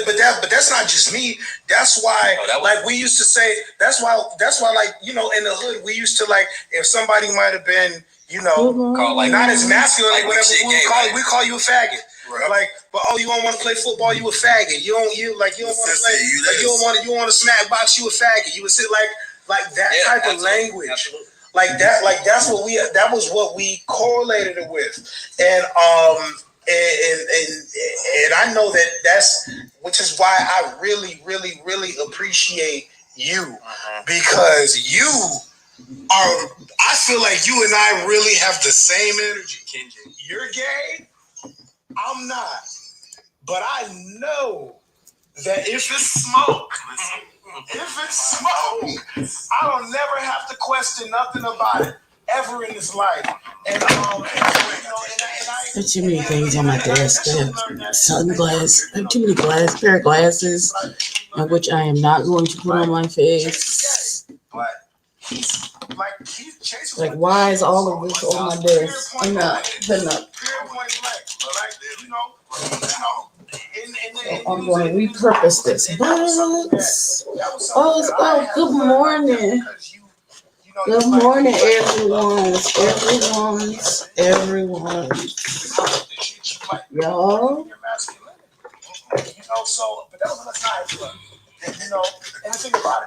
but that's not just me. That's why like we used to say. That's why like in the hood we used to like if somebody might have been call like not as masculine like whatever we call you a faggot. Right. Like, but you don't want to play football, you a faggot. You don't want to play. Like, you don't want to smack box, you a faggot. You would sit like that type of language. Absolutely. Like that, that was what we correlated it with. And I know that's which is why I really, really, really appreciate you because you are, I feel like you and I really have the same energy. Kenji. You're gay, I'm not. But I know that if it's smoke, I don't never have to question nothing about it ever in this life. And too many things on my desk. Sunglasses, too many pair of glasses, which I am not going to put on my face. Like, why is all of this on my desk? I'm not putting up. I'm going to repurpose this. Good morning. Good morning, everyone. Y'all.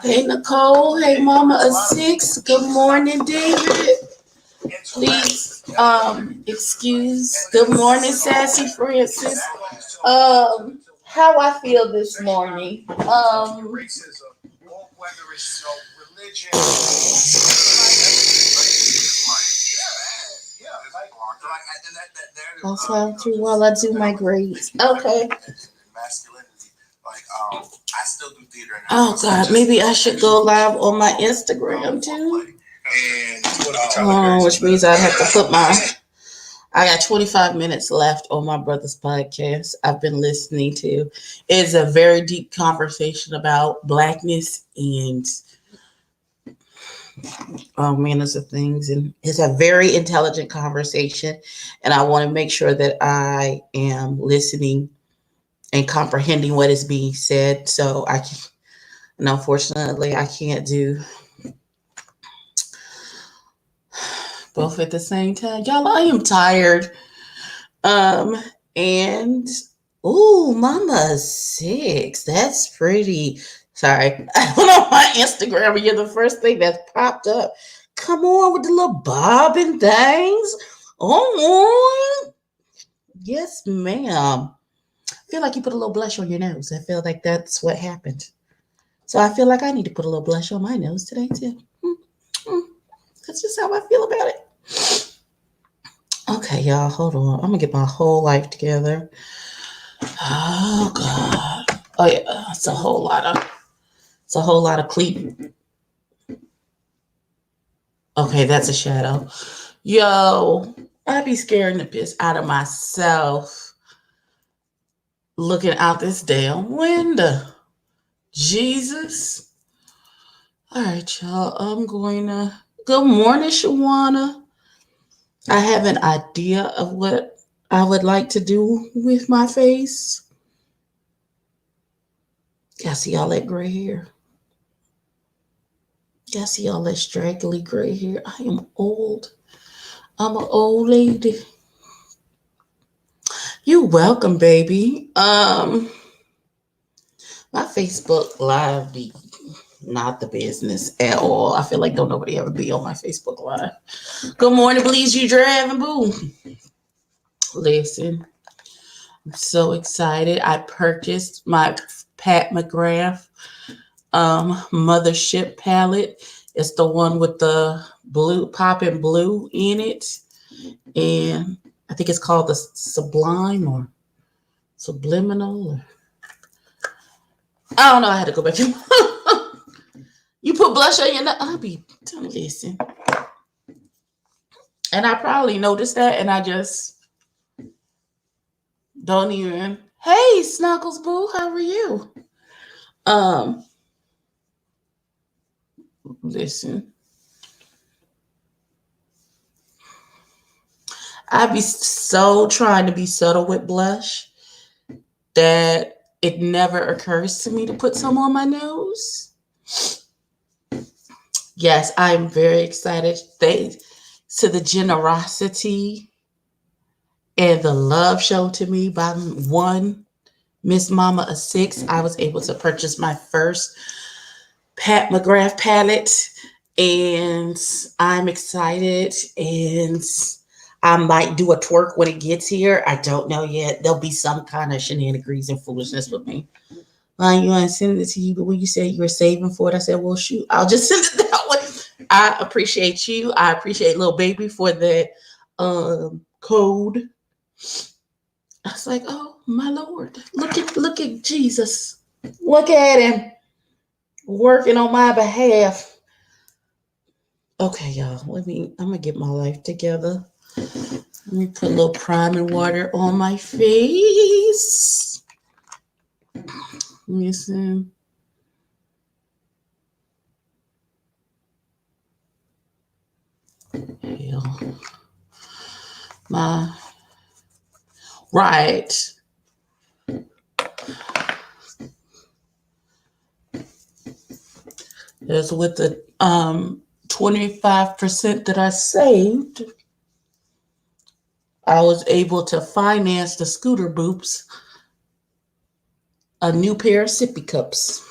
Hey, Nicole. Hey, Mama of Six. Good morning, David. Please, excuse. Good morning, Sassy Francis. How I feel this morning. I'll talk to you while I do my grades. Okay. I still do theater. Oh God, maybe I should go live on my Instagram too. Which means I'd have to put I got 25 minutes left on my brother's podcast I've been listening to. It's a very deep conversation about Blackness and manners of things. And it's a very intelligent conversation. And I want to make sure that I am listening and comprehending what is being said. So and unfortunately, I can't do both at the same time. Y'all, I am tired. And Mama 6. That's pretty. Sorry. I went on my Instagram and you're the first thing that's popped up. Come on with the little bob and things. Oh, yes, ma'am. I feel like you put a little blush on your nose. I feel like that's what happened. So I feel like I need to put a little blush on my nose today too. That's just how I feel about it. Okay, y'all, hold on. I'm gonna get my whole life together. Oh God. Oh yeah, it's a whole lot of cleaning. Okay, that's a shadow. Yo, I be scaring the piss out of myself looking out this damn window. Jesus. All right, y'all. I'm going to. Good morning, Shawana. I have an idea of what I would like to do with my face. Y'all see all that gray hair? Y'all see all that straggly gray hair? I am old. I'm an old lady. You welcome, baby. My Facebook Live be not the business at all. I feel like don't nobody ever be on my Facebook Live. Good morning, Bleeze, you driving, boo. Listen, I'm so excited. I purchased my Pat McGrath Mothership palette. It's the one with the blue, popping blue in it. And I think it's called the Sublime or Subliminal. Or I don't know. I had to go back to You put blush on your nose. I'll be listen. And I probably noticed that, and I just don't even. Hey, Snuggles Boo, how are you? Listen. I be so trying to be subtle with blush that it never occurs to me to put some on my nose. Yes, I'm very excited. Thanks to the generosity and the love shown to me by one Miss Mama of 6, I was able to purchase my first Pat McGrath palette, and I'm excited, and I might do a twerk when it gets here. I don't know yet. There'll be some kind of shenanigans and foolishness with me. You want to send it to you, but when you said you were saving for it, I said, well, shoot, I'll just send it that way. I appreciate you. I appreciate Lil Baby for that code. I was like, oh my Lord, look at Jesus. Look at him working on my behalf. Okay, y'all. I'm gonna get my life together. Let me put a little priming water on my face. Let me see. Hell. My right. That's with the 25% that I saved. I was able to finance the scooter boops a new pair of sippy cups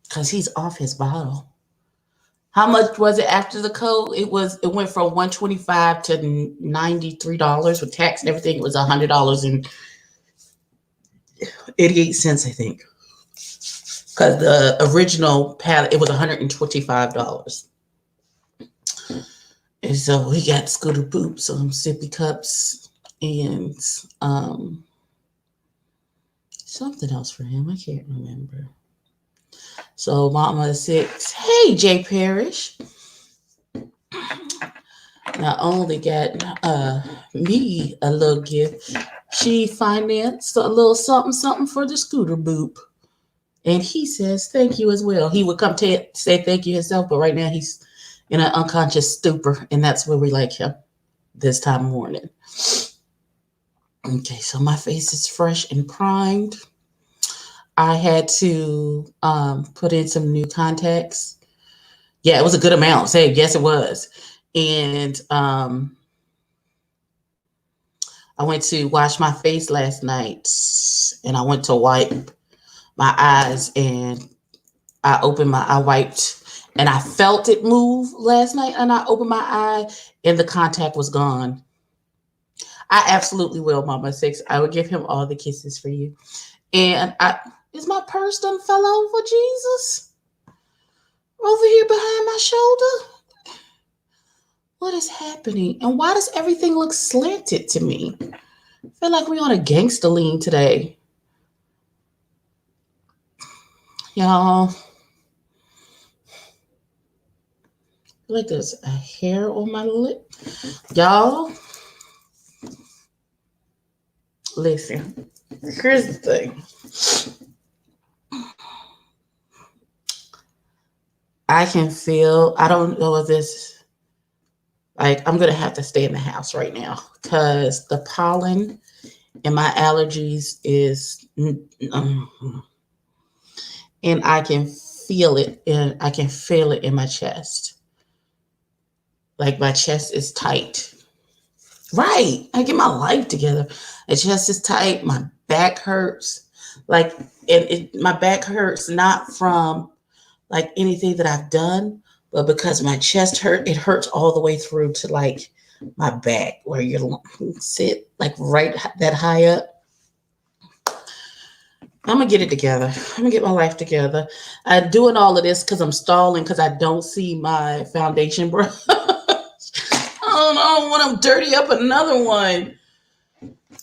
because he's off his bottle. How much was it after the code? It went from $125 to $93 with tax and everything. It was $100.88, I think. Because the original palette, it was $125. And so we got scooter boops, sippy cups, and something else for him. I can't remember. So Mama 6, hey Jay Parrish, not only got me a little gift, she financed a little something for the scooter boop. And he says thank you as well. He would come say thank you himself, but right now he's in an unconscious stupor, and that's where we like him this time of morning. Okay, so my face is fresh and primed. I had to put in some new contacts. Yeah, it was a good amount. Say, yes, it was. And I went to wash my face last night, and I went to wipe my eyes, and I wiped, and I felt it move last night, and I opened my eye, and the contact was gone. I absolutely will, Mama 6. I will give him all the kisses for you. And is my purse done fell over, Jesus? Over here behind my shoulder? What is happening? And why does everything look slanted to me? I feel like we're on a gangster lean today. Y'all. I feel like there's a hair on my lip. Y'all. Listen. Here's the thing. I can feel, I don't know if this, like, I'm going to have to stay in the house right now because the pollen and my allergies is, and I can feel it, and I can feel it in my chest. Like my chest is tight. Right. I get my life together. My chest is tight. My back hurts. Like, and my back hurts not from like anything that I've done, but because my chest hurt, it hurts all the way through to like my back where you sit like right that high up. I'm gonna get it together. I'm gonna get my life together. I'm doing all of this because I'm stalling because I don't see my foundation brush. I don't want to dirty up another one.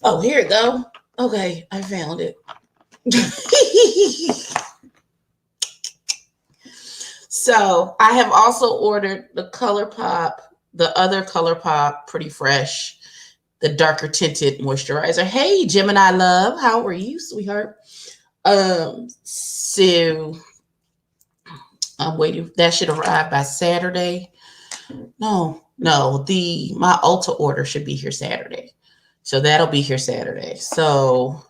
Oh, here it go. Okay, I found it. So I have also ordered the ColourPop, the other ColourPop Pretty Fresh, the darker tinted moisturizer. Hey, Gemini love, how are you, sweetheart? So I'm waiting. That should arrive by Saturday. No, my Ulta order should be here Saturday. So that'll be here Saturday. So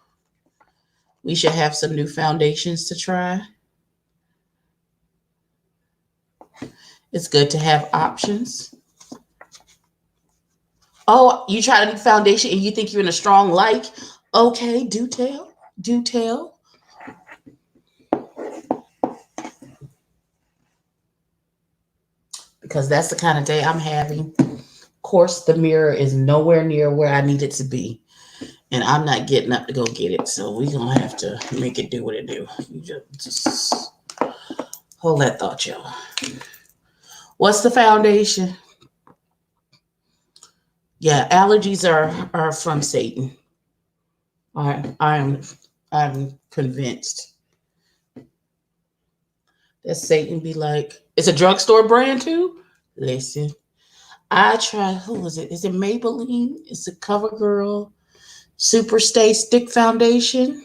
We should have some new foundations to try. It's good to have options. Oh, you tried a new foundation and you think you're in a strong light? Okay, do tell. Do tell. Because that's the kind of day I'm having. Of course, the mirror is nowhere near where I need it to be. And I'm not getting up to go get it. So we're going to have to make it do what it do. You just hold that thought, y'all. What's the foundation? Yeah, allergies are from Satan. I'm convinced that Satan be like, it's a drugstore brand too. Listen, I tried. Who was it? Is it Maybelline? Is it CoverGirl Super Stay Stick Foundation?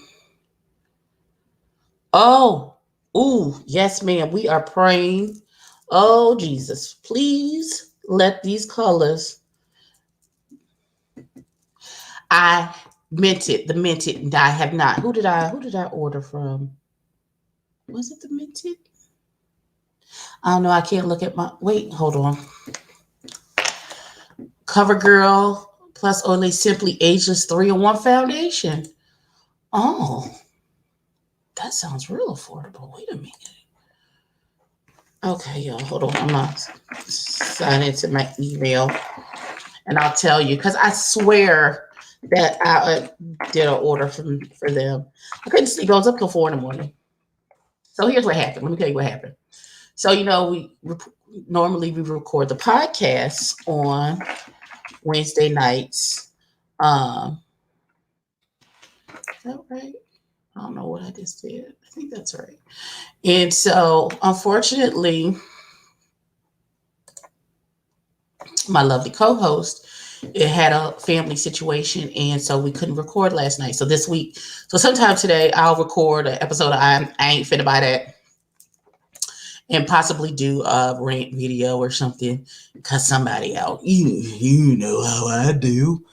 Oh, ooh, yes, ma'am. We are praying. Oh, Jesus, please let these colors. I meant it, the minted, and I have not. Who did I order from? Was it the minted? I don't know. I can't look at my. Wait, hold on. CoverGirl plus only Simply Ageless 3-in-1 foundation. Oh, that sounds real affordable. Wait a minute. Okay, y'all, hold on. I'm gonna sign into my email, and I'll tell you because I swear that I did an order for them. I couldn't sleep. I was up till 4 in the morning. So here's what happened. Let me tell you what happened. So normally we record the podcast on Wednesday nights. Is that right? I don't know what I just did. I think that's right. And so, unfortunately, my lovely co-host, it had a family situation, and so we couldn't record last night. So this week, sometime today, I'll record an episode of I Ain't Finna Buy That, and possibly do a rant video or something, because somebody out, you know how I do.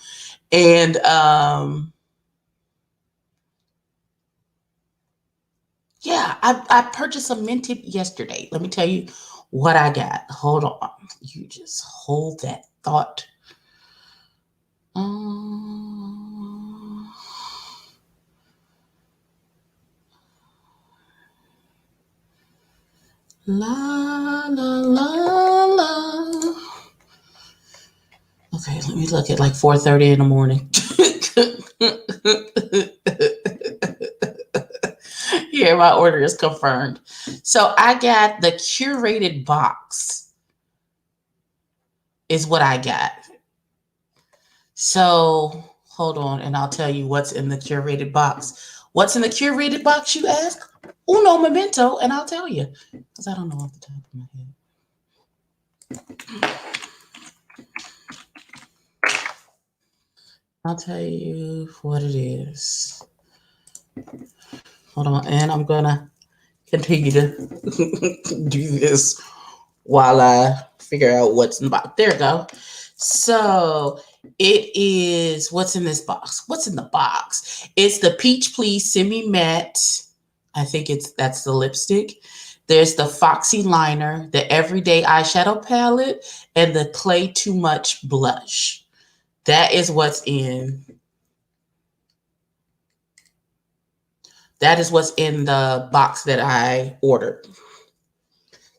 And yeah, I purchased some minted yesterday. Let me tell you what I got. Hold on. You just hold that thought. La la la la. Okay, let me look at like 4:30 in the morning. Here, my order is confirmed. So I got the curated box is what I got. So hold on, and I'll tell you what's in the curated box. What's in the curated box, you ask? Uno memento, and I'll tell you. Because I don't know off the top of my head. I'll tell you what it is. Hold on, and I'm gonna continue to do this while I figure out what's in the box. There we go. So it is, what's in this box? What's in the box? It's the Peach Please Semi Matte. I think that's the lipstick. There's the Foxy Liner, the Everyday Eyeshadow Palette, and the Clay Too Much Blush. That is what's in. That is what's in the box that I ordered.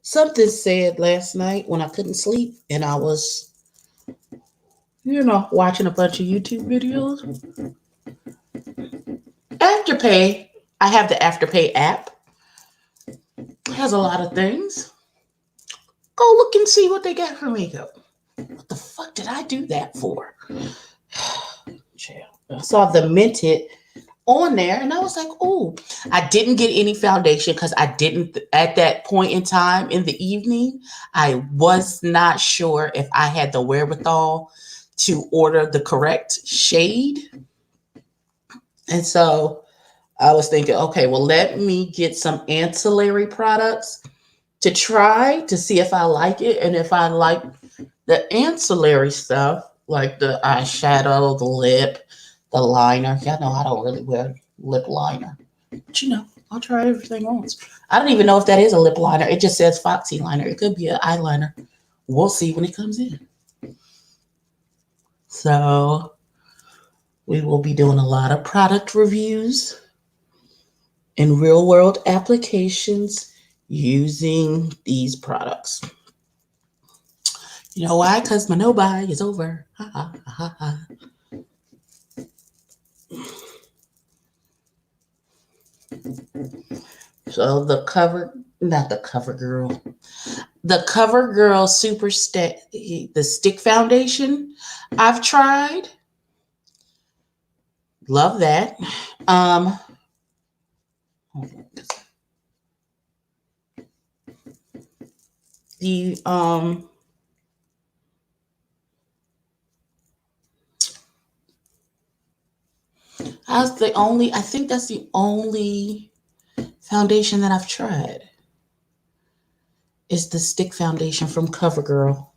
Something said last night when I couldn't sleep and I was, watching a bunch of YouTube videos. Afterpay, I have the Afterpay app. It has a lot of things. Go look and see what they got for makeup. What the fuck did I do that for? I saw the minted on there and I was like, oh, I didn't get any foundation because I didn't, at that point in time in the evening, I was not sure if I had the wherewithal to order the correct shade. And so I was thinking, okay, well, let me get some ancillary products to try to see if I like it. And if I like the ancillary stuff, like the eyeshadow, the lip, the liner. Y'all know I don't really wear lip liner. But I'll try everything once. I don't even know if that is a lip liner. It just says Foxy liner. It could be an eyeliner. We'll see when it comes in. So we will be doing a lot of product reviews and real world applications using these products. You know why? Because my no buy is over. Ha, ha, ha, ha. So the CoverGirl Super Stick, the stick foundation, I've tried. Love that. The I think that's the only foundation that I've tried. Is the stick foundation from CoverGirl.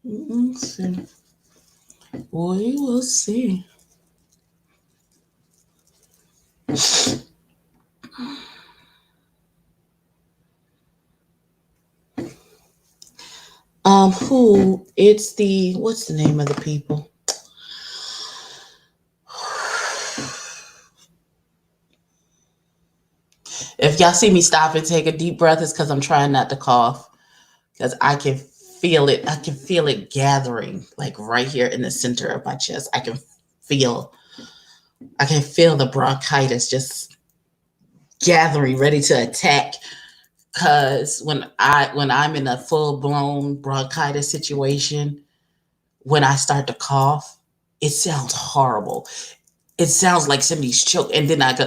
Let's see. We will see. It's what's the name of the people? If y'all see me stop and take a deep breath, it's because I'm trying not to cough. Because I can feel it. I can feel it gathering, like right here in the center of my chest. I can feel the bronchitis just gathering, ready to attack. Because when I'm in a full-blown bronchitis situation, when I start to cough, it sounds horrible. It sounds like somebody's choked, and then I go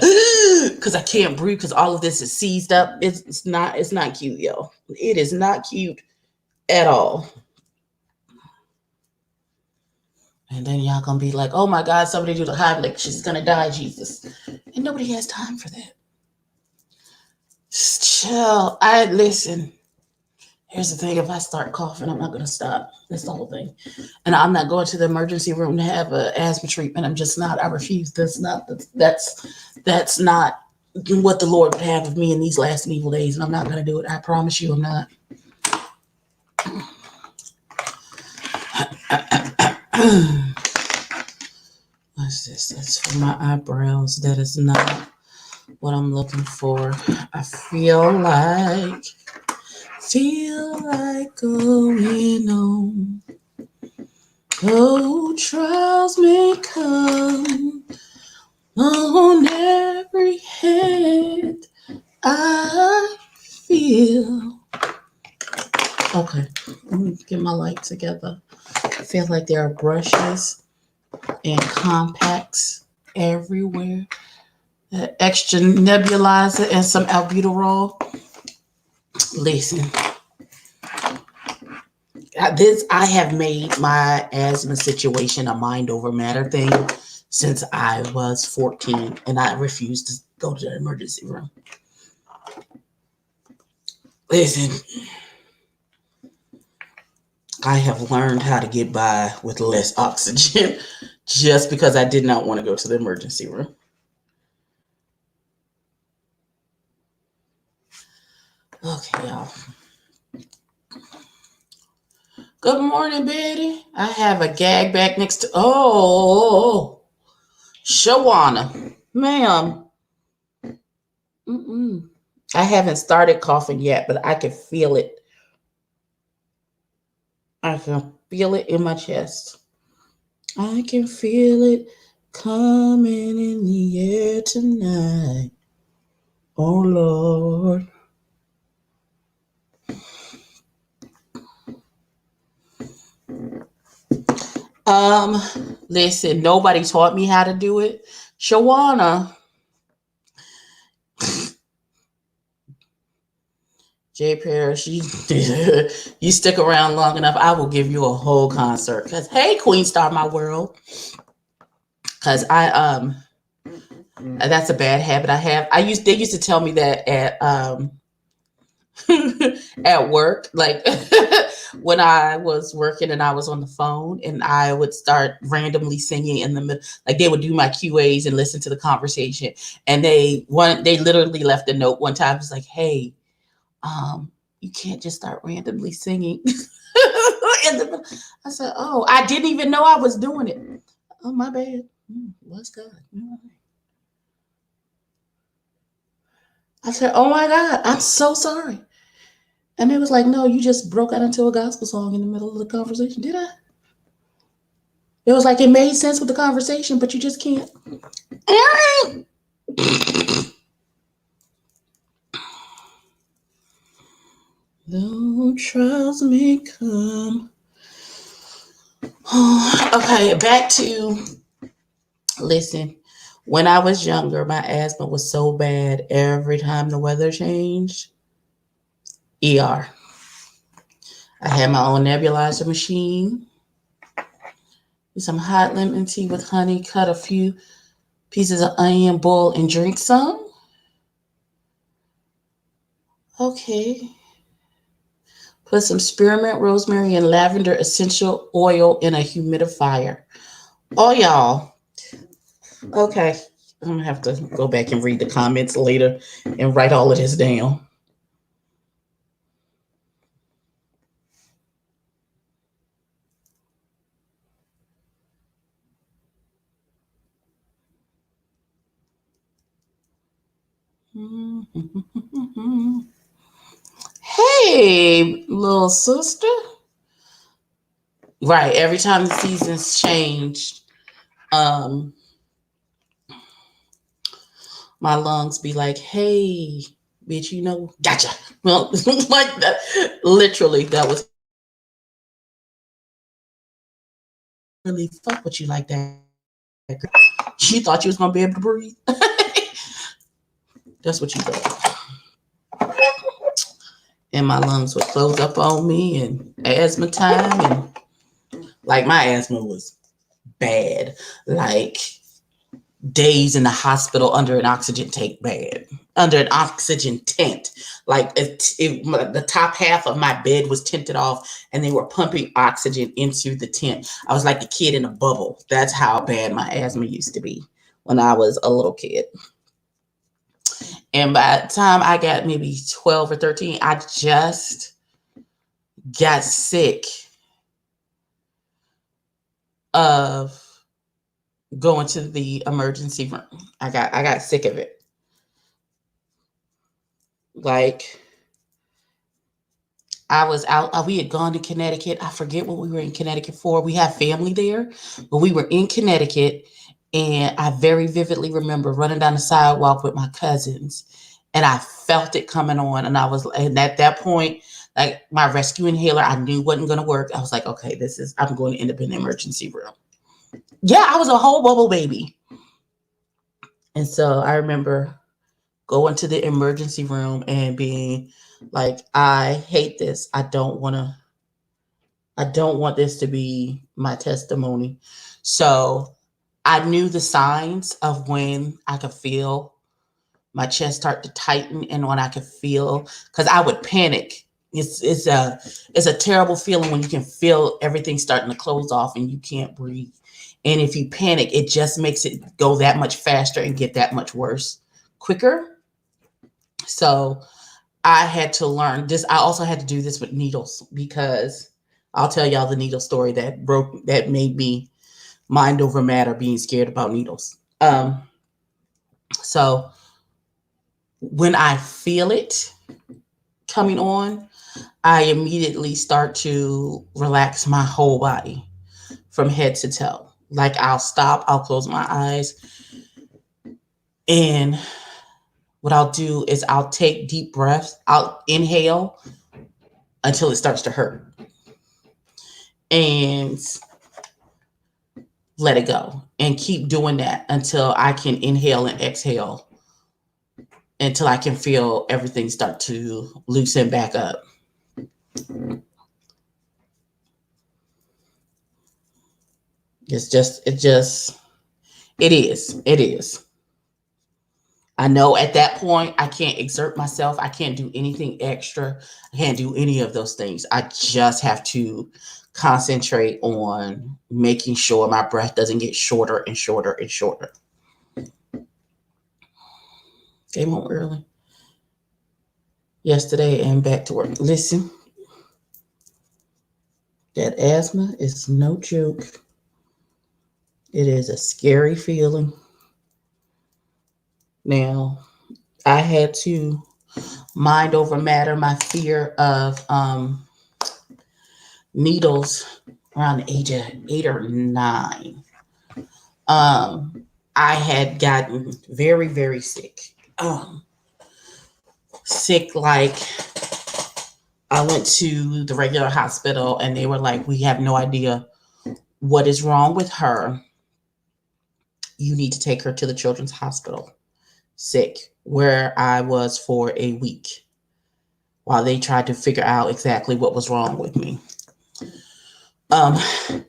because I can't breathe because all of this is seized up. It's not cute, yo. It is not cute at all. And then y'all gonna be like, "Oh my God, somebody do the Heimlich. She's gonna die, Jesus." And nobody has time for that. Just chill. Listen. Here's the thing: if I start coughing, I'm not gonna stop. That's the whole thing. And I'm not going to the emergency room to have an asthma treatment. I'm just not. I refuse. That's not what the Lord would have of me in these last and evil days. And I'm not gonna do it. I promise you, I'm not. What's this? That's for my eyebrows. That is not what I'm looking for. I feel like going on. Oh, trials may come on every hand. I feel. Okay, let me get my light together. I feel like there are brushes and compacts everywhere. Extra nebulizer and some albuterol. Listen, I have made my asthma situation a mind over matter thing since I was 14, and I refused to go to the emergency room. Listen, I have learned how to get by with less oxygen just because I did not want to go to the emergency room. Okay, y'all. Good morning, Betty. I have a gag bag next to... Oh, Shawana. Ma'am. I haven't started coughing yet, but I can feel it. I can feel it in my chest. I can feel it coming in the air tonight. Oh, Lord. Listen, nobody taught me how to do it. Shawana. Jay Parrish, you stick around long enough, I will give you a whole concert. Cause hey, Queen Star, my world. Cause that's a bad habit I have. They used to tell me that at at work, like when I was working and I was on the phone and I would start randomly singing in the middle. Like they would do my QAs and listen to the conversation. And they literally left a note one time. It's like, hey, you can't just start randomly singing. I said, oh, I didn't even know I was doing it. Oh, my bad. What's God? I said, oh my God, I'm so sorry. And they was like, no, you just broke out into a gospel song in the middle of the conversation. Did I? It was like it made sense with the conversation, but you just can't. Though trials may come. Okay, back to listen. When I was younger, my asthma was so bad every time the weather changed. ER. I had my own nebulizer machine. Some hot lemon tea with honey. Cut a few pieces of onion, boil, and drink some. Okay. Put some spearmint, rosemary, and lavender essential oil in a humidifier. Oh, y'all. Okay. I'm going to have to go back and read the comments later and write all of this down. Hey, little sister. Right. Every time the seasons change, my lungs be like, hey, bitch, gotcha. Well, like that. Literally, that was really fuck with you like that. She thought you was going to be able to breathe. That's what you thought. And my lungs would close up on me and asthma time. And like my asthma was bad. Like days in the hospital under an oxygen tank bad. Under an oxygen tent. Like the top half of my bed was tinted off and they were pumping oxygen into the tent. I was like a kid in a bubble. That's how bad my asthma used to be when I was a little kid. And by the time I got maybe 12 or 13, I just got sick of going to the emergency room. I got sick of it. Like I was out, we had gone to Connecticut. I forget what we were in Connecticut for. We have family there, but we were in Connecticut. And I very vividly remember running down the sidewalk with my cousins and I felt it coming on. And at that point, like my rescue inhaler, I knew wasn't going to work. I was like, okay, I'm going to end up in the emergency room. Yeah, I was a whole bubble baby. And so I remember going to the emergency room and being like, I hate this. I don't want this to be my testimony. So I knew the signs of when I could feel my chest start to tighten and when I could feel, because I would panic. It's a terrible feeling when you can feel everything starting to close off and you can't breathe. And if you panic, it just makes it go that much faster and get that much worse quicker. So I had to learn this. I also had to do this with needles because I'll tell y'all the needle story that made me mind over matter being scared about needles. So when I feel it coming on, I immediately start to relax my whole body from head to toe. Like I'll stop, I'll close my eyes. And what I'll do is I'll take deep breaths. I'll inhale until it starts to hurt. And let it go. And keep doing that until I can inhale and exhale. Until I can feel everything start to loosen back up. It is. I know at that point I can't exert myself. I can't do anything extra. I can't do any of those things. I just have to concentrate on making sure my breath doesn't get shorter and shorter and shorter. Came home early yesterday and back to work. Listen, that asthma is no joke. It is a scary feeling. Now, I had to mind over matter my fear of needles around the age of 8 or 9. I had gotten very, very sick. Sick, like I went to the regular hospital and they were like, we have no idea what is wrong with her. You need to take her to the children's hospital. Sick, where I was for a week while they tried to figure out exactly what was wrong with me.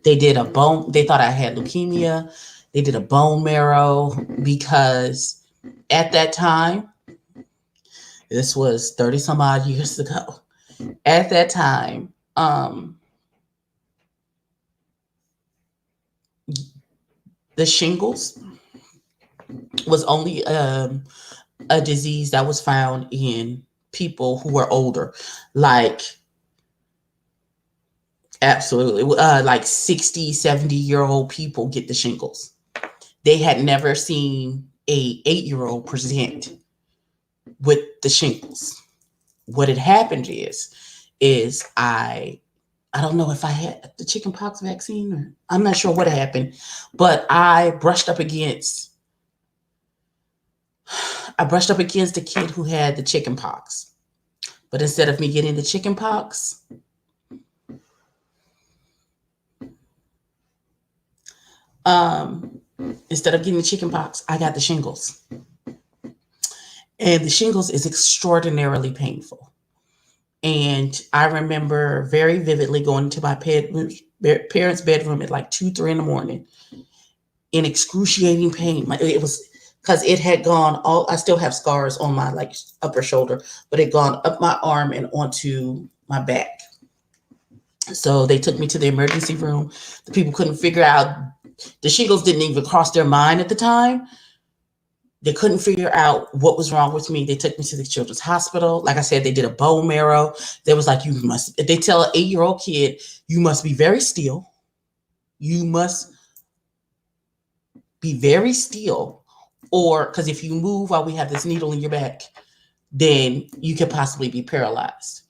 They did a bone, they thought I had leukemia. They did a bone marrow because at that time, this was 30 some odd years ago. At that time, the shingles was only a disease that was found in people who were older, like absolutely, like 60, 70-year-old people get the shingles. They had never seen a 8-year-old present with the shingles. What had happened is I don't know if I had the chickenpox vaccine or I'm not sure what happened, but I brushed up against the kid who had the chickenpox. But instead of me getting the chickenpox, instead of getting the chickenpox, I got the shingles. And the shingles is extraordinarily painful. And I remember very vividly going to my parents' bedroom at like 2, 3 in the morning in excruciating pain. It was because it had gone all, I still have scars on my like upper shoulder, but it gone up my arm and onto my back. So they took me to the emergency room. The people couldn't figure out, the shingles didn't even cross their mind at the time. They couldn't figure out what was wrong with me. They took me to the children's hospital. Like I said, they did a bone marrow. They was like, they tell an 8-year-old kid, you must be very still. You must be very still. Or because if you move while we have this needle in your back, then you could possibly be paralyzed.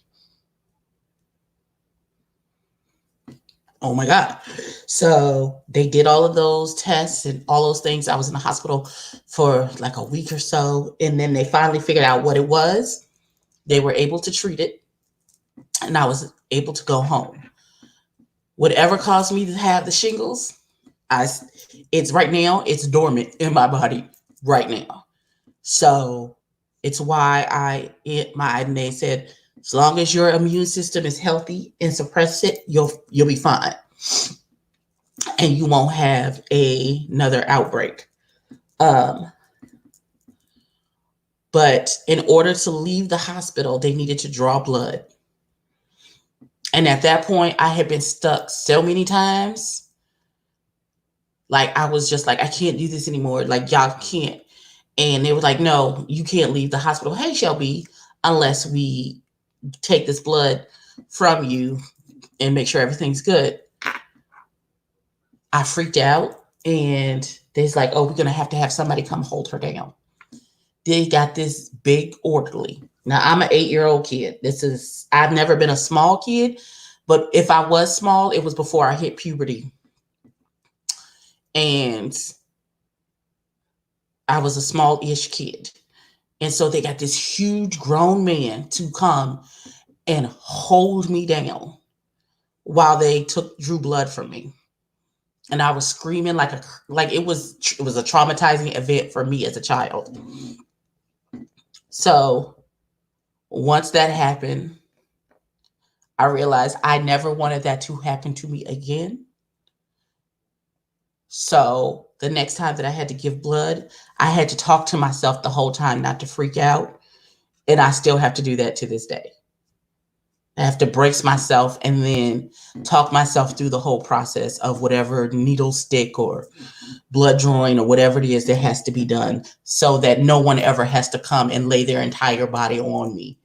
Oh my God. So they did all of those tests and all those things. I was in the hospital for like a week or so. And then they finally figured out what it was. They were able to treat it. And I was able to go home. Whatever caused me to have the shingles, it's right now, it's dormant in my body right now. So it's why they said, as long as your immune system is healthy and suppress it, you'll be fine. And you won't have another outbreak. But in order to leave the hospital, they needed to draw blood. And at that point, I had been stuck so many times. Like, I was just like, I can't do this anymore. Like, y'all can't. And they were like, no, you can't leave the hospital. Hey, Shelby, unless we take this blood from you and make sure everything's good. I freaked out. And they's like, oh, we're going to have somebody come hold her down. They got this big orderly. Now, I'm an 8-year-old kid. I've never been a small kid, but if I was small, it was before I hit puberty. And I was a small-ish kid. And so they got this huge grown man to come and hold me down while they drew blood from me. And I was screaming like it was a traumatizing event for me as a child. So once that happened, I realized I never wanted that to happen to me again. So the next time that I had to give blood, I had to talk to myself the whole time not to freak out. And I still have to do that to this day. I have to brace myself and then talk myself through the whole process of whatever needle stick or blood drawing or whatever it is that has to be done so that no one ever has to come and lay their entire body on me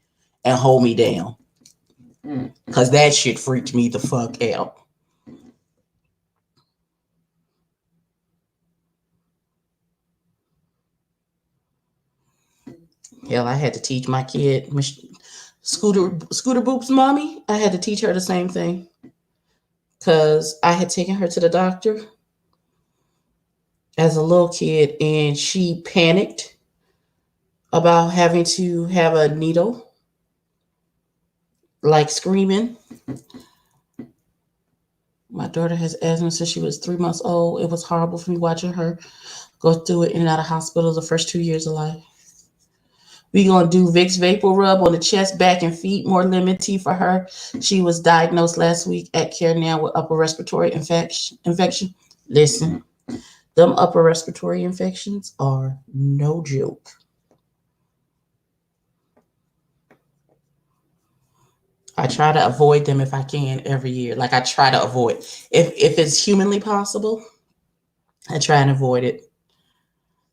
and hold me down. Because that shit freaked me the fuck out. Hell, I had to teach my kid, Scooter Boop's mommy. I had to teach her the same thing because I had taken her to the doctor as a little kid and she panicked about having to have a needle, like screaming. My daughter has asthma since she was 3 months old. It was horrible for me watching her go through it in and out of hospital the first 2 years of life. We gonna do Vicks Vapor Rub on the chest, back, and feet. More lemon tea for her. She was diagnosed last week at Care Now with upper respiratory infection. Listen, them upper respiratory infections are no joke. I try to avoid them if I can every year. Like I try to avoid if it's humanly possible. I try and avoid it.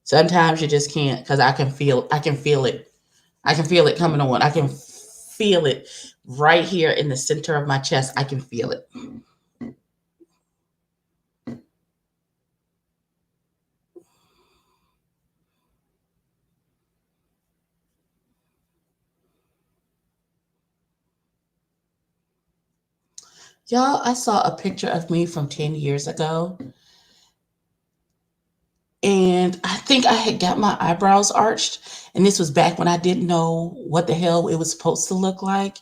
Sometimes you just can't because I can feel it. I can feel it coming on. I can feel it right here in the center of my chest. I can feel it. Y'all, I saw a picture of me from 10 years ago. And I think I had got my eyebrows arched. And this was back when I didn't know what the hell it was supposed to look like.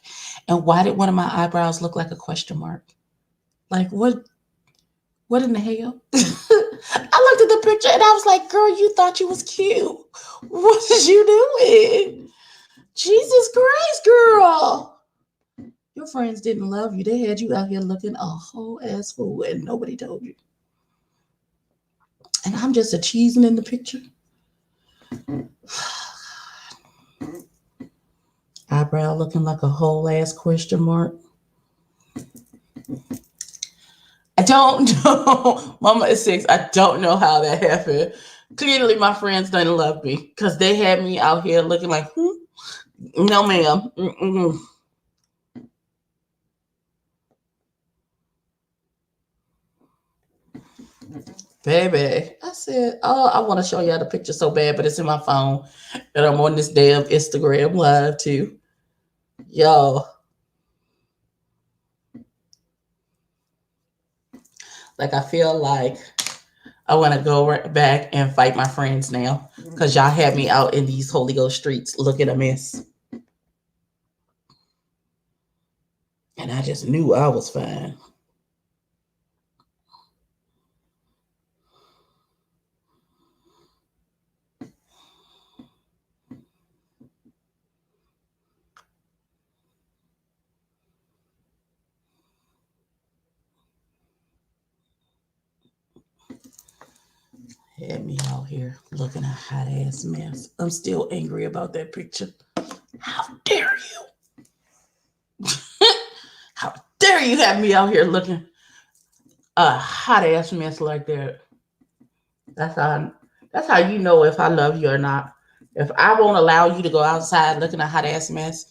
And why did one of my eyebrows look like a question mark? Like, what in the hell? I looked at the picture and I was like, girl, you thought you was cute. What is you doing? Jesus Christ, girl. Your friends didn't love you. They had you out here looking a whole ass fool and nobody told you. And I'm just a cheesing in the picture. Eyebrow looking like a whole ass question mark. I don't know. Mama is 6. I don't know how that happened. Clearly, my friends didn't love me because they had me out here looking like, no, ma'am. Mm-mm. Baby, I said, oh, I want to show y'all the picture so bad, but it's in my phone. And I'm on this damn Instagram live too. Y'all. Like, I feel like I want to go right back and fight my friends now because y'all had me out in these Holy Ghost streets looking a mess. And I just knew I was fine. Had me out here looking a hot ass mess. I'm still angry about that picture. How dare you? How dare you have me out here looking a hot ass mess like that? That's how you know if I love you or not. If I won't allow you to go outside looking a hot ass mess,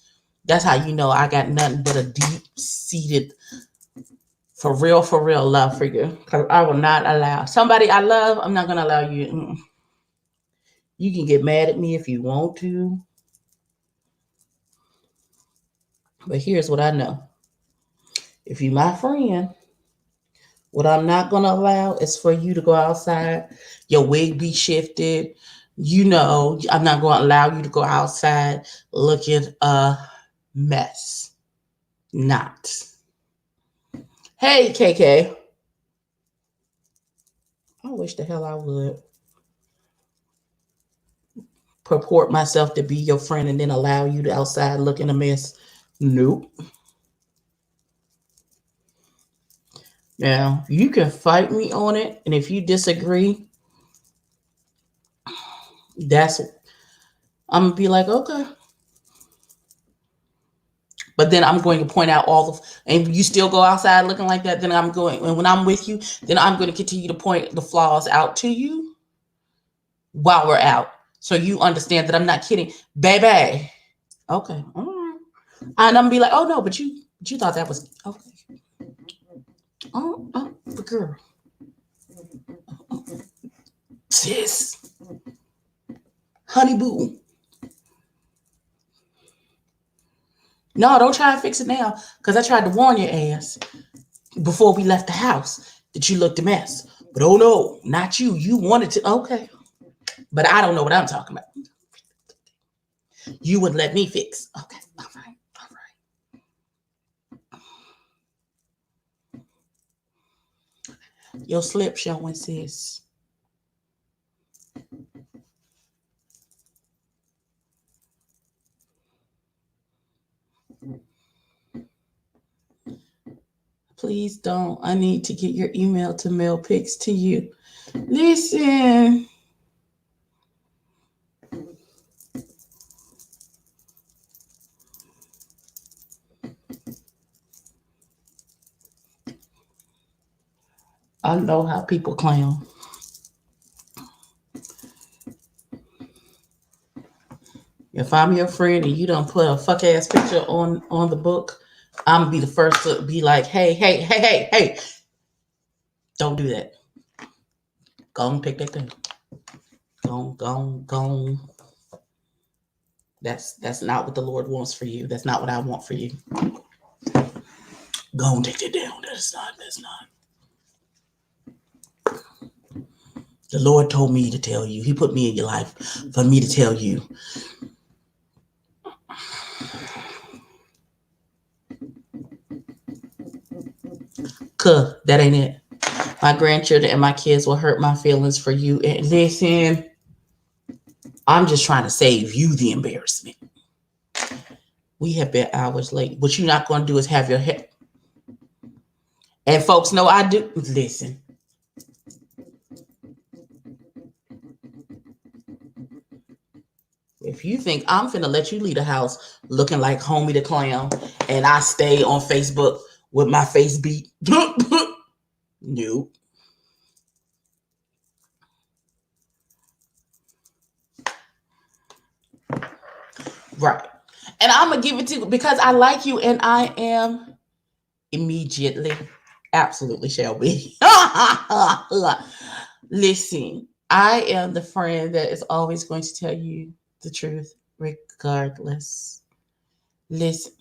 that's how you know I got nothing but a deep seated for real love for you. Because I will not allow somebody I love, I'm not gonna allow you. You can get mad at me if you want to. But here's what I know. If you my friend, what I'm not going to allow is for you to go outside, your wig be shifted. You know, I'm not going to allow you to go outside looking a mess. Not. Hey, KK. I wish the hell I would purport myself to be your friend and then allow you to outside looking a mess. Nope. Now, you can fight me on it, and if you disagree, that's I'm gonna be like, okay. But then I'm going to point out all the, and you still go outside looking like that. Then I'm going, and when I'm with you, then I'm going to continue to point the flaws out to you while we're out, so you understand that I'm not kidding, baby. Okay, all right. And I'm gonna be like, oh no, but you thought that was okay. But girl, sis, honey boo. No, don't try and fix it now, because I tried to warn your ass before we left the house that you looked a mess. But oh no, not you. You wanted to. Okay. But I don't know what I'm talking about. You wouldn't let me fix. Okay. All right. All right. Your slip showing, sis. Please don't. I need to get your email to mail pics to you. Listen. I know how people clown. If I'm your friend and you don't put a fuck ass picture on the book, I'm gonna be the first to be like, hey, don't do that. Go and pick that thing. Go. That's not what the Lord wants for you. That's not what I want for you. Go and take that down. That's not. The Lord told me to tell you. He put me in your life for me to tell you. Cause that ain't it. My grandchildren and my kids will hurt my feelings for you. And listen, I'm just trying to save you the embarrassment. We have been hours late. What you're not going to do is have your head. And folks know I do. Listen. If you think I'm finna let you leave the house looking like Homie the Clown and I stay on Facebook with my face beat, nope. Right. And I'm going to give it to you because I like you and I am immediately, absolutely shall be. Listen, I am the friend that is always going to tell you the truth regardless. Listen,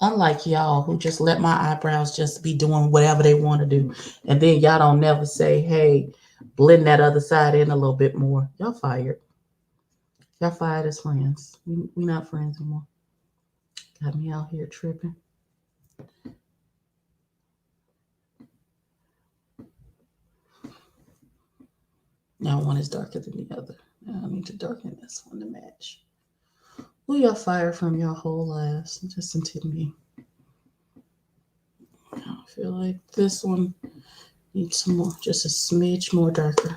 unlike y'all who just let my eyebrows just be doing whatever they want to do. And then y'all don't never say, hey, blend that other side in a little bit more. Y'all fired. Y'all fired as friends. We not friends anymore. Got me out here tripping. Now one is darker than the other. Now I need to darken this one to match. Who y'all fired from your whole lives? Just until me. I feel like this one needs some more, just a smidge more darker.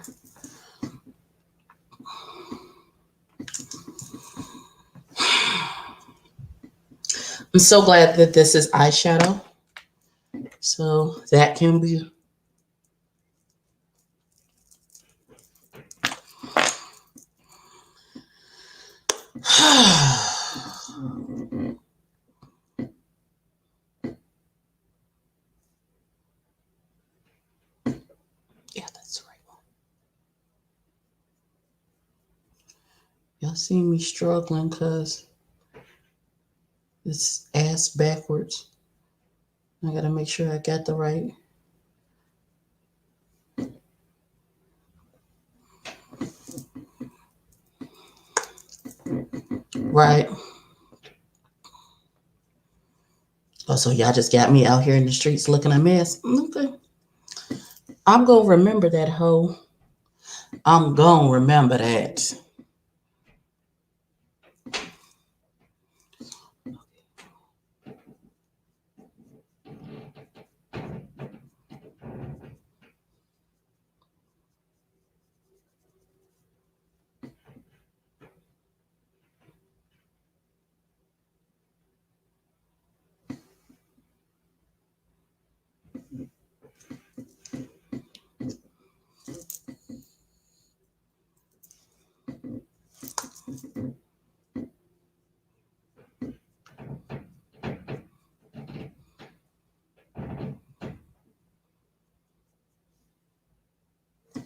I'm so glad that this is eyeshadow. So that can be. Yeah, that's the right one. Y'all see me struggling because it's ass backwards. I gotta make sure I got the right. Right. Oh, so y'all just got me out here in the streets looking a mess. Okay. I'm gonna remember that hoe. I'm gonna remember that.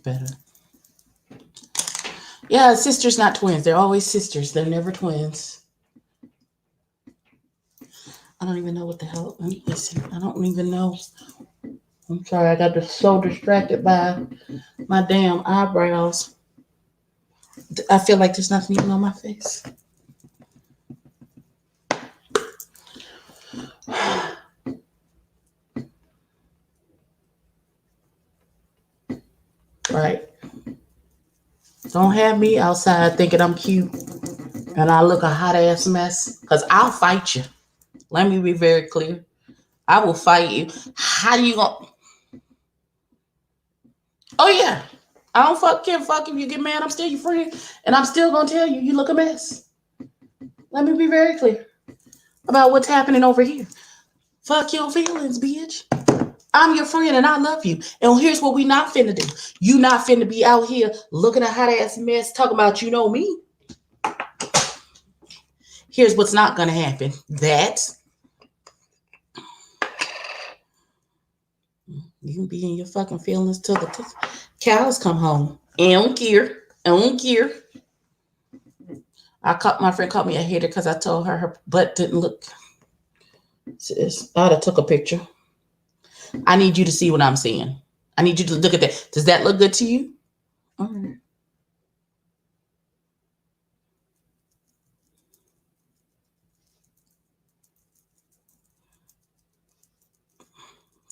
better. Yeah, sisters, not twins. They're always sisters. They're never twins. I don't even know what the hell. Listen, I don't even know. I'm sorry. I got so distracted by my damn eyebrows. I feel like there's nothing even on my face. Right. Don't have me outside thinking I'm cute and I look a hot ass mess. Because I'll fight you. Let me be very clear. I will fight you. How do you go? Oh yeah. I don't can't fuck if you get mad. I'm still your friend. And I'm still gonna tell you look a mess. Let me be very clear about what's happening over here. Fuck your feelings, bitch. I'm your friend and I love you. And here's what we not finna do. You not finna be out here looking a hot ass mess talking about you know me. Here's what's not gonna happen. That you can be in your fucking feelings till the cows come home. I don't care. I don't care. My friend called me a hater because I told her butt didn't look. I took a picture. I need you to see what I'm seeing. I need you to look at that. Does that look good to you? All right.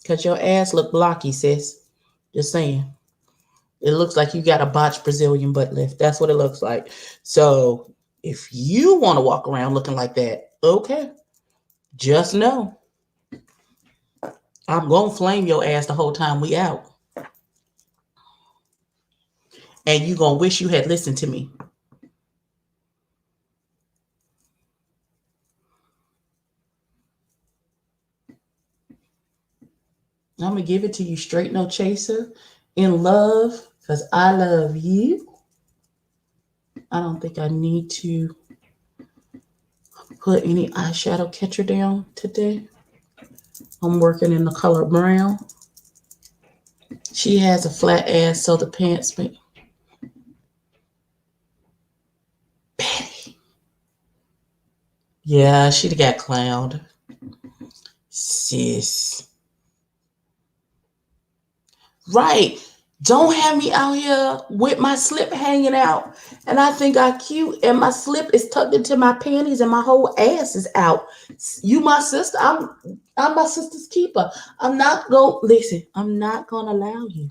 Because your ass look blocky, sis. Just saying. It looks like you got a botched Brazilian butt lift. That's what it looks like. So if you want to walk around looking like that, okay. Just know I'm going to flame your ass the whole time we out. And you going to wish you had listened to me. I'm going to give it to you straight, no chaser, in love, because I love you. I don't think I need to put any eyeshadow catcher down today. I'm working in the color brown. She has a flat ass, so the pants make Betty. Yeah, she'd have got clowned. Sis. Right. Don't have me out here with my slip hanging out. And I think I'm cute. And my slip is tucked into my panties and my whole ass is out. You my sister. I'm my sister's keeper. I'm not going to allow you.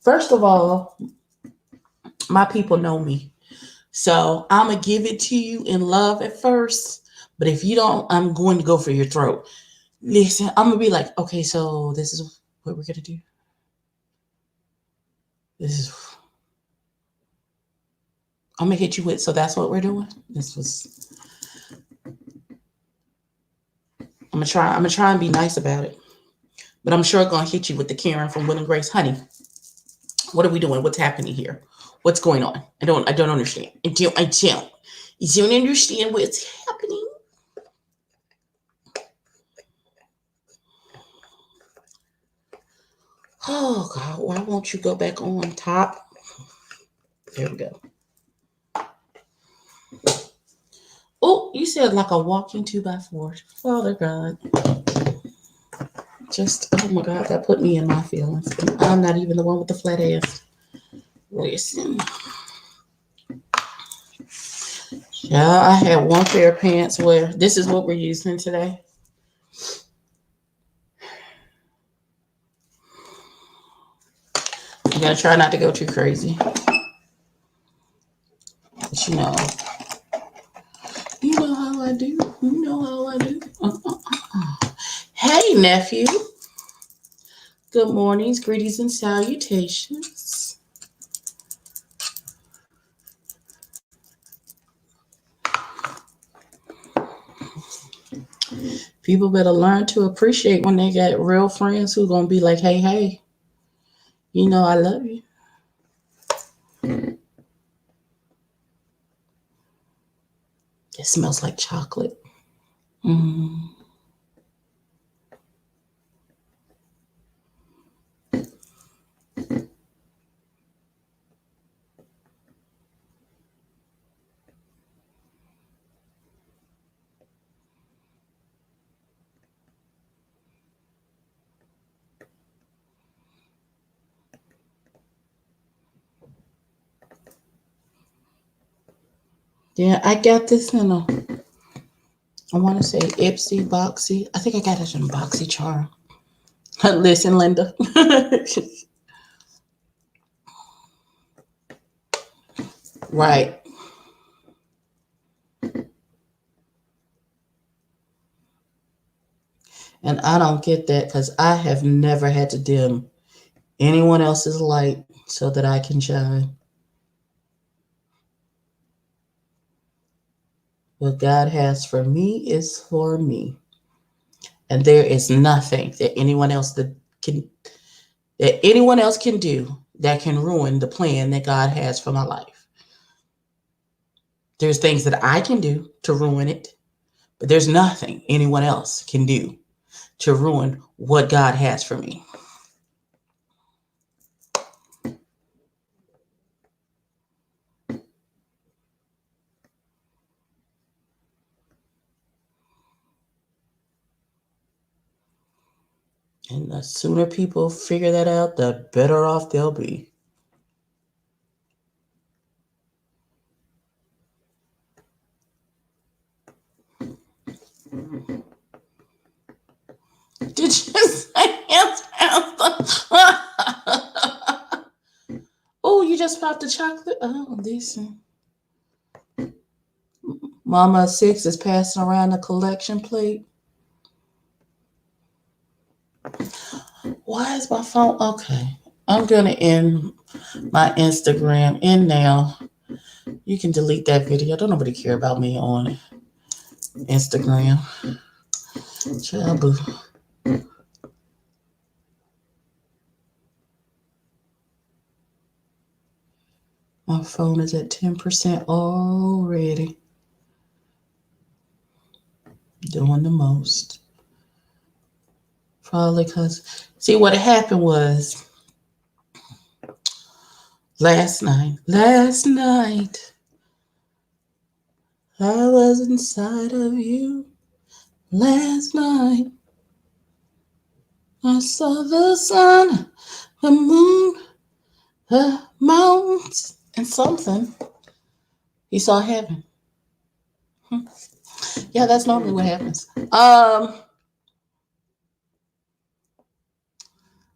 First of all, my people know me. So I'm going to give it to you in love at first. But if you don't, I'm going to go for your throat. Listen, I'm going to be like, okay, so this is what we're going to do. I'm going to hit you with, so that's what we're doing. I'm going to try and be nice about it. But I'm sure going to hit you with the Karen from Will and Grace. Honey, what are we doing? What's happening here? What's going on? I don't understand. I don't understand what's happening. Oh, God, why won't you go back on top? There we go. Oh, you said like a walking 2x4. Father God. Oh my God, that put me in my feelings. I'm not even the one with the flat ass. Listen. Yeah, I had one pair of pants where this is what we're using today. I'm going to try not to go too crazy. But you know how I do. You know how I do. Hey, nephew. Good mornings, greetings, and salutations. People better learn to appreciate when they got real friends who going to be like, hey, you know I love you. It smells like chocolate. Mm. Yeah, I got this in a, I want to say Ipsy Boxy. I think I got it in Boxy Charm. Listen, Linda. Right. And I don't get that because I have never had to dim anyone else's light so that I can shine. What God has for me is for me. And there is nothing that anyone else can do that can ruin the plan that God has for my life. There's things that I can do to ruin it, but there's nothing anyone else can do to ruin what God has for me. And the sooner people figure that out, the better off they'll be. Did you say yes, Pastor? Oh, you just popped the chocolate? Oh, decent. Mama 6 is passing around the collection plate. Why is my phone? Okay. I'm going to end my Instagram in now. You can delete that video. Don't nobody care about me on Instagram. Child. My phone is at 10% already. Doing the most. Probably because, see, what happened was last night, I was inside of you. Last night, I saw the sun, the moon, the mountains, and something. He saw heaven. Yeah, that's normally what happens.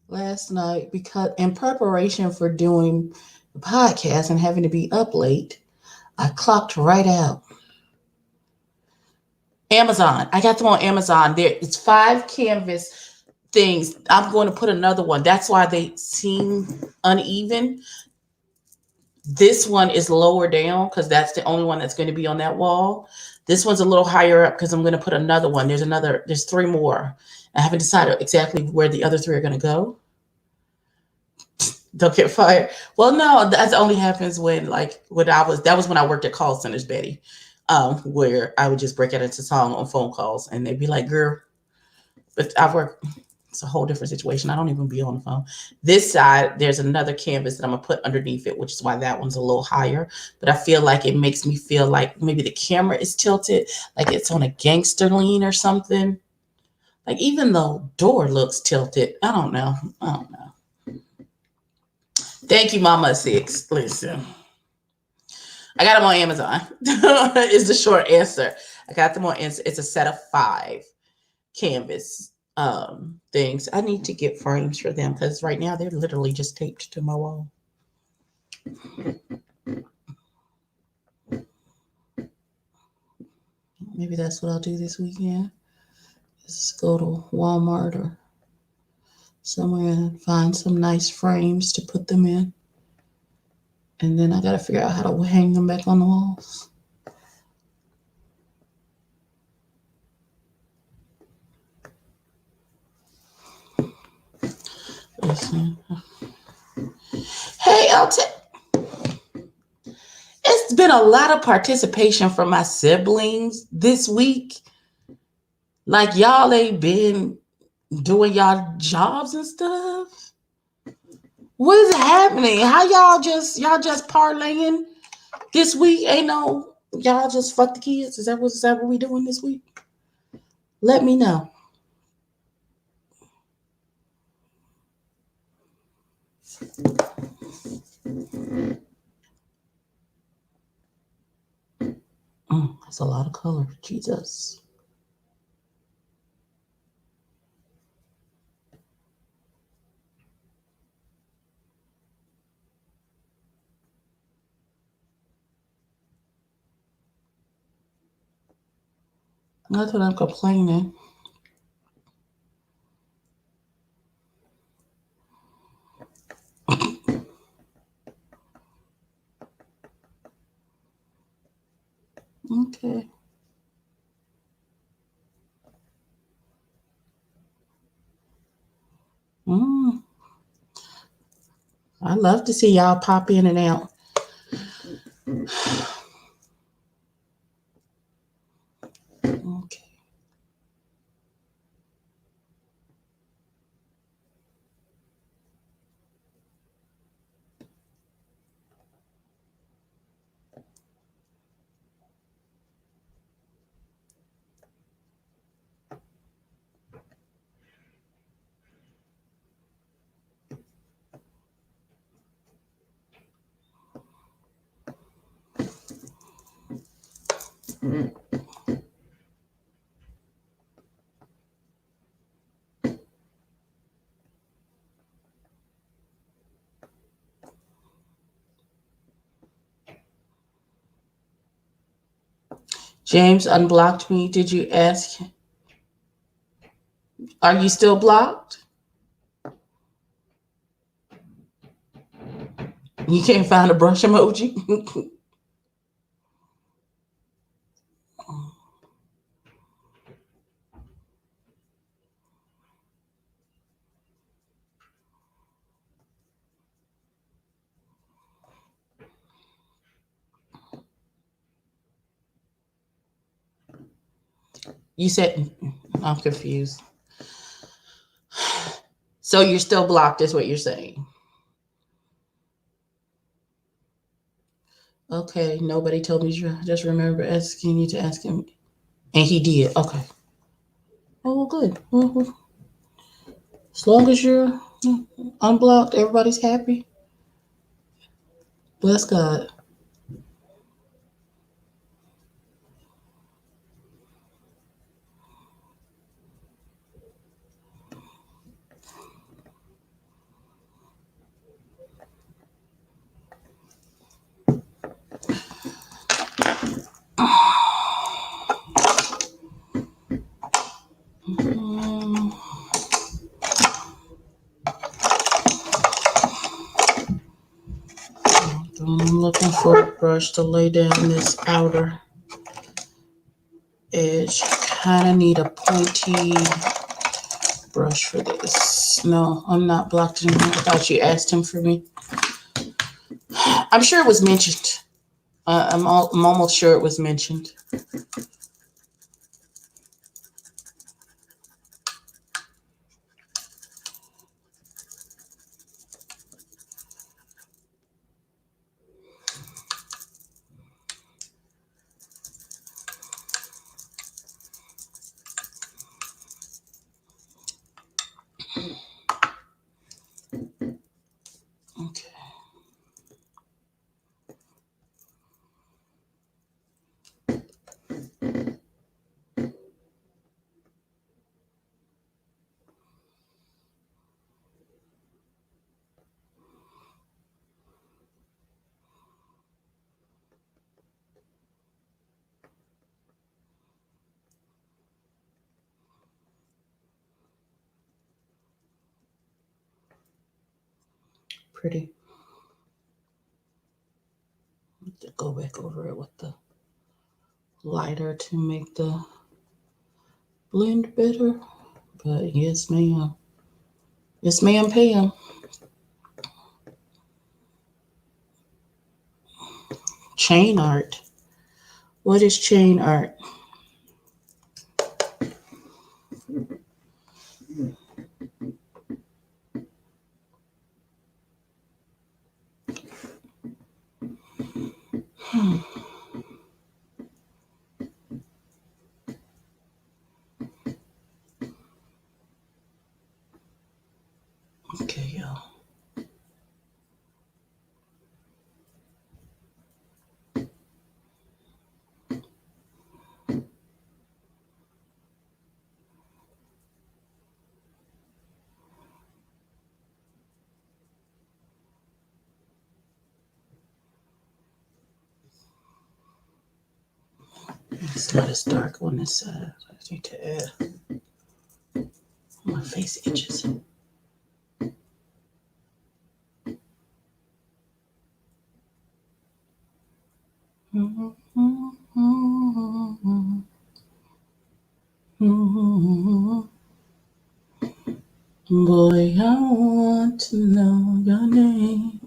Last night, because in preparation for doing the podcast and having to be up late, I clocked right out. Amazon. I got them on Amazon. It's 5 canvas things. I'm going to put another one. That's why they seem uneven. This one is lower down because that's the only one that's going to be on that wall. This one's a little higher up because I'm going to put another one. There's 3 more. I haven't decided exactly where the other 3 are going to go. Don't get fired. Well, no, that only happens that was when I worked at call centers, Betty, where I would just break out into song on phone calls and they'd be like, girl, but I work, it's a whole different situation. I don't even be on the phone. This side, there's another canvas that I'm gonna put underneath it, which is why that one's a little higher. But I feel like it makes me feel like maybe the camera is tilted, like it's on a gangster lean or something. Like even the door looks tilted. I don't know. Thank you, Mama 6. Listen, I got them on Amazon. Is the short answer. I got them on. It's a set of 5 canvas things. I need to get frames for them because right now they're literally just taped to my wall. Maybe that's what I'll do this weekend. Just go to Walmart or somewhere and find some nice frames to put them in. And then I got to figure out how to hang them back on the walls. Listen. Hey, it's been a lot of participation from my siblings this week. Like y'all ain't been doing y'all jobs and stuff. What is happening? How y'all just parlaying this week? Ain't no y'all just fuck the kids? Is that what we doing this week? Let me know. That's a lot of color. Jesus. Not that I'm complaining. Okay. Mm. I love to see y'all pop in and out. Okay. James unblocked me. Did you ask? Are you still blocked? You can't find a brush emoji? You said, I'm confused. So you're still blocked, is what you're saying? Okay, nobody told me. Just remember asking you to ask him. And he did. Okay. Oh, well, good. Well, as long as you're unblocked, everybody's happy. Bless God. Mm, I'm looking for a brush to lay down this outer edge. Kind of need a pointy brush for this. No, I'm not blocked anymore. I thought you asked him for me. I'm sure it was mentioned. I'm almost sure it was mentioned. Okay. Pretty. To go back over it with the lighter to make the blend better. But yes, ma'am. Yes, ma'am, Pam. Chain art. What is chain art? Okay, y'all. It's not as dark on this side. I need to add. My face itches. Boy, I want to know your name.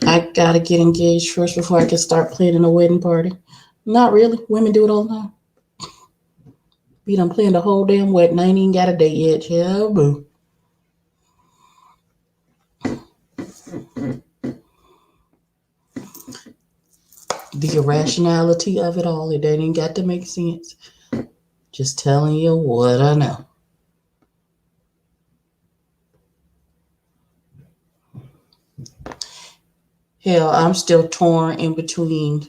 I gotta get engaged first before I can start planning a wedding party. Not really. Women do it all the time. We done planned the whole damn wedding. I ain't even got a date yet. Yeah, boo. The irrationality of it all, it ain't got to make sense. Just telling you what I know. Hell, I'm still torn in between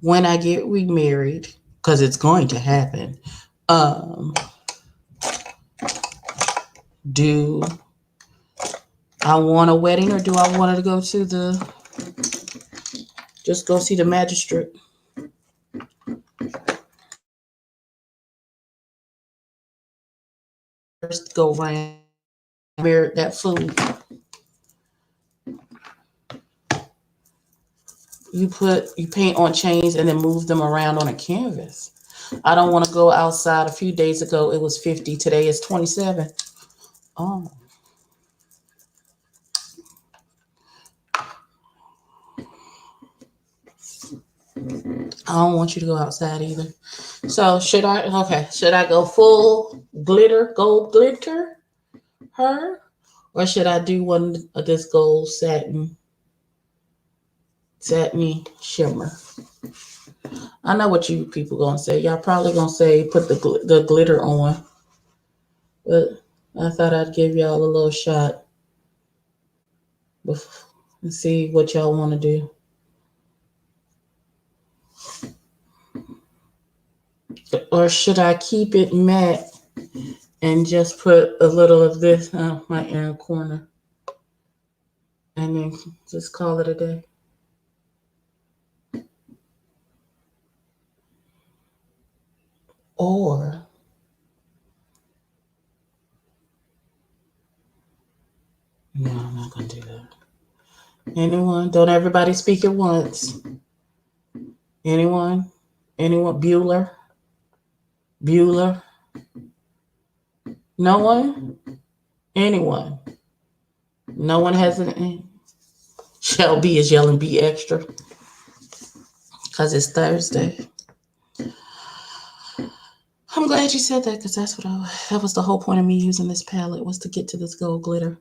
when I get remarried, because it's going to happen. Do I want a wedding or do I want to go to just go see the magistrate? First go round, married that food. You paint on chains and then move them around on a canvas. I don't want to go outside. A few days ago it was 50. Today it's 27. Oh. I don't want you to go outside either. So should I go full glitter, gold glitter her? Or should I do one of this gold satiny shimmer? I know what you people gonna say. Y'all probably gonna say put the glitter on. But I thought I'd give y'all a little shot and see what y'all want to do. Or should I keep it matte and just put a little of this on my inner corner and then just call it a day? Or no, I'm not gonna do that. Anyone? Don't everybody speak at once. Anyone? Bueller? Bueller? No one? Anyone? No one has an. Shelby is yelling, be extra. Because it's Thursday. I'm glad you said that because that was the whole point of me using this palette was to get to this gold glitter.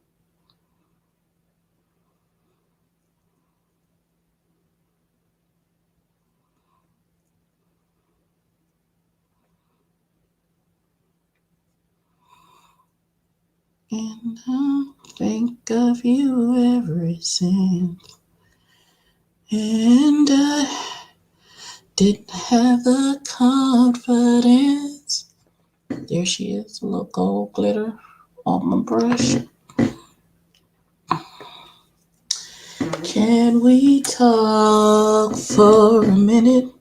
And I think of you ever since. And I didn't have the confidence. There she is, a little gold glitter on my brush. Can we talk for a minute?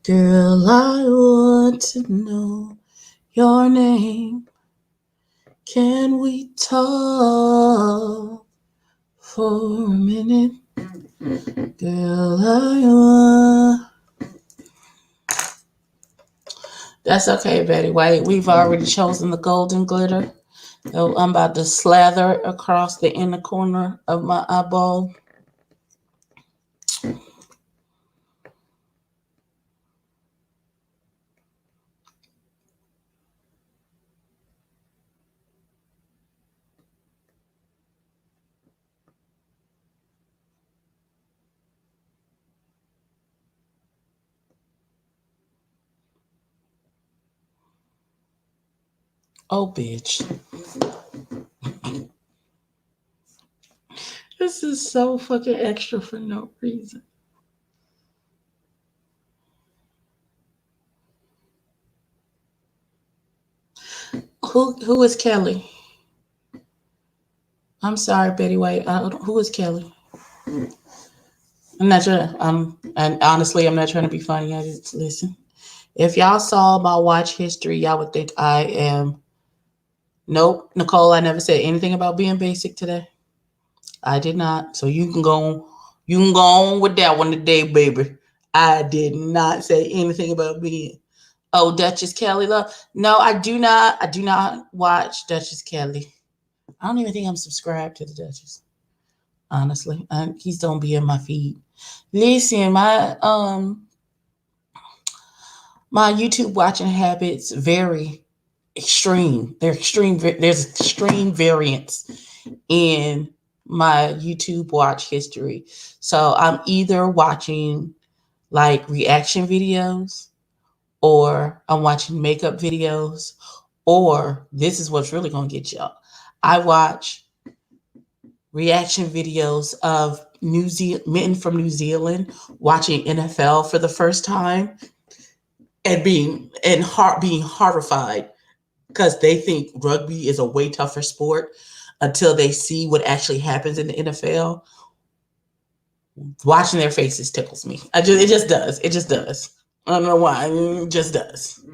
Girl, I want to know your name. Can we talk for a minute? Girl, I want. That's okay, Betty White. We've already chosen the golden glitter. So I'm about to slather across the inner corner of my eyeball. Oh, bitch. This is so fucking extra for no reason. Who is Kelly? I'm sorry, Betty White. Who is Kelly? I'm not trying. And honestly, I'm not trying to be funny. I just listen. If y'all saw my watch history, y'all would think I am. Nope, Nicole. I never said anything about being basic today. I did not. So you can go on. You can go on with that one today, baby. I did not say anything about being. Oh, Duchess Kelly love. No, I do not. I do not watch Duchess Kelly. I don't even think I'm subscribed to the Duchess. Honestly, he's don't be in my feed. Listen, my YouTube watching habits vary extreme. They're extreme. There's extreme variance in my YouTube watch history. So I'm either watching like reaction videos, or I'm watching makeup videos, or this is what's really gonna get y'all. I watch reaction videos of men from New Zealand watching NFL for the first time and being horrified because they think rugby is a way tougher sport until they see what actually happens in the NFL. Watching their faces tickles me. It just does. It just does. I don't know why. It just does.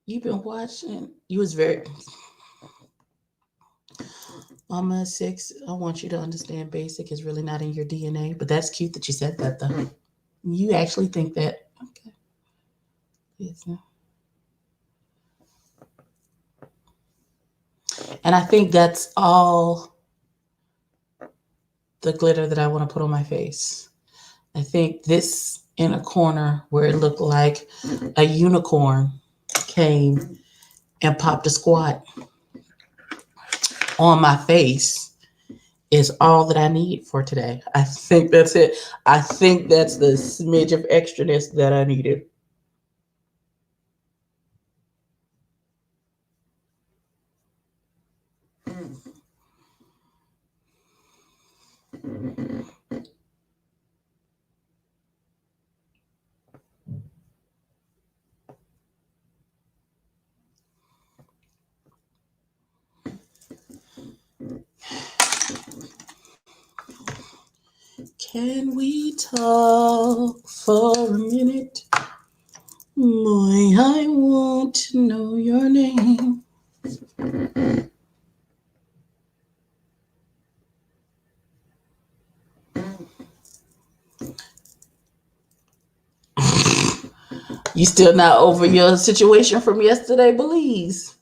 You've been watching. You was very Mama 6. I want you to understand basic is really not in your DNA, but that's cute that you said that though. You actually think that. Okay. Yes. And I think that's all the glitter that I want to put on my face. I think this in a corner where it looked like a unicorn came and popped a squat on my face is all that I need for today. I think that's it. I think that's the smidge of extraness that I needed. Can we talk for a minute? Boy, I want to know your name. You still not over your situation from yesterday, Belize?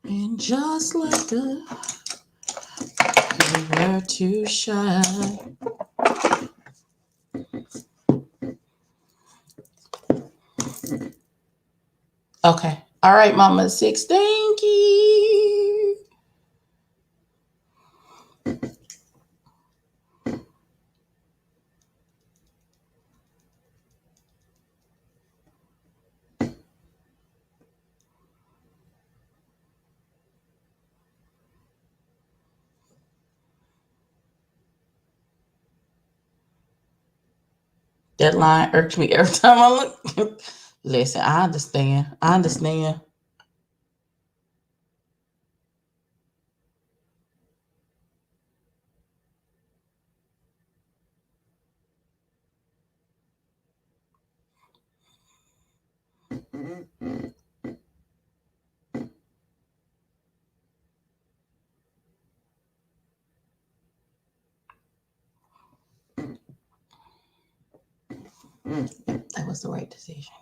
And just like we were too shy. Okay. All right, Mama 6. Thank you. That line irks me every time I look. Listen, I understand. I understand. That was the right decision.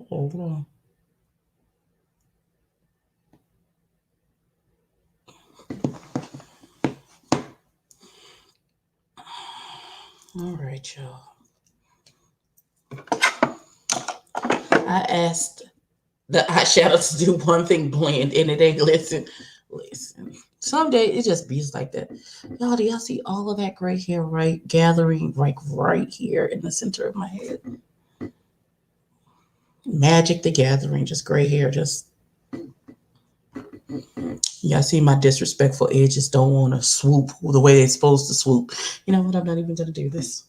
Hold on. All right, y'all. I asked the eyeshadow to do one thing blend, and it ain't listen. Someday it just be like that. Y'all, do y'all see all of that gray hair gathering right here in the center of my head? Magic the Gathering, just gray hair, just. Y'all see my disrespectful edges don't want to swoop the way they're supposed to swoop. You know what? I'm not even going to do this.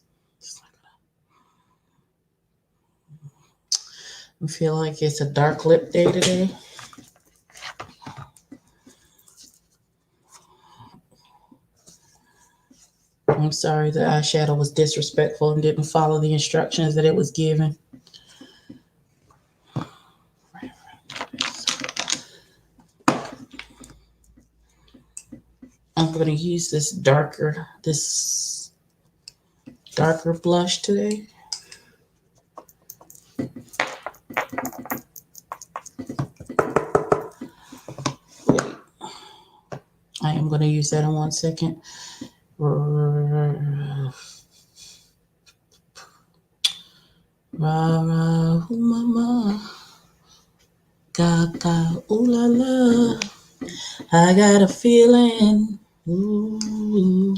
I feel like it's a dark lip day today. I'm sorry the eyeshadow was disrespectful and didn't follow the instructions that it was given. I'm going to use this darker blush today. Wait. I am going to use that in 1 second. Ra ra ooh mama, gaga ooh la la. I got a feeling, ooh,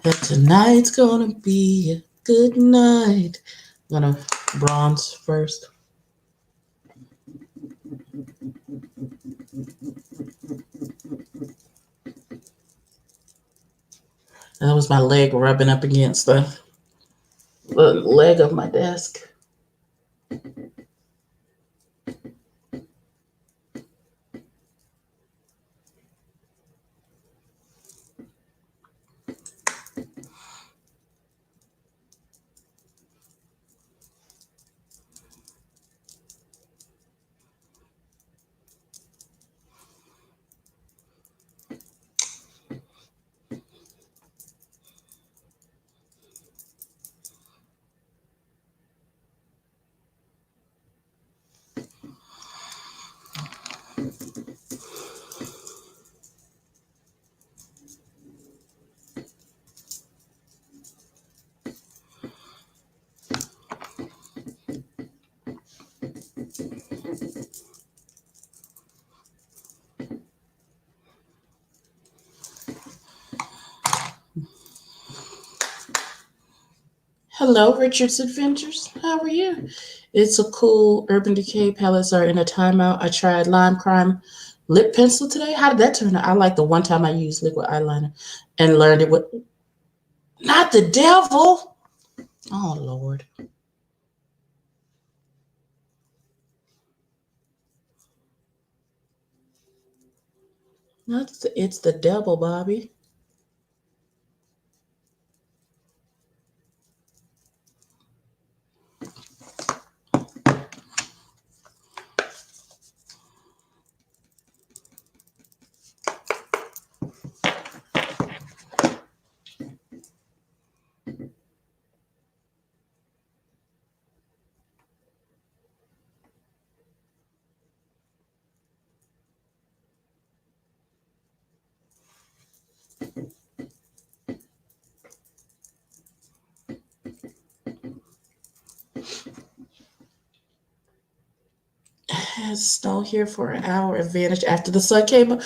that tonight's gonna be a good night. I'm gonna bronze first. That was my leg rubbing up against the leg of my desk. Hello, Richard's Adventures. How are you? It's a cool Urban Decay palettes are in a timeout. I tried Lime Crime lip pencil today. How did that turn out? I like the one time I used liquid eyeliner and learned it with not the devil. Oh Lord. It's the devil, Bobby. Has snow here for an hour advantage after the sun came up.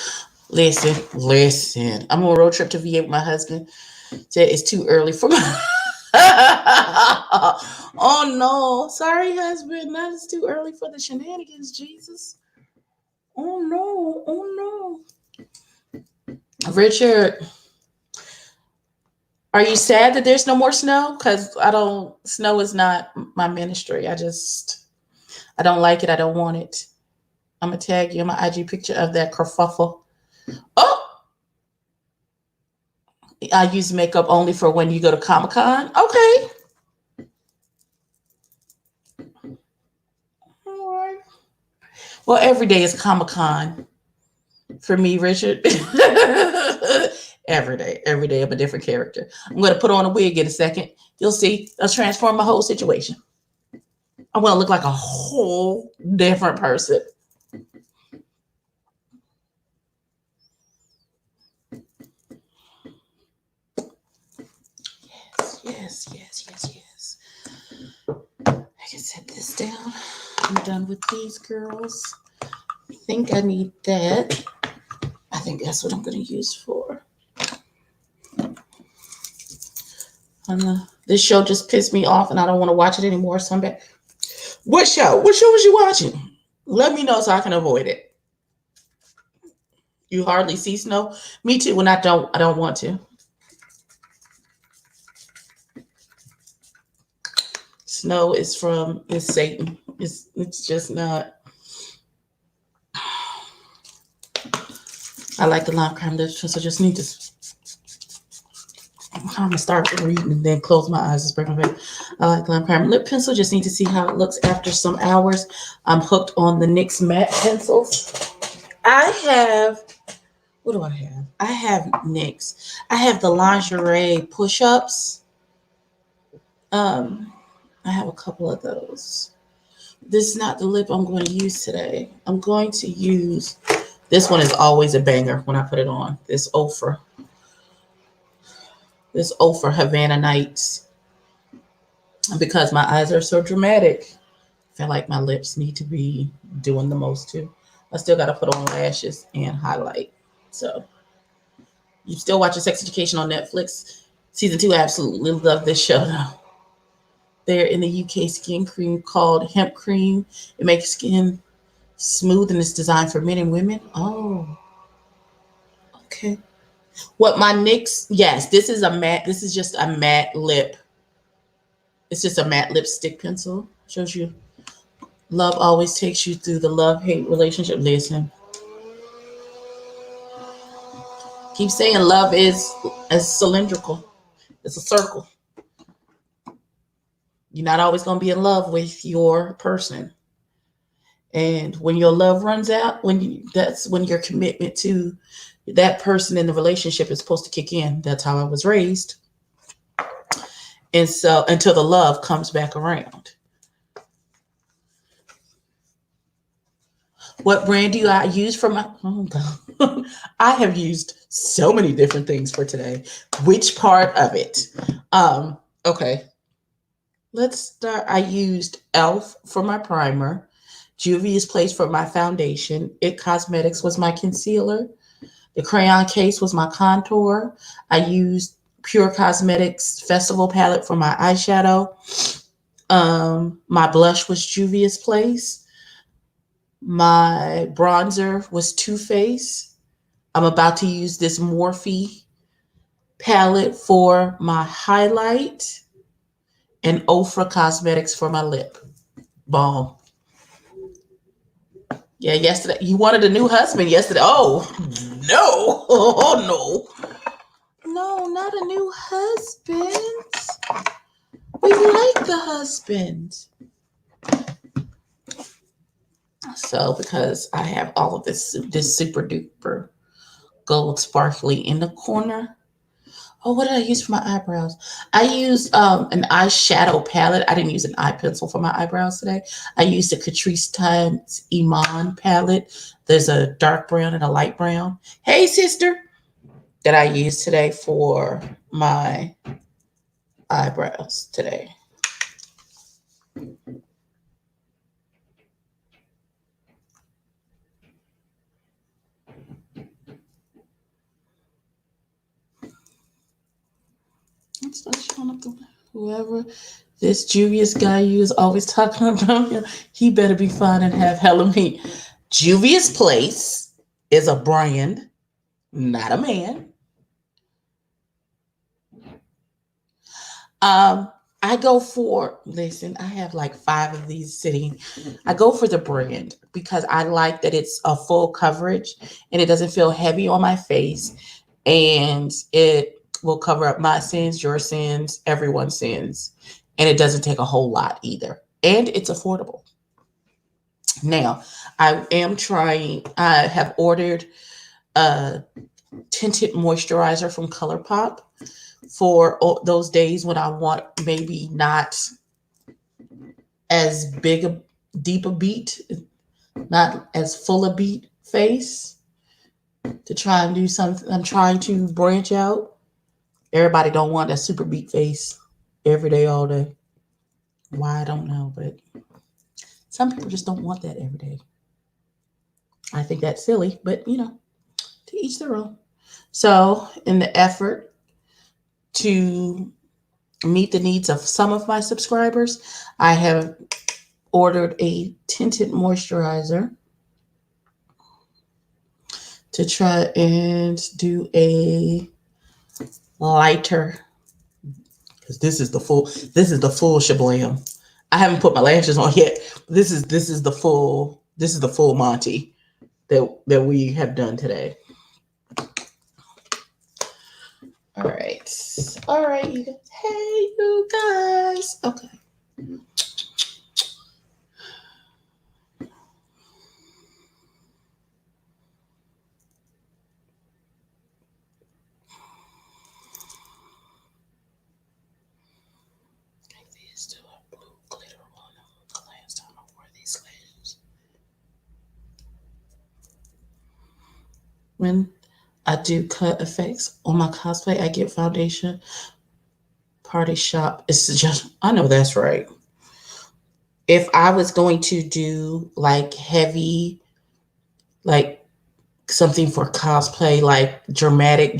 Listen. I'm on a road trip to VA with my husband. Said it's too early for my oh no. Sorry, husband. That is too early for the shenanigans, Jesus. Oh no. Oh no. Richard, are you sad that there's no more snow? Because snow is not my ministry. I don't like it. I don't want it. I'm going to tag you in my IG picture of that kerfuffle. Oh, I use makeup only for when you go to Comic-Con. Okay. All right. Well, every day is Comic-Con for me, Richard. Every day I'm a different character. I'm going to put on a wig in a second. You'll see. I'll transform my whole situation. I want to look like a whole different person. Yes. I can set this down. I'm done with these girls. I think I need that. I think that's what I'm going to use for. This show just pissed me off and I don't want to watch it anymore. So I'm back. What show? What show was you watching? Let me know so I can avoid it. You hardly see snow? Me too, when I don't want to. Snow is Satan. It's just not. I like the lime crime lips, so I just need to. I'm gonna start reading and then close my eyes and spray my face. I like lime crime lip pencil. Just need to see how it looks after some hours. I'm hooked on the NYX matte pencils. I have. What do I have? I have NYX. I have the lingerie push-ups. I have a couple of those. This is not the lip I'm going to use today. I'm going to use. This one is always a banger when I put it on. This Ofra Havana Nights. Because my eyes are so dramatic, I feel like my lips need to be doing the most too. I still got to put on lashes and highlight. So, you still watching Sex Education on Netflix? Season 2, I absolutely love this show now. They're in the UK skin cream called Hemp Cream. It makes skin smooth and it's designed for men and women. Oh, okay. What my NYX? Yes, this is a matte. This is just a matte lip. It's just a matte lipstick pencil. Shows you love always takes you through the love-hate relationship. Listen, keep saying love is cylindrical. It's a circle. You're not always going to be in love with your person. And when your love runs out, that's when your commitment to that person in the relationship is supposed to kick in. That's how I was raised. And so until the love comes back around. What brand do I use for my? Oh God. I have used so many different things for today. Which part of it? Okay. Let's start. I used e.l.f. for my primer. Juvia's Place for my foundation. It Cosmetics was my concealer. The crayon case was my contour. I used Pure Cosmetics Festival palette for my eyeshadow. My blush was Juvia's Place. My bronzer was Too Faced. I'm about to use this Morphe palette for my highlight and Ofra Cosmetics for my lip balm. Yeah, yesterday. You wanted a new husband yesterday. Oh, no. Oh, no. No, not a new husband. We like the husband. So, because I have all of this super duper gold sparkly in the corner. Oh, what did I use for my eyebrows? I used an eyeshadow palette. I didn't use an eye pencil for my eyebrows today. I used a Catrice Times Iman palette. There's a dark brown and a light brown. Hey, sister. That I used today for my eyebrows today. It's not showing up. Whoever this Juvia's guy you is always talking about him, he better be fine and have hella meat. Juvia's Place is a brand, not a man. I go for, listen, I have like 5 of these sitting. I go for the brand because I like that it's a full coverage and it doesn't feel heavy on my face. And it will cover up my sins, your sins, everyone's sins. And it doesn't take a whole lot either. And it's affordable. Now, I have ordered a tinted moisturizer from ColourPop for those days when I want maybe not as big a deep a beat, not as full a beat face to try and do something. I'm trying to branch out. Everybody don't want that super beat face every day, all day. Why, I don't know, but some people just don't want that every day. I think that's silly, but to each their own. So, in the effort to meet the needs of some of my subscribers, I have ordered a tinted moisturizer to try and do a lighter, because this is the full shablam. I haven't put my lashes on yet. This is the full Monty that we have done today. All right, you guys. Hey, you guys. Okay. Still have blue glitter on them. The last time I wore these lashes. When I do cut effects on my cosplay, I get foundation. Party shop. It's just, I know that's right. If I was going to do like heavy, like something for cosplay, like dramatic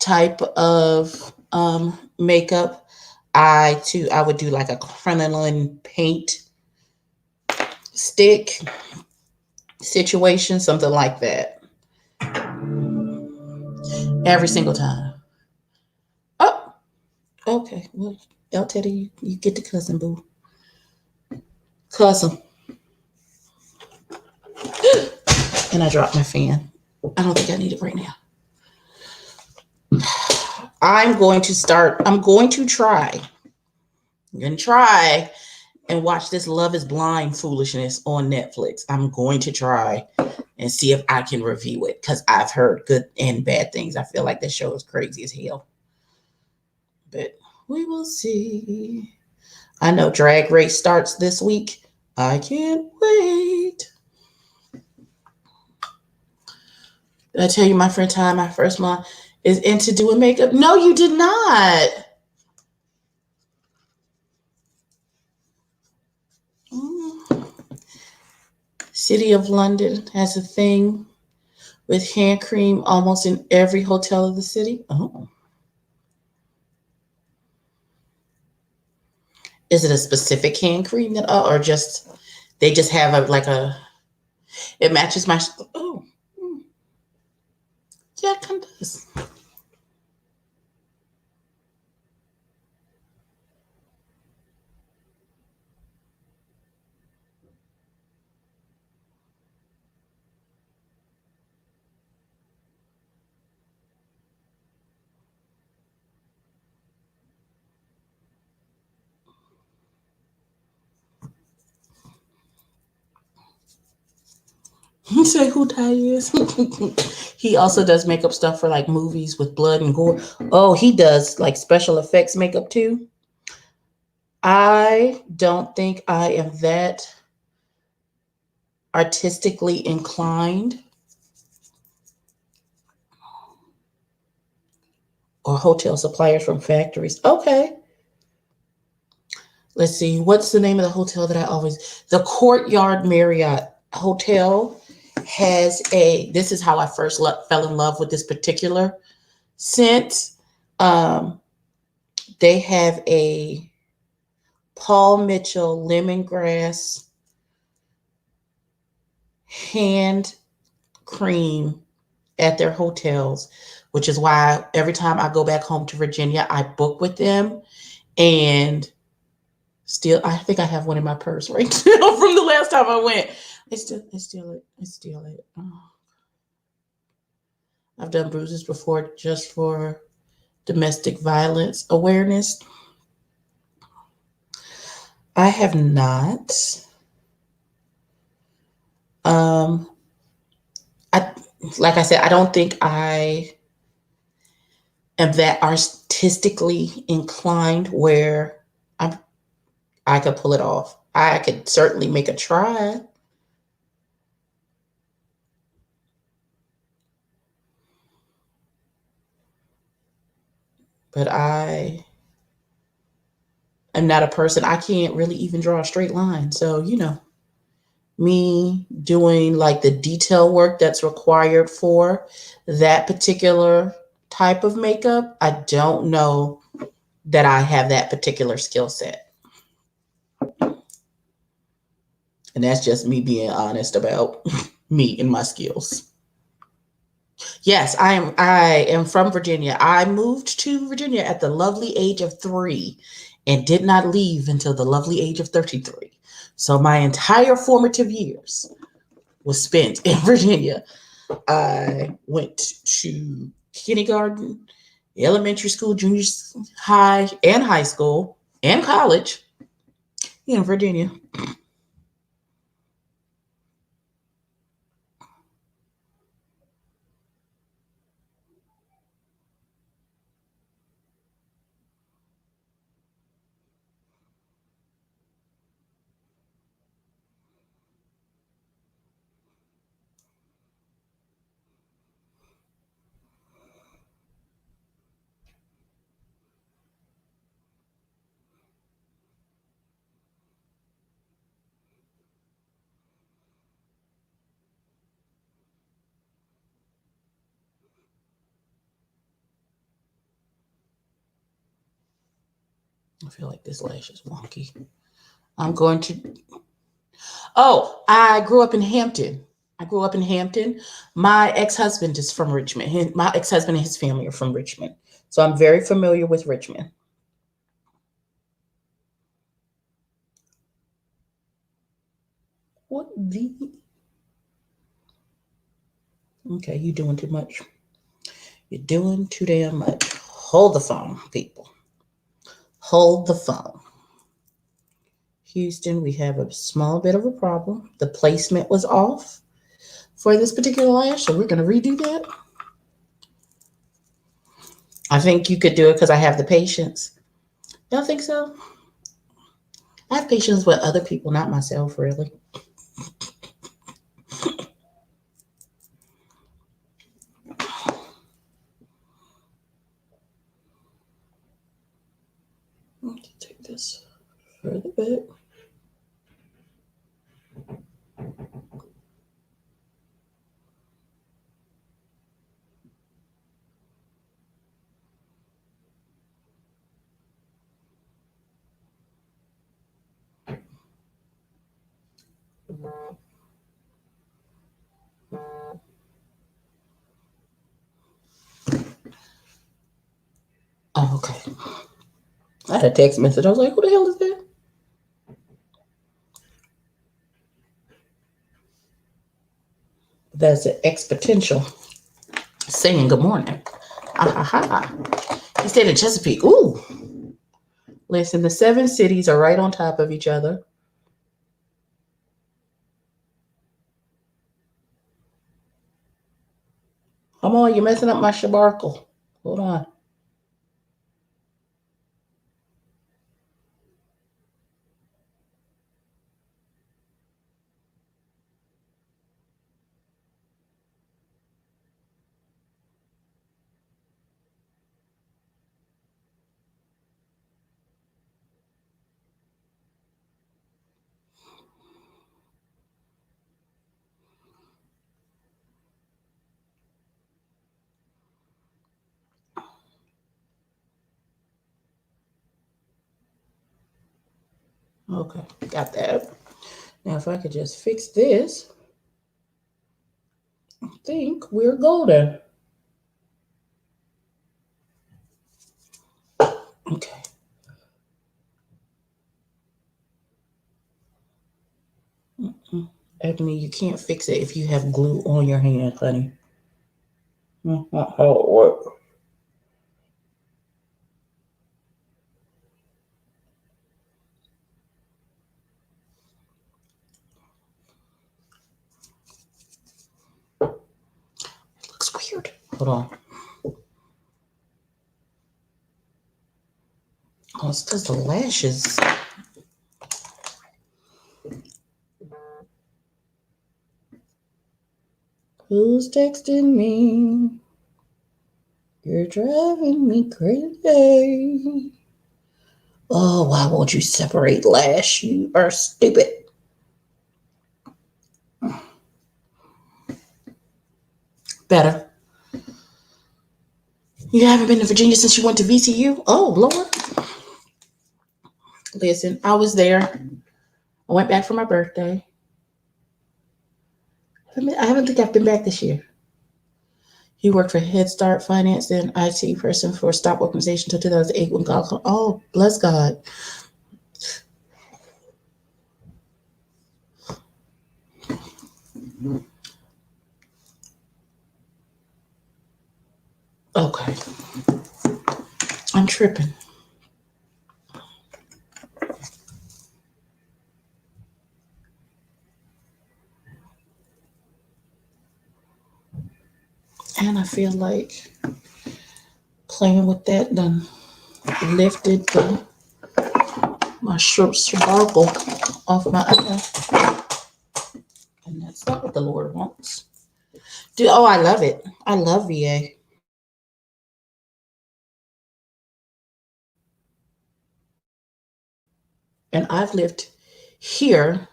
type of makeup, I would do like a crinoline paint stick situation, something like that. Every single time. Oh, okay. Well, El Teddy, you get the cousin, boo. Cousin. And I dropped my fan. I don't think I need it right now. I'm going to try and watch this Love is Blind foolishness on Netflix. I'm going to try and see if I can review it, because I've heard good and bad things. I feel like this show is crazy as hell. But we will see. I know Drag Race starts this week. I can't wait. Did I tell you my friend Ty, my first mom, is into doing makeup? No, you did not. City of London has a thing with hand cream almost in every hotel of the city. Oh. Is it a specific hand cream that, or just they just have it matches my, oh, yeah, it kind of does. You say who Ty is? He also does makeup stuff for like movies with blood and gore. Oh, he does like special effects makeup too. I don't think I am that artistically inclined. Or hotel suppliers from factories. Okay. Let's see. What's the name of the hotel that I always... The Courtyard Marriott Hotel has this is how I first fell in love with this particular scent. They have a Paul Mitchell lemongrass hand cream at their hotels, which is why every time I go back home to Virginia, I book with them. And still, I think I have one in my purse right now from the last time I went. I steal it. Oh. I've done bruises before just for domestic violence awareness. I have not. Like I said, I don't think I am that artistically inclined where I'm I could pull it off. I could certainly make a try. But I am not a person, I can't really even draw a straight line. So, me doing like the detail work that's required for that particular type of makeup, I don't know that I have that particular skill set. And that's just me being honest about me and my skills. Yes, I am from Virginia. I moved to Virginia at the lovely age of 3 and did not leave until the lovely age of 33. So my entire formative years was spent in Virginia. I went to kindergarten, elementary school, junior high, and high school, and college in Virginia. I feel like this lash is wonky. I'm going to. Oh, I grew up in Hampton. I grew up in Hampton. My ex husband is from Richmond. My ex husband and his family are from Richmond. So I'm very familiar with Richmond. What the? Okay, you're doing too much. You're doing too damn much. Hold the phone, people. Hold the phone. Houston, we have a small bit of a problem. The placement was off for this particular lash, so we're going to redo that. I think you could do it because I have the patience. Don't think so? I have patience with other people, not myself, really. Let's take this further back. Oh, okay. I had a text message. I was like, who the hell is that? That's an exponential saying good morning. Ah, ha, ha. He stayed in Chesapeake. Ooh. Listen, the 7 cities are right on top of each other. Come on, you're messing up my shabarkle. Hold on. Okay, got that. Now, if I could just fix this, I think we're golden. Okay. Ebony, you can't fix it if you have glue on your hand, honey. Not how it works. It looks weird. Hold on. Oh, it's because the lashes Who's texting me? You're driving me crazy. Oh, why won't you separate, Lash? You are stupid. Better. You haven't been to Virginia since you went to VCU? Oh, Lord. Listen, I was there. I went back for my birthday. I haven't think I've been back this year. He worked for Head Start Finance and IT person for Stop Organization until 2008 when God called. Oh, bless God. Okay. I'm tripping. And I feel like playing with that done lifted my shrimp sparkle off my eye. And that's not what the Lord wants. Oh, I love it. I love VA. And I've lived here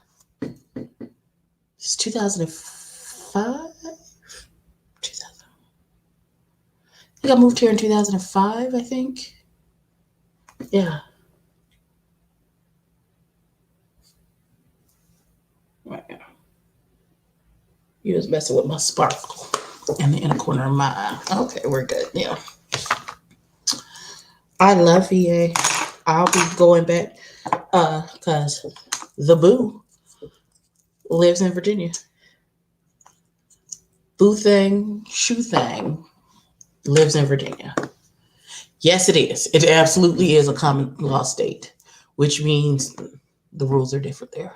since 2005. 2000. I think I moved here in 2005, I think. Yeah. You was messing with my sparkle in the inner corner of my eye. Okay, we're good. Yeah. I love VA. I'll be going back because the boo lives in Virginia. Boo thing, shoe thing lives in Virginia. Yes, it is. It absolutely is a common law state, which means the rules are different there.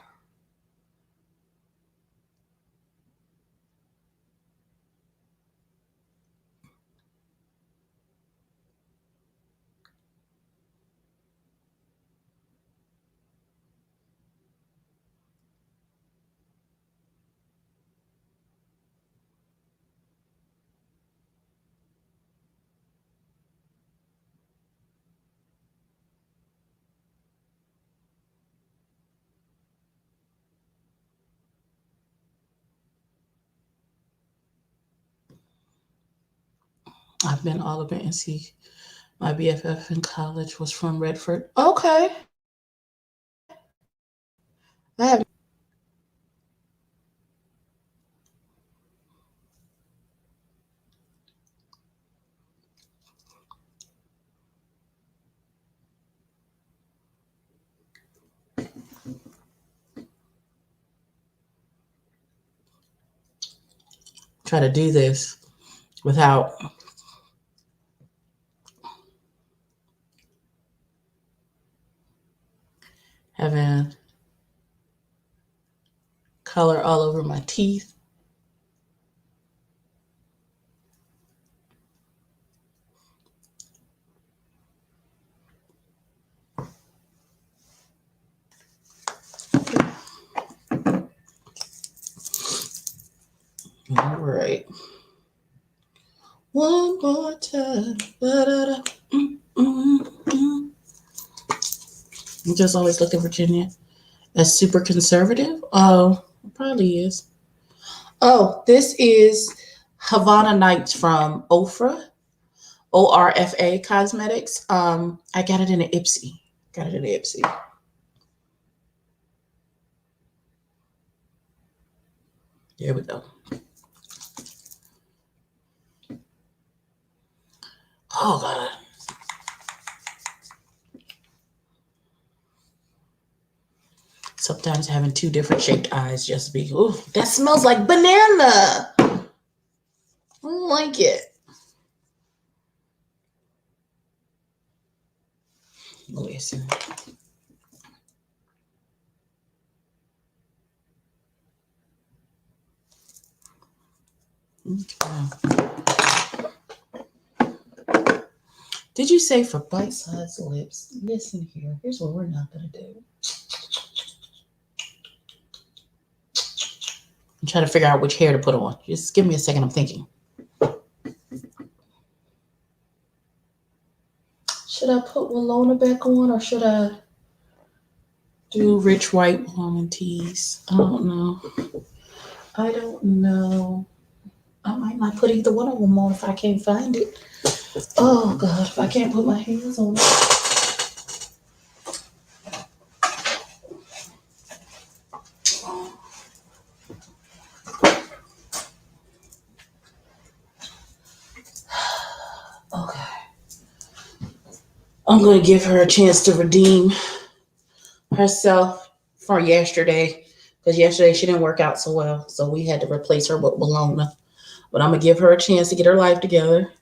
I've been all over NC. My BFF in college was from Redford. Okay. I have try to do this without having color all over my teeth. All right. One more time. Da-da-da. I'm just always look at Virginia as super conservative. Oh, it probably is. Oh, this is Havana Nights from Ofra, ORFA Cosmetics. I got it in an Ipsy. Got it in an Ipsy. There we go. Oh God. Sometimes having two different shaped eyes just be, ooh, that smells like banana. I don't like it. Listen. Okay. Did you say for bite-sized lips? Listen here. Here's what we're not going to do. I'm trying to figure out which hair to put on. Just give me a second. I'm thinking. Should I put Walona back on or should I do rich white woman tees? I don't know. I might not put either one of them on if I can't find it. Oh, God, if I can't put my hands on it. Okay. I'm going to give her a chance to redeem herself for yesterday. Because yesterday she didn't work out so well. So we had to replace her with Walona. But I'm going to give her a chance to get her life together.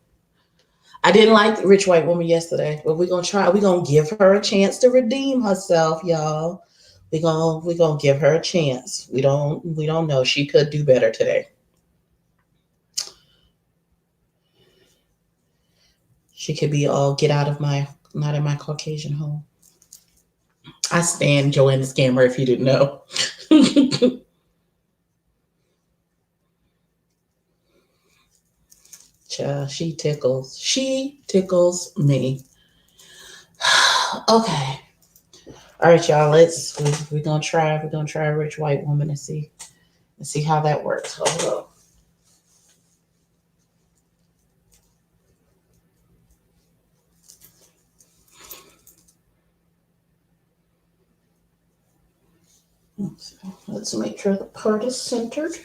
I didn't like the rich white woman yesterday. But we're going to try. We're going to give her a chance to redeem herself, y'all. We're gonna give her a chance. We don't know. She could do better today. She could be all get out of my, not in my Caucasian home. I stand Joanna Scammer if you didn't know. Child, she tickles. She tickles me. Okay. All right, y'all. We're gonna try a rich white woman and see how that works. Hold up. Let's make sure the part is centered.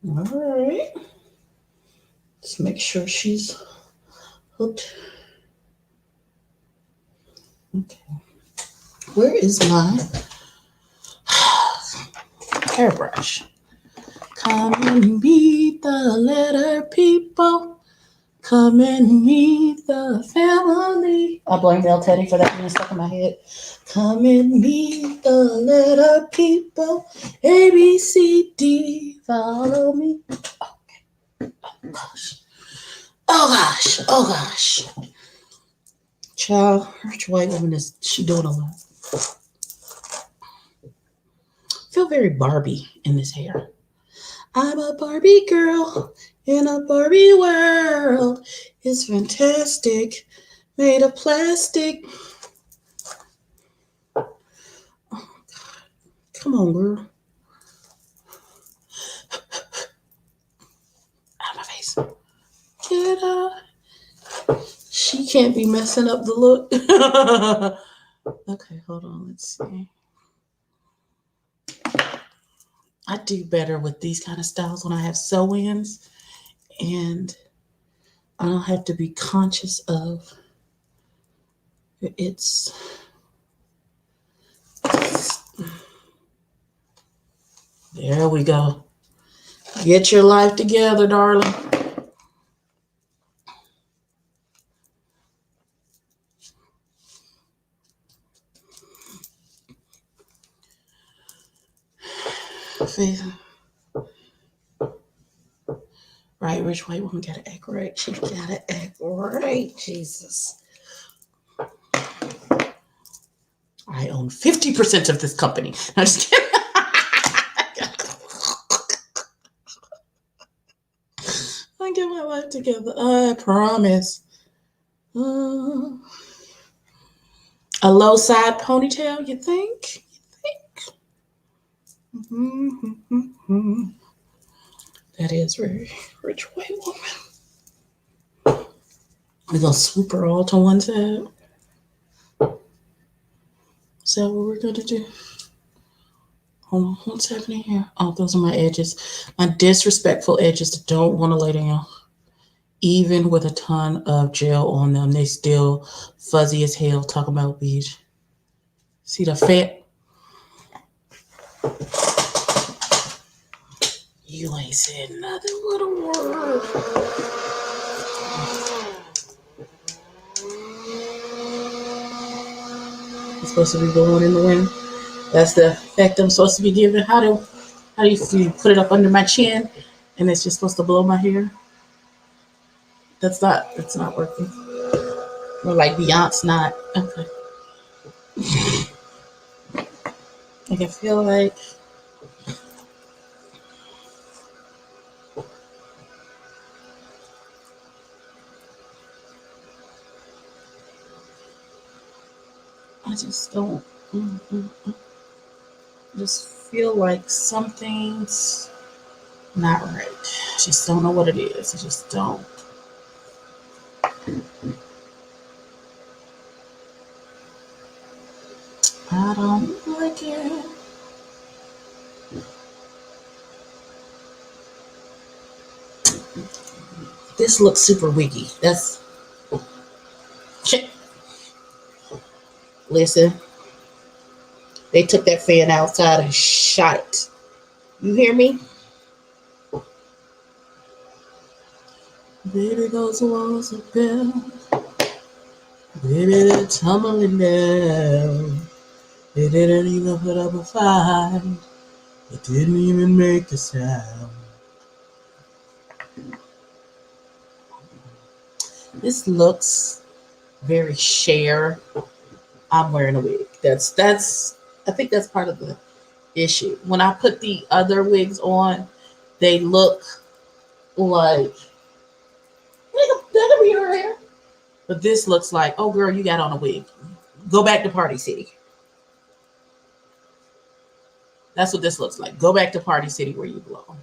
All right. Let's make sure she's hooked. Okay. Where is my hairbrush? Come and meet the letter people. Come and meet the family. I blame Mel Teddy for that being stuck in my head. Come and meet the letter people. A, B, C, D. Follow me. Okay. Oh, gosh. Oh, gosh. Oh, gosh. Child, rich white woman she doing a lot. I feel very Barbie in this hair. I'm a Barbie girl in a Barbie world. It's fantastic, made of plastic. Oh, God. Come on, girl. Out of my face. Get out. She can't be messing up the look. Okay, hold on. Let's see. I do better with these kind of styles when I have sew-ins and I don't have to be conscious of it's there we go. Get your life together, darling. Right, rich white woman gotta act right. She gotta act right. Jesus. I own 50% of this company. I'm just kidding. I get my life together. I promise. A low side ponytail, you think? Mm-hmm. That is very rich white woman. We're gonna swoop her all to one side. Is that what we're gonna do? Hold on, what's happening here? Oh, those are my edges. My disrespectful edges that don't want to lay down. Even with a ton of gel on them, they still fuzzy as hell. Talking about beach. See the fat? You ain't said nothing but a word. It's supposed to be blowing in the wind. That's the effect I'm supposed to be giving. How do you put it up under my chin and it's just supposed to blow my hair? That's not working. Or like Beyonce not. Okay. I can feel like just don't. Just feel like something's not right. Just don't know what it is. I just don't. I don't like it. This looks super wiggy. That's. Listen, they took that fan outside and shot it. You hear me? Baby, those walls are built. Baby, they're tumbling down. They didn't even put up a fight. It didn't even make a sound. This looks very Cher. I'm wearing a wig. That's I think that's part of the issue. When I put the other wigs on, they look like that could be her hair. But this looks like, oh girl, you got on a wig. Go back to Party City. That's what this looks like. Go back to Party City where you belong.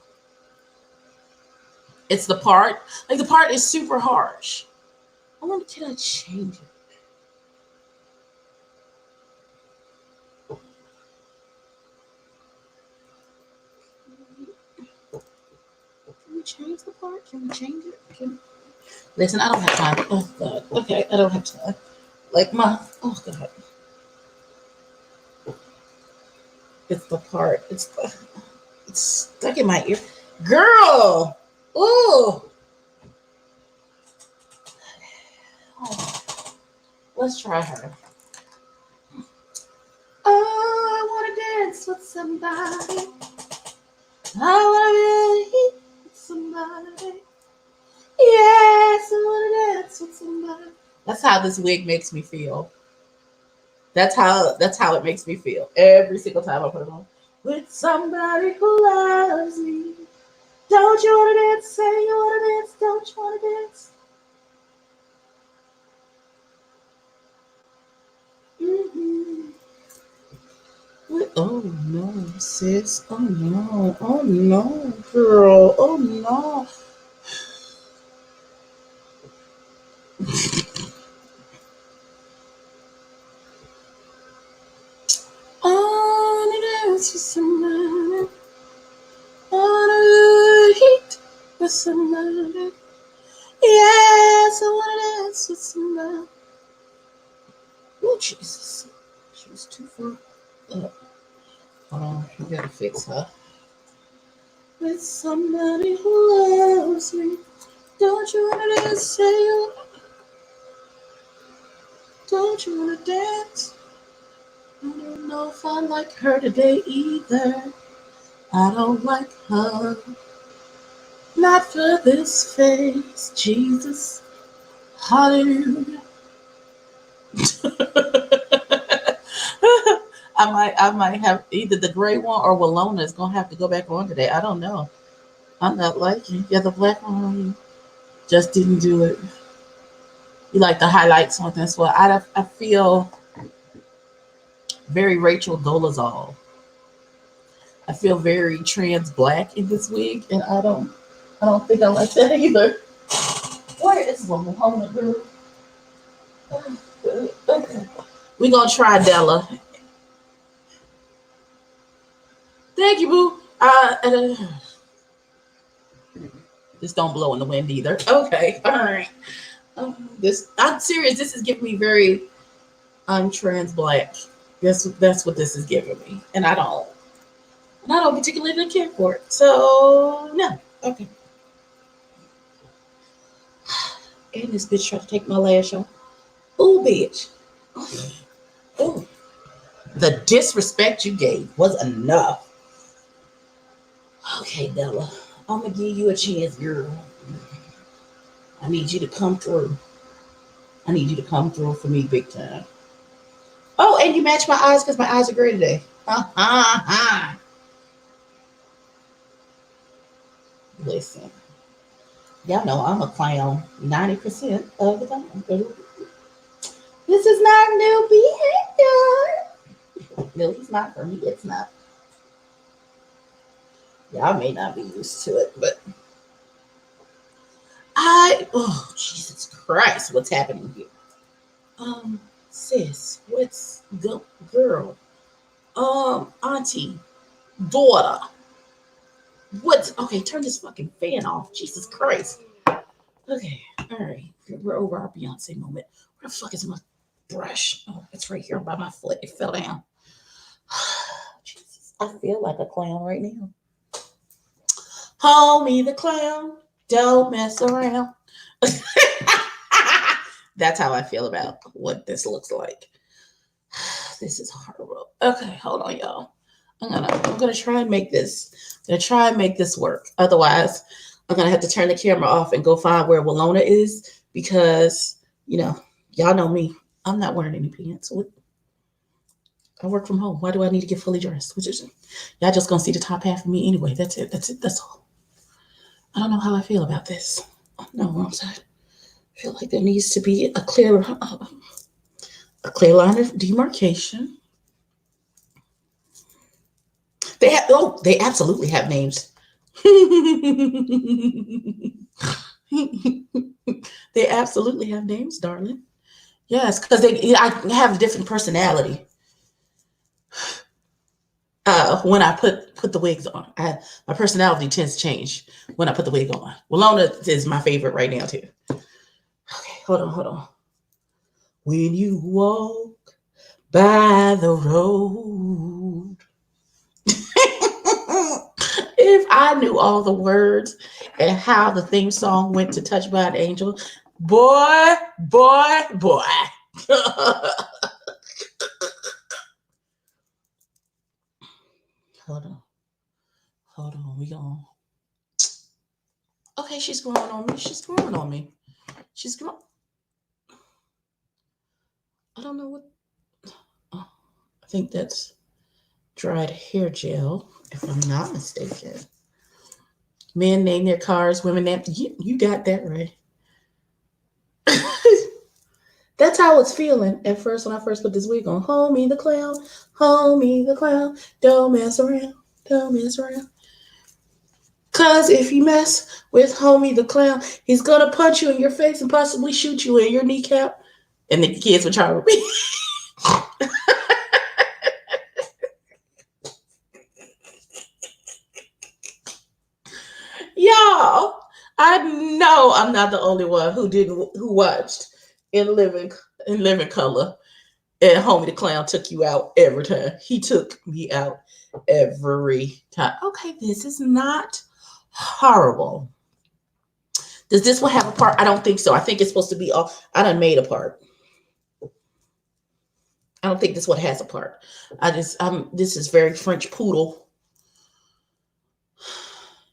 It's the part. Like the part is super harsh. I wonder, can I change it? Can we change the part? Can we change it? Listen, I don't have time. Oh God. Okay, I don't have time. Like oh God. It's the part. It's stuck in my ear. Girl! Ooh! Oh, let's try her. Oh, I want to dance with somebody. I want to be with somebody. Yes, I want to dance with somebody. That's how this wig makes me feel. That's how it makes me feel every single time I put it on. With somebody who loves me. Don't you want to dance? Say you want to dance. Don't you want to dance? Mm-hmm. Oh no, sis. Oh no. Oh no, girl. Oh no. I wanna dance with somebody. I wanna heat with somebody. Yes, I wanna dance with somebody. Oh Jesus, she was too far up. Hold on, you gotta fix her. With somebody who loves me. Don't you wanna dance? Say you. Don't you wanna dance? I don't know if I like her today either. I don't like her. Not for this face, Jesus. Hallelujah. I might have either the gray one or Walona is gonna have to go back on today. I don't know. I'm not liking. Yeah, the black one you just didn't do it. You like the highlights on this one. I feel very Rachel Dolezal. I feel very trans black in this wig, and I don't think I like that either. Where is Walona, girl? Okay. We're gonna try Della. Thank you, boo. This don't blow in the wind either. Okay, all right. I'm serious. This is giving me very trans black. That's what this is giving me, and I don't particularly care for it. So no, okay. And this bitch tried to take my lash off. Ooh, bitch. Ooh, the disrespect you gave was enough. Okay, Della, I'm gonna give you a chance, girl. I need you to come through. I need you to come through for me big time. Oh, and you match my eyes because my eyes are gray today. Ha ha ha. Listen, y'all know I'm a clown 90% of the time. This is not new behavior. No, it's not for me. It's not. Y'all may not be used to it, but oh, Jesus Christ, what's happening here? Sis, what's the girl? Auntie, daughter. What's okay? Turn this fucking fan off. Jesus Christ. Okay, all right. We're over our Beyonce moment. Where the fuck is my brush? Oh, it's right here by my foot. It fell down. Jesus, I feel like a clown right now. Homie the clown, don't mess around. That's how I feel about what this looks like. This is horrible. Okay, hold on, y'all. I'm gonna try and make this. I'm gonna try and make this work. Otherwise, I'm gonna have to turn the camera off and go find where Walona is because y'all know me. I'm not wearing any pants. I work from home. Why do I need to get fully dressed? Y'all just gonna see the top half of me anyway. That's it. That's all. I don't know how I feel about this. No, wrong side. I feel like there needs to be a clear line of demarcation. They absolutely have names. They absolutely have names, darling. Yes, because I have a different personality. When I put the wigs on, my personality tends to change when I put the wig on. Walona is my favorite right now too. Okay, hold on. When you walk by the road, if I knew all the words and how the theme song went to "Touched by an Angel," boy. Hold on. We gonna. Okay, she's growing on me. She's growing. I don't know what. Oh, I think that's dried hair gel, if I'm not mistaken. Men name their cars, women name. You got that right. That's how it's feeling at first when I first put this wig on. Homie the clown, don't mess around. Cause if you mess with homie the clown, he's gonna punch you in your face and possibly shoot you in your kneecap. And the kids would try to repeat. Y'all, I know I'm not the only one who watched in living color. And homie the clown took you out every time. He took me out every time. Okay, this is not horrible. Does this one have a part? I don't think so. I think it's supposed to be all. I done made a part. I don't think this one has a part. This is very French poodle.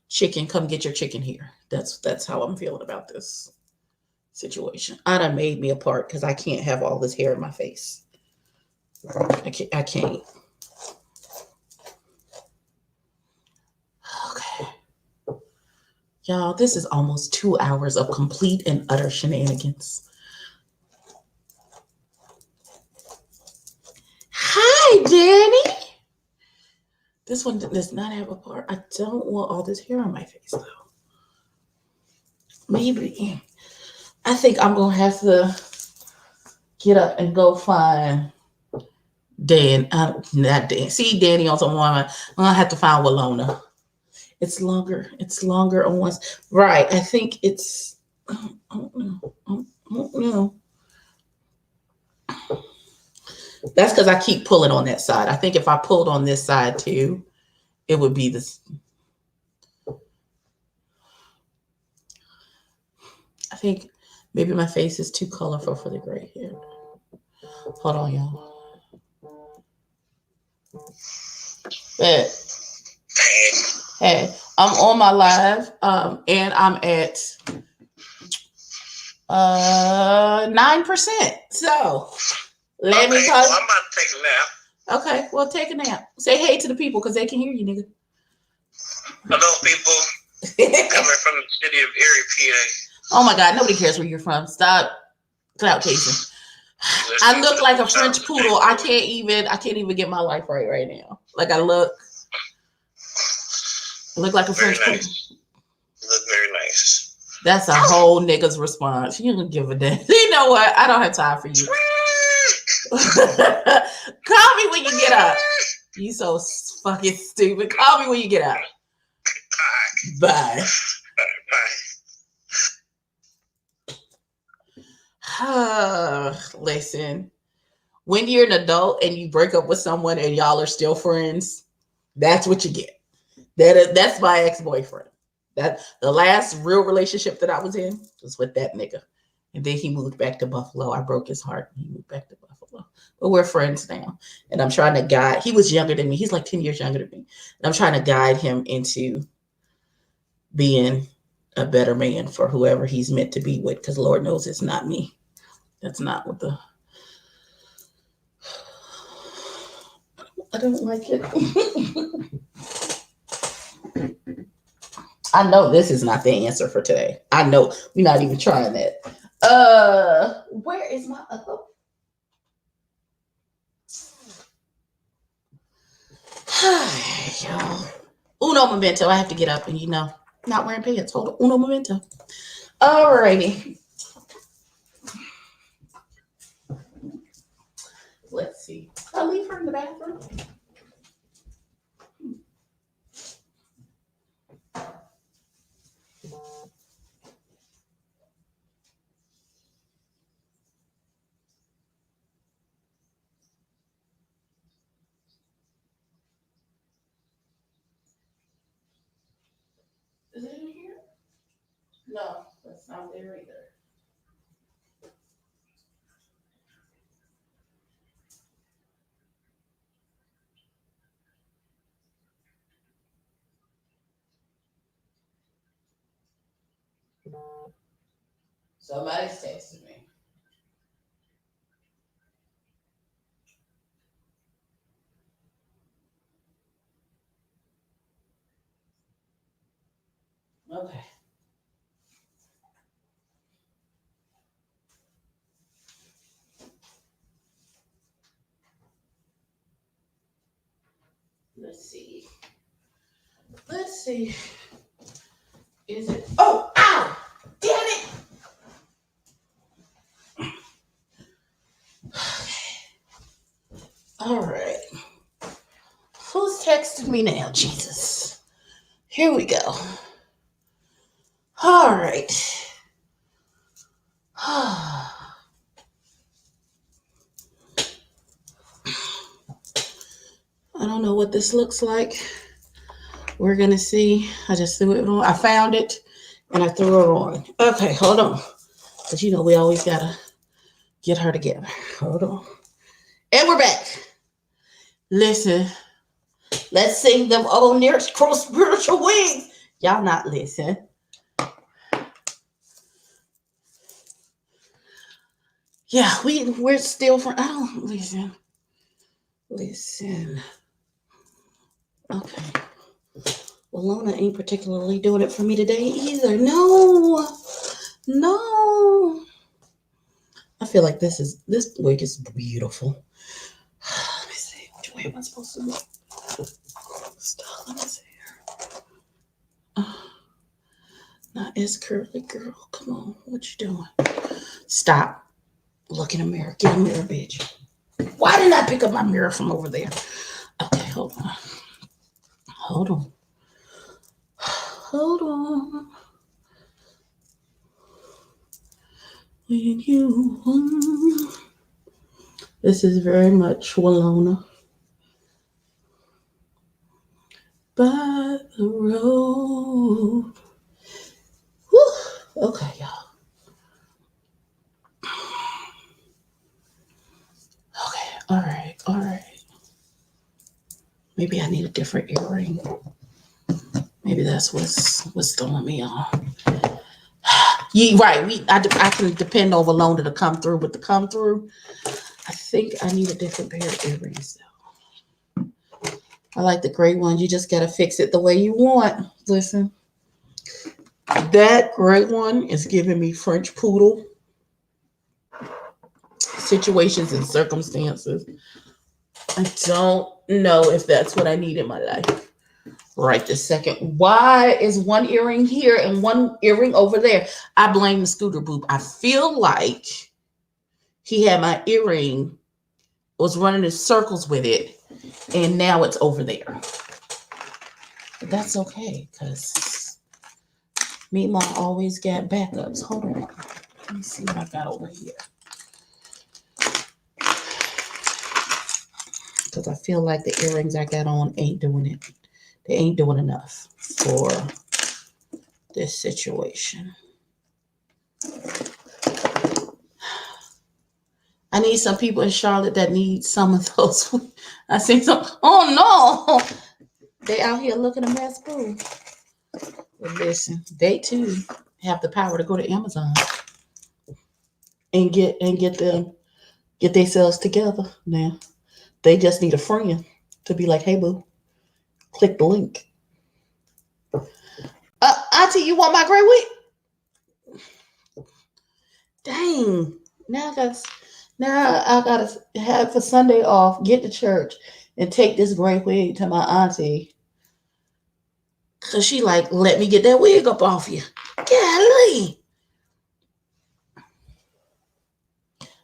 Chicken, come get your chicken here. That's how I'm feeling about this situation. I done made me a part because I can't have all this hair in my face. I can't. Okay. Y'all, this is almost 2 hours of complete and utter shenanigans. Hi, Danny. This one does not have a part. I don't want all this hair on my face, though. Maybe. I think I'm going to have to get up and go find Dan. Not Dan. See Danny on someone. I'm going to have to find Walona. It's longer on one. Right. I think it's. I don't know. That's because I keep pulling on that side. I think if I pulled on this side too, it would be this. I think maybe my face is too colorful for the gray hair. Hold on, y'all. Hey, I'm on my live, and I'm at 9%. So let me call. Well, I'm about to take a nap. Okay, well, take a nap. Say hey to the people because they can hear you, nigga. Hello, people. Coming from the city of Erie, PA. Oh my God, nobody cares where you're from. Stop clout chasing. I look like a French poodle. I can't even get my life right now. Like I look like a French poodle. You look very nice. That's a whole nigga's response. You don't give a damn. You know what? I don't have time for you. Call me when you get up. You so fucking stupid. Call me when you get up. Bye. Listen, when you're an adult and you break up with someone and y'all are still friends, that's what you get. That's my ex-boyfriend. That the last real relationship that I was in was with that nigga. And then he moved back to Buffalo. I broke his heart. He moved back to Buffalo. But we're friends now. And I'm trying to guide. He was younger than me. He's like 10 years younger than me. And I'm trying to guide him into being a better man for whoever he's meant to be with. Because Lord knows it's not me. That's not what I don't like it. I know this is not the answer for today. I know we're not even trying that. Where is my other? Y'all. Uno momento. I have to get up and not wearing pants. Hold on. Uno momento. Alrighty. Let's see. I'll leave her in the bathroom. Is it in here? No, that's not there either. Somebody's texting me. Okay. Let's see. Is it? Oh, ow! Damn it! All right. Who's texting me now? Jesus. Here we go. All right. I don't know what this looks like. We're going to see. I just threw it on. I found it and I threw it on. Okay, hold on. Because we always got to get her together. Hold on. And we're back. Listen. Let's sing them old near cross spiritual wings. Y'all not listen. Yeah, we're still from. I don't listen. Listen. Okay. Well, Lona ain't particularly doing it for me today either. No. I feel like this wig is beautiful. Let me see. Which way am I supposed to look? Stop. Let me see here. Not as curly, girl. Come on. What you doing? Stop. Look in the mirror. Get a mirror, bitch. Why didn't I pick up my mirror from over there? Okay, hold on. When you this is very much Walona. By the road. Whew. Okay, y'all. Okay, all right. Maybe I need a different earring. Maybe that's what's throwing me off. Yeah, right. I can depend on Walona to come through, but to come through, I think I need a different pair of earrings. I like the gray one. You just gotta fix it the way you want. Listen, that gray one is giving me French poodle. situations and circumstances. I don't know if that's what I need in my life right this second. Why is one earring here and one earring over there? I blame the scooter boob. I feel like he had my earring, was running in circles with it, and now it's over there. But that's okay, because Meatball always got backups. Hold on. Let me see what I got over here. Because I feel like the earrings I got on ain't doing it. They ain't doing enough for this situation. I need some people in Charlotte that need some of those. I see some. Oh no! They out here looking a mess, boo. But listen, they too have the power to go to Amazon and get themselves together. Now they just need a friend to be like, hey boo, click the link. Auntie, you want my gray wig? Dang. Now I gotta have for Sunday off, get to church, and take this gray wig to my auntie. Cause she like, let me get that wig up off you. Golly.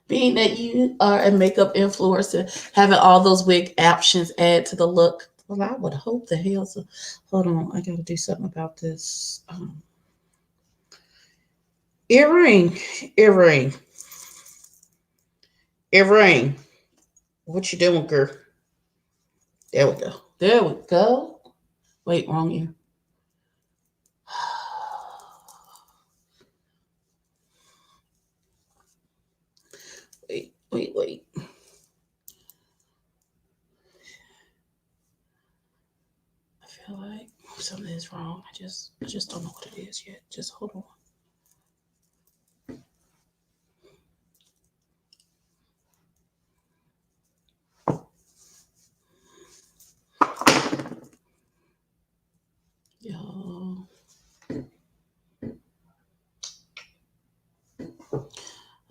Being that you are a makeup influencer, having all those wig options add to the look. Well, I would hope the hell so. Hold on, I gotta do something about this. Earring. What you doing, girl? There we go. Wait, wrong ear. Wait. I feel like something is wrong. I just don't know what it is yet. Just hold on. Yo.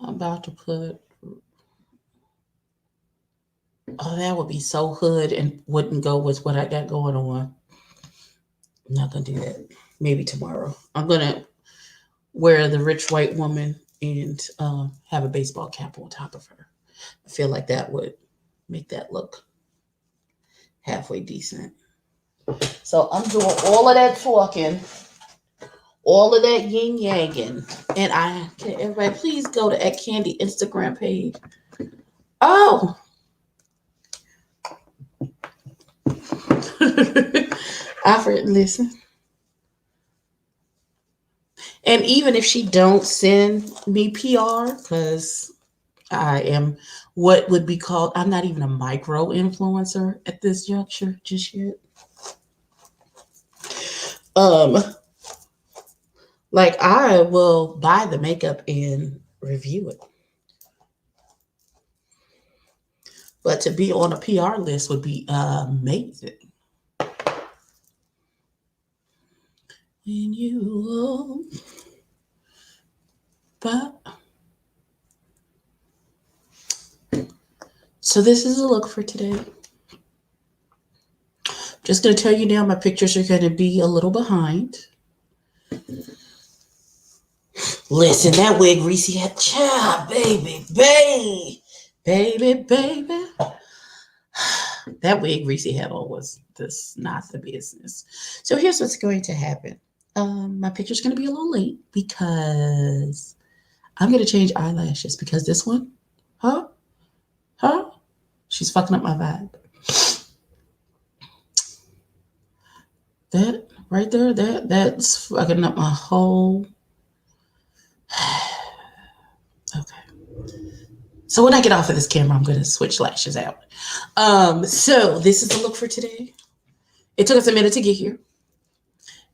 I'm about to put. Oh, that would be so hood and wouldn't go with what I got going on. I'm not gonna do that. Maybe tomorrow. I'm gonna wear the rich white woman and have a baseball cap on top of her. I feel like that would make that look halfway decent. So I'm doing all of that talking, all of that yin yanging, and I can everybody please go to Ed Candy Instagram page. Oh. Alfred, listen. And even if she don't send me PR, because I am what would be called, I'm not even a micro influencer at this juncture just yet. Like I will buy the makeup and review it. But to be on a PR list would be amazing. When you but so this is a look for today. Just gonna tell you now, my pictures are gonna be a little behind. Listen, that wig Reese had child, baby. That wig Reese had on was this not the business. So here's what's going to happen. My picture's gonna be a little late because I'm gonna change eyelashes because this one, huh? She's fucking up my vibe. That right there, that's fucking up my whole. Okay. So when I get off of this camera, I'm gonna switch lashes out. So this is the look for today. It took us a minute to get here.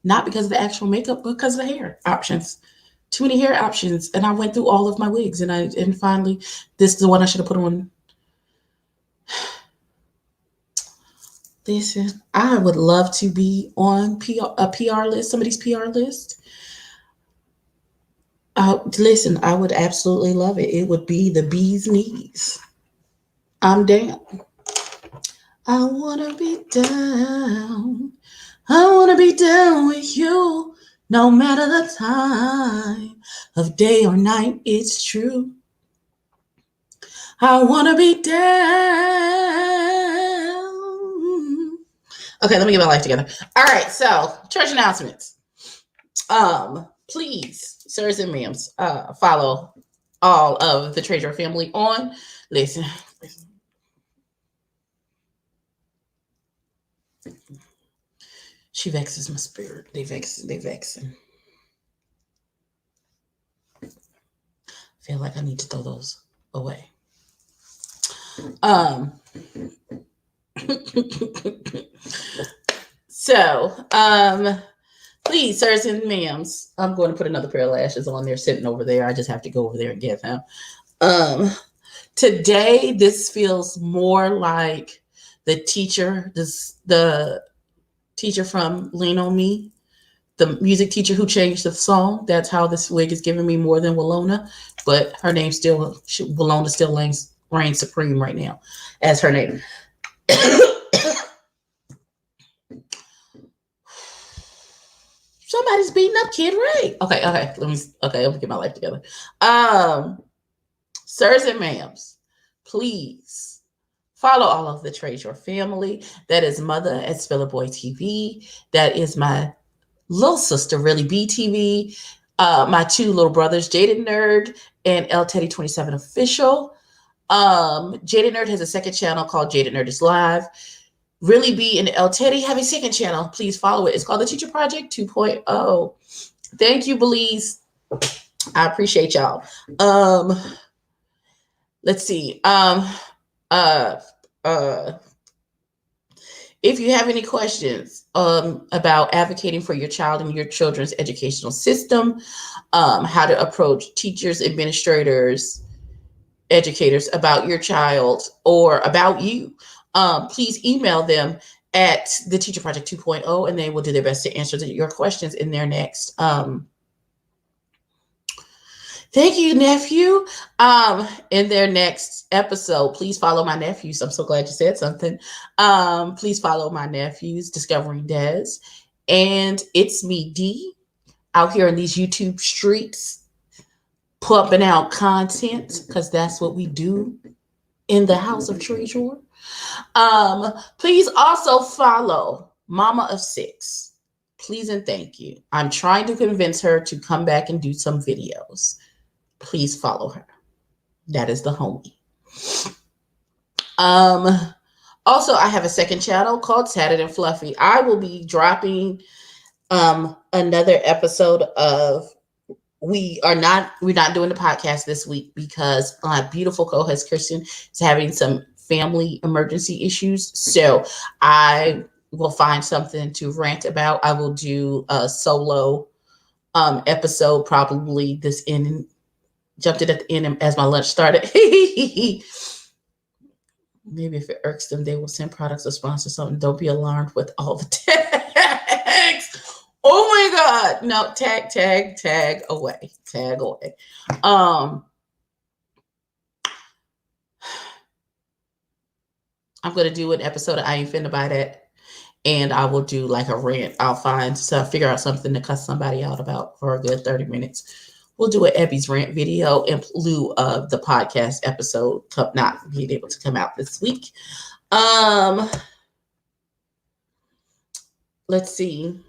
Not because of the actual makeup, but because of the hair options. Too many hair options. And I went through all of my wigs and finally this is the one I should have put on. Listen, I would love to be on a PR list, somebody's PR list. Listen, I would absolutely love it. It would be the bee's knees. I'm down. I wanna be down. I wanna be down with you. No matter the time of day or night, it's true. I wanna be down. Okay, let me get my life together. All right, so church announcements. Please, sirs and ma'ams, follow all of the Treasure family on. Listen. She vexes my spirit. They vexing. Feel like I need to throw those away. So, please, sirs and ma'ams, I'm going to put another pair of lashes on there, sitting over there. I just have to go over there and get them. Today, this feels more like the teacher, the teacher from Lean on Me, the music teacher who changed the song. That's how this wig is giving me more than Willona, but her name still, Willona still reigns supreme right now as her name. Somebody's beating up Kid Ray. Okay, let me get my life together. Sirs and ma'ams, please follow all of the Treasure family. That is Mother at Spillerboy TV. That is my little sister, Really BTV. My two little brothers, Jaded Nerd and El Teddy 27 Official. Jaded Nerd has a second channel called Jaded Nerd is Live. Really B and El Teddy have a second channel. Please follow it. It's called The Teacher Project 2.0. Thank you, Belize. I appreciate y'all. Let's see. If you have any questions about advocating for your child and your children's educational system, how to approach teachers, administrators, educators about your child or about you, please email them at the Teacher Project 2.0, and they will do their best to answer your questions in their next. Thank you, nephew. In their next episode, please follow my nephews. I'm so glad you said something. Please follow my nephews, Discovering Des, and It's Me, D, out here in these YouTube streets, pumping out content, because that's what we do in the House of Treasure. Please also follow Mama of Six. Please and thank you. I'm trying to convince her to come back and do some videos. Please follow her. That is the homie. Also, I have a second channel called Tatted and Fluffy. I will be dropping another episode of we're not doing the podcast this week because my beautiful co-host Christian is having some family emergency issues. So I will find something to rant about. I will do a solo episode, probably this end. Jumped it at the end as my lunch started. Maybe if it irks them, they will send products or sponsor something. Don't be alarmed with all the tags. Oh my God. No, tag away. Tag away. I'm going to do an episode of I Ain't Finna Buy That. And I will do like a rant. I'll figure out something to cuss somebody out about for a good 30 minutes. We'll do an Ebby's rant video in lieu of the podcast episode not being able to come out this week. Let's see.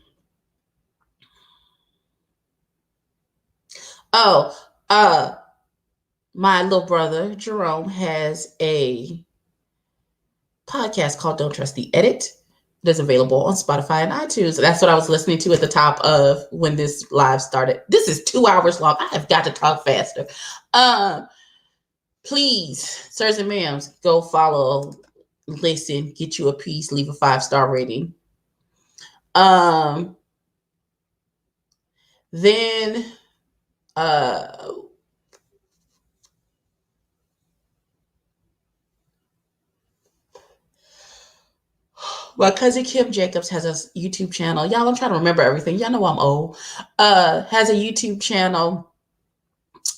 My little brother, Jerome, has a podcast called Don't Trust the Edit. It is available on Spotify and iTunes. That's what I was listening to at the top of when this live started. This is 2 hours long. I have got to talk faster. Please, sirs and ma'ams, go follow, listen, get you a piece, leave a 5-star rating. Then my cousin Kim Jacobs has a YouTube channel. Y'all, I'm trying to remember everything. Y'all know I'm old. Has a YouTube channel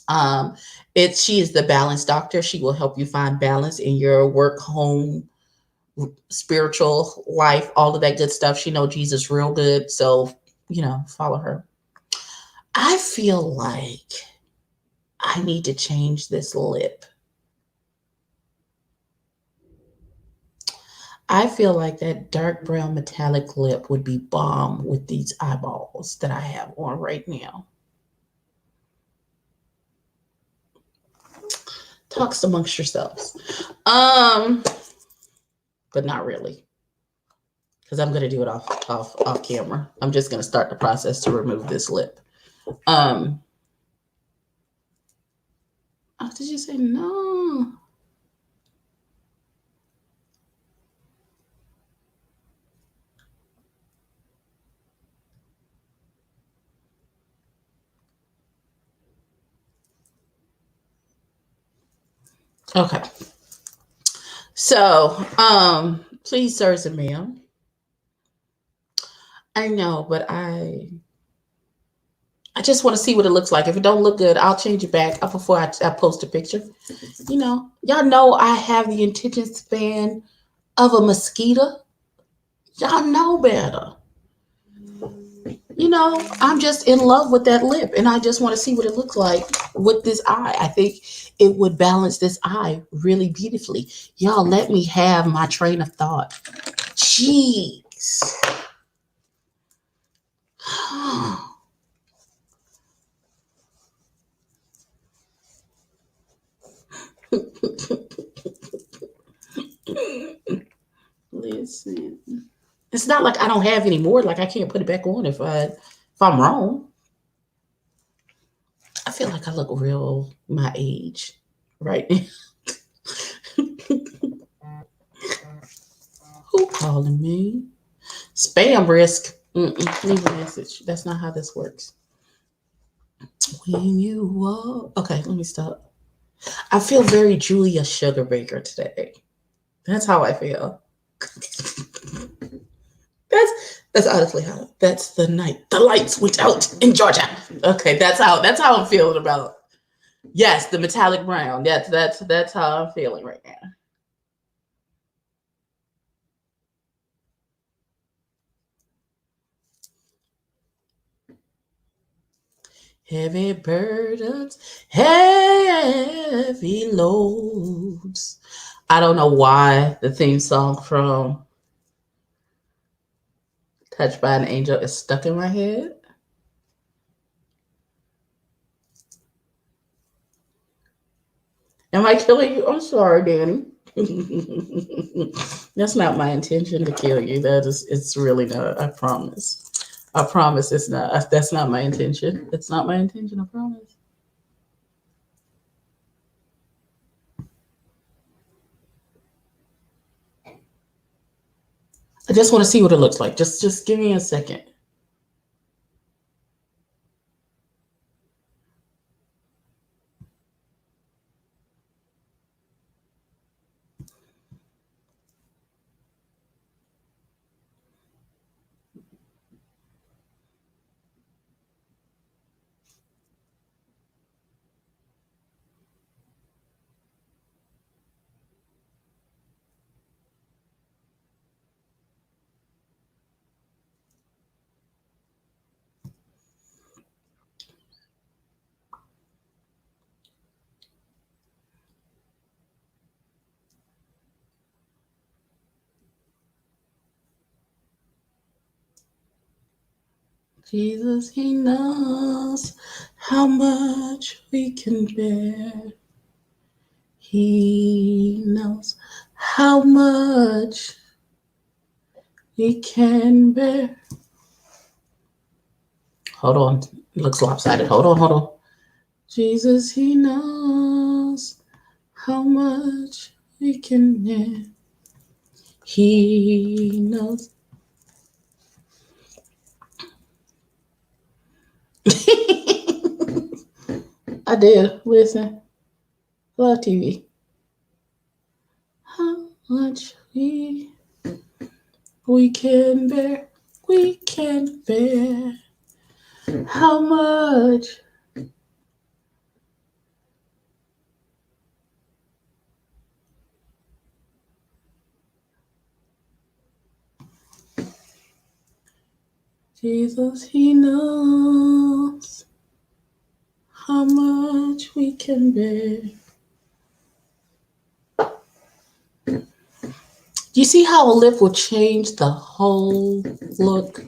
Um, she is the balance doctor. She will help you find balance in your work, home, spiritual life, all of that good stuff. She know Jesus real good, so follow her. I feel like I need to change this lip. I feel like that dark brown metallic lip would be bomb with these eyeballs that I have on right now. Talks amongst yourselves. But not really. Because I'm gonna do it off camera. I'm just gonna start the process to remove this lip. Oh, did you say no? Okay. So, please, sirs and ma'am. I know, but I just want to see what it looks like. If it don't look good, I'll change it back before I post a picture. Y'all know I have the attention span of a mosquito. Y'all know better. I'm just in love with that lip, and I just want to see what it looks like with this eye. I think it would balance this eye really beautifully. Y'all, let me have my train of thought. Jeez. Listen, it's not like I don't have any more. Like I can't put it back on if I'm wrong. I feel like I look real my age right now. Who calling me? Spam risk. Leave a message. That's not how this works. When you walk. Okay, let me stop. I feel very Julia Sugarbaker today. That's how I feel. That's honestly how. That's the night the lights went out in Georgia. Okay, that's how I'm feeling about. Yes, the metallic brown. That's how I'm feeling right now. Heavy burdens, heavy loads. I don't know why the theme song from Touched by an Angel is stuck in my head. Am I killing you? I'm sorry, Danny. That's not my intention to kill you. It's really not. I promise. I promise it's not. That's not my intention. It's not my intention. I promise. I just want to see what it looks like. Just give me a second. Jesus, he knows how much we can bear. He knows how much we can bear. Hold on. It looks lopsided. Hold on. Jesus, he knows how much we can bear. He knows. I did. Listen. Love TV. How much we can bear. We can bear. How much Jesus, he knows how much we can bear. You see how a lift will change the whole look?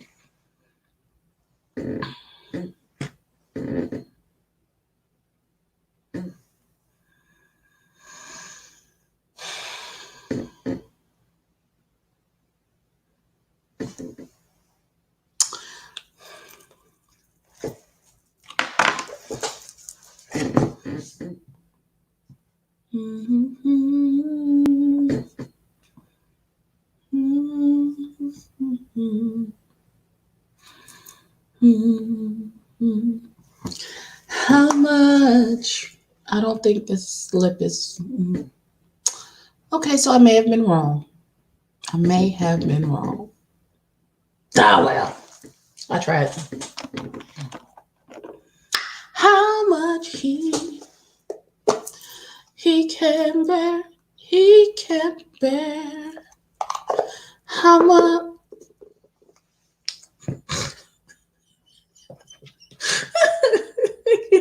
How much? I don't think this lip is. Okay, so I may have been wrong. I may have been wrong. Ah, well. I tried. How much he can bear. He can bear. How much?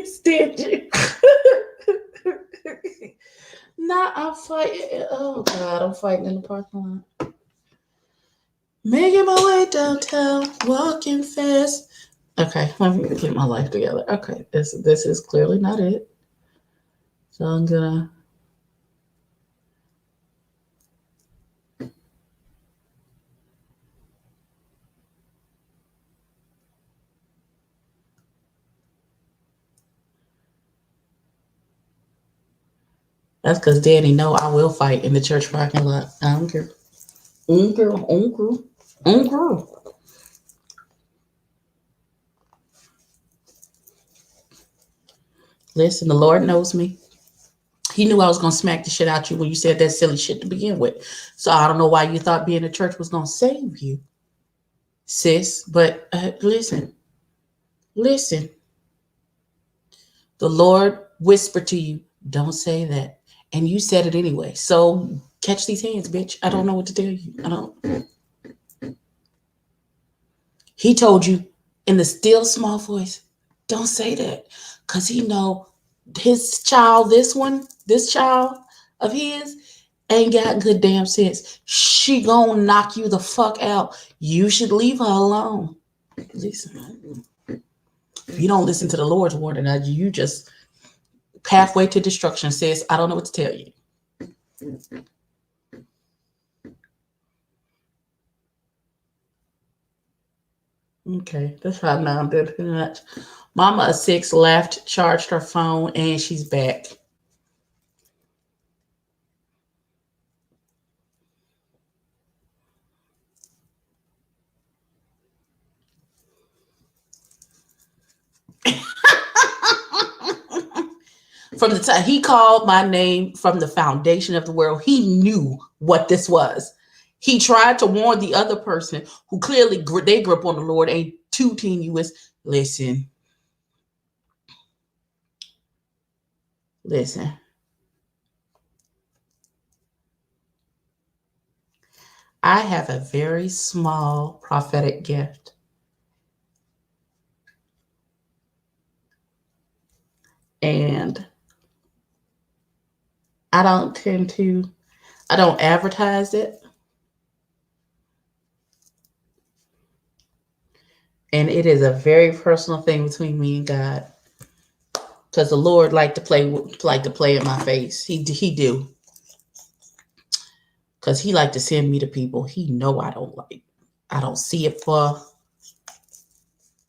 Stand you. Nah, I'm fighting. Oh God, I'm fighting in the parking lot. Making my way downtown, walking fast. Okay, let me get my life together. Okay, this is clearly not it. So I'm gonna. That's because Danny know I will fight in the church parking lot. I don't care. Girl. Listen, the Lord knows me. He knew I was gonna smack the shit out you when you said that silly shit to begin with. So I don't know why you thought being in church was gonna save you, sis. But listen. The Lord whispered to you, "Don't say that," and you said it anyway. So catch these hands, bitch. I don't know what to tell you. I don't. He told you in the still small voice, "Don't say that," because he know his child, this child of his, ain't got good damn sense. She gonna knock you the fuck out. You should leave her alone. Listen, if you don't listen to the Lord's warning, you just pathway to destruction. Sis, I don't know what to tell you. Okay, that's how now I'm doing too much. Mama of 6 left, charged her phone, and she's back. From the time he called my name from the foundation of the world, he knew what this was. He tried to warn the other person who clearly they grew up on the Lord, ain't too tenuous. Listen. I have a very small prophetic gift. And I don't advertise it. And it is a very personal thing between me and God. Because the Lord like to play in my face. He do. Because he like to send me to people he know I don't like. I don't see it for.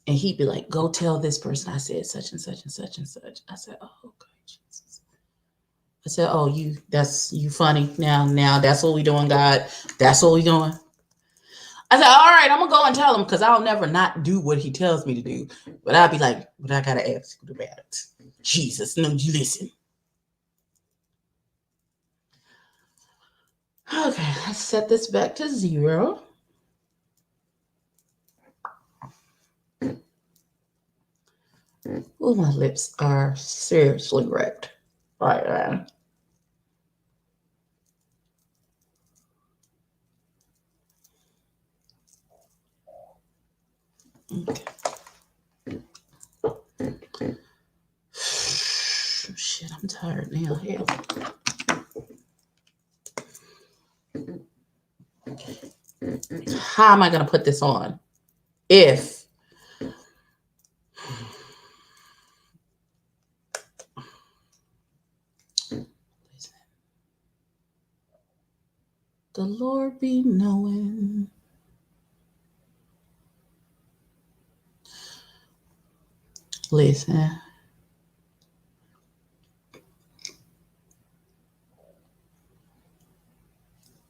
And he'd be like, "Go tell this person I said such and such and such and such." I said, "Oh, okay, Jesus." I said, "Oh, that's you funny. Now that's what we doing, God. That's what we doing." I said, "All right, I'm gonna go and tell him because I'll never not do what he tells me to do." But I'll be like, "But I gotta ask you about it." Jesus, no, you listen. Okay, let's set this back to 0. Oh, my lips are seriously wrecked right now. Okay. Shit, I'm tired now. Hell. How am I going to put this on? If the Lord be knowing. Listen.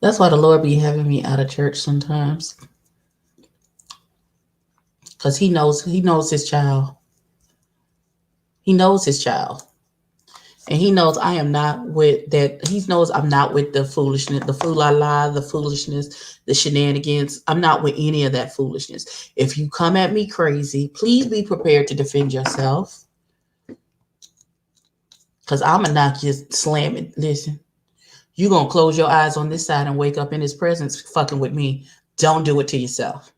That's why the Lord be having me out of church sometimes. Because he knows his child. He knows his child. And he knows I am not with that. He knows I'm not with the foolishness, the fool-la-la, the foolishness, the shenanigans. I'm not with any of that foolishness. If you come at me crazy, please be prepared to defend yourself. Because I'm going to knock you slamming. Listen, you're going to close your eyes on this side and wake up in his presence fucking with me. Don't do it to yourself.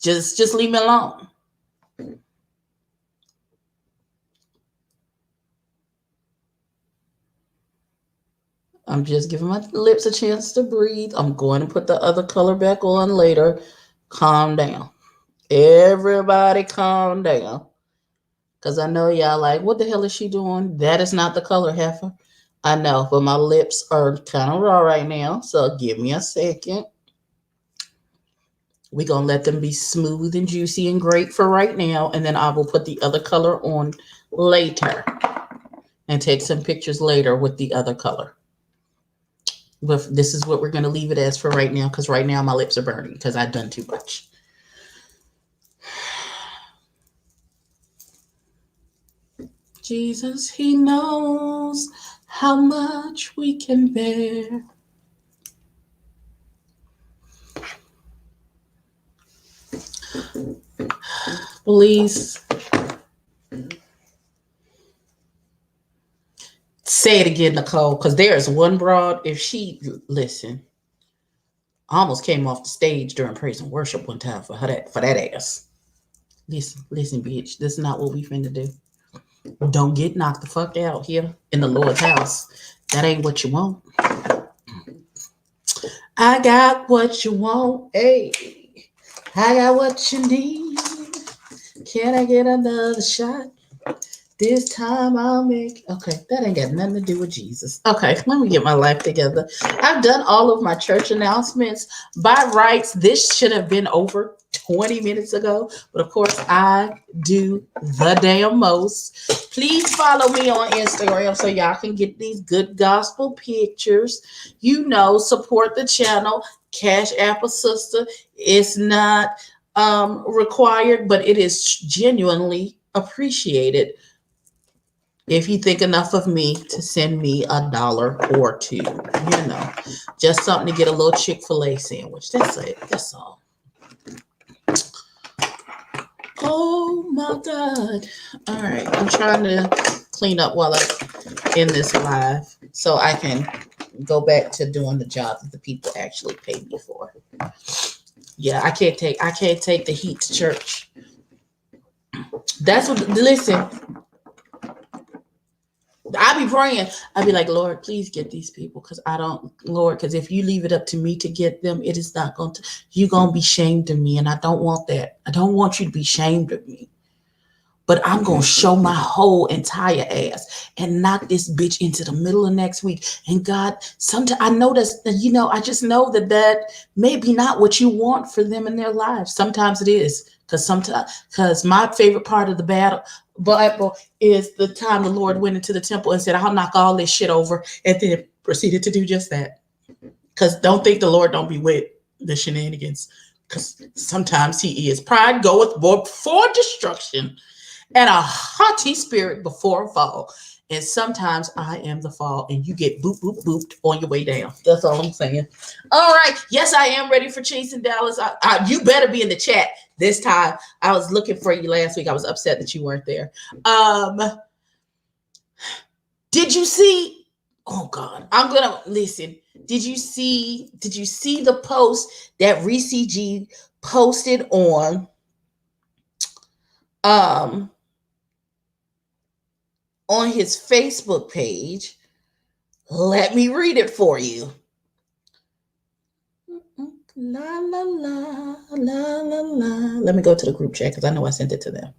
Just leave me alone. I'm just giving my lips a chance to breathe. I'm going to put the other color back on later. Calm down. Everybody calm down. Because I know y'all like, what the hell is she doing? That is not the color, heifer. I know, but my lips are kind of raw right now. So give me a second. We're going to let them be smooth and juicy and great for right now. And then I will put the other color on later. And take some pictures later with the other color. But this is what we're going to leave it as for right now. Because right now my lips are burning. Because I've done too much. Jesus, he knows how much we can bear. Please say it again, Nicole, because there's one broad. If she listen, I almost came off the stage during praise and worship one time for that ass. Listen, bitch. This is not what we finna do. Don't get knocked the fuck out here in the Lord's house. That ain't what you want. I got what you want. Hey, I got what you need. Can I get another shot? This time I'll make. Okay, that ain't got nothing to do with Jesus. Okay, let me get my life together. I've done all of my church announcements. By rights, this should have been over 20 minutes ago. But of course, I do the damn most. Please follow me on Instagram so y'all can get these good gospel pictures. You know, support the channel. Cash App a sister. It's not required, but it is genuinely appreciated if you think enough of me to send me $1 or $2, you know, just something to get a little Chick-fil-A sandwich. That's it. That's all. Oh my God. All right. I'm trying to clean up while I'm in this live so I can go back to doing the job that the people actually pay me for. Yeah, I can't take the heat to church. That's what, listen. I be praying. I be like, Lord, please get these people, because because if you leave it up to me to get them, it is not going to, you're going to be shamed of me. And I don't want that. I don't want you to be shamed of me. But I'm going to show my whole entire ass and knock this bitch into the middle of next week. And God, sometimes I know that, I just know that may be not what you want for them in their lives. Sometimes it is. Because my favorite part of the Bible is the time the Lord went into the temple and said, I'll knock all this shit over, and then proceeded to do just that. Because don't think the Lord don't be with the shenanigans, because sometimes he is. Pride goeth before destruction, and a haughty spirit before a fall. And sometimes I am the fall, and you get boop, boop, booped on your way down. That's all I'm saying. All right. Yes, I am ready for Chasing Dallas. You better be in the chat this time. I was looking for you last week. I was upset that you weren't there. Did you see? Oh God, I'm gonna listen. Did you see the post that Reese G posted on on his Facebook page. Let me read it for you. La la la la la la. Let me go to the group chat because I know I sent it to them.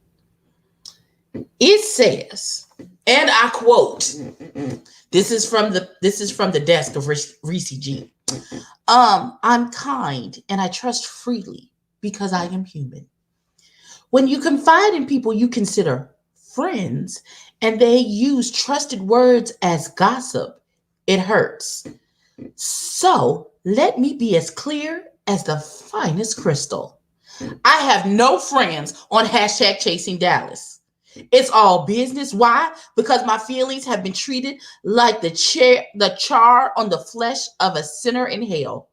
It says, and I quote, this is from the desk of Reese G. I'm kind and I trust freely because I am human. When you confide in people you consider friends and they use trusted words as gossip, it hurts. So let me be as clear as the finest crystal. I have no friends on #ChasingDallas. It's all business. Why? Because my feelings have been treated like the char on the flesh of a sinner in hell.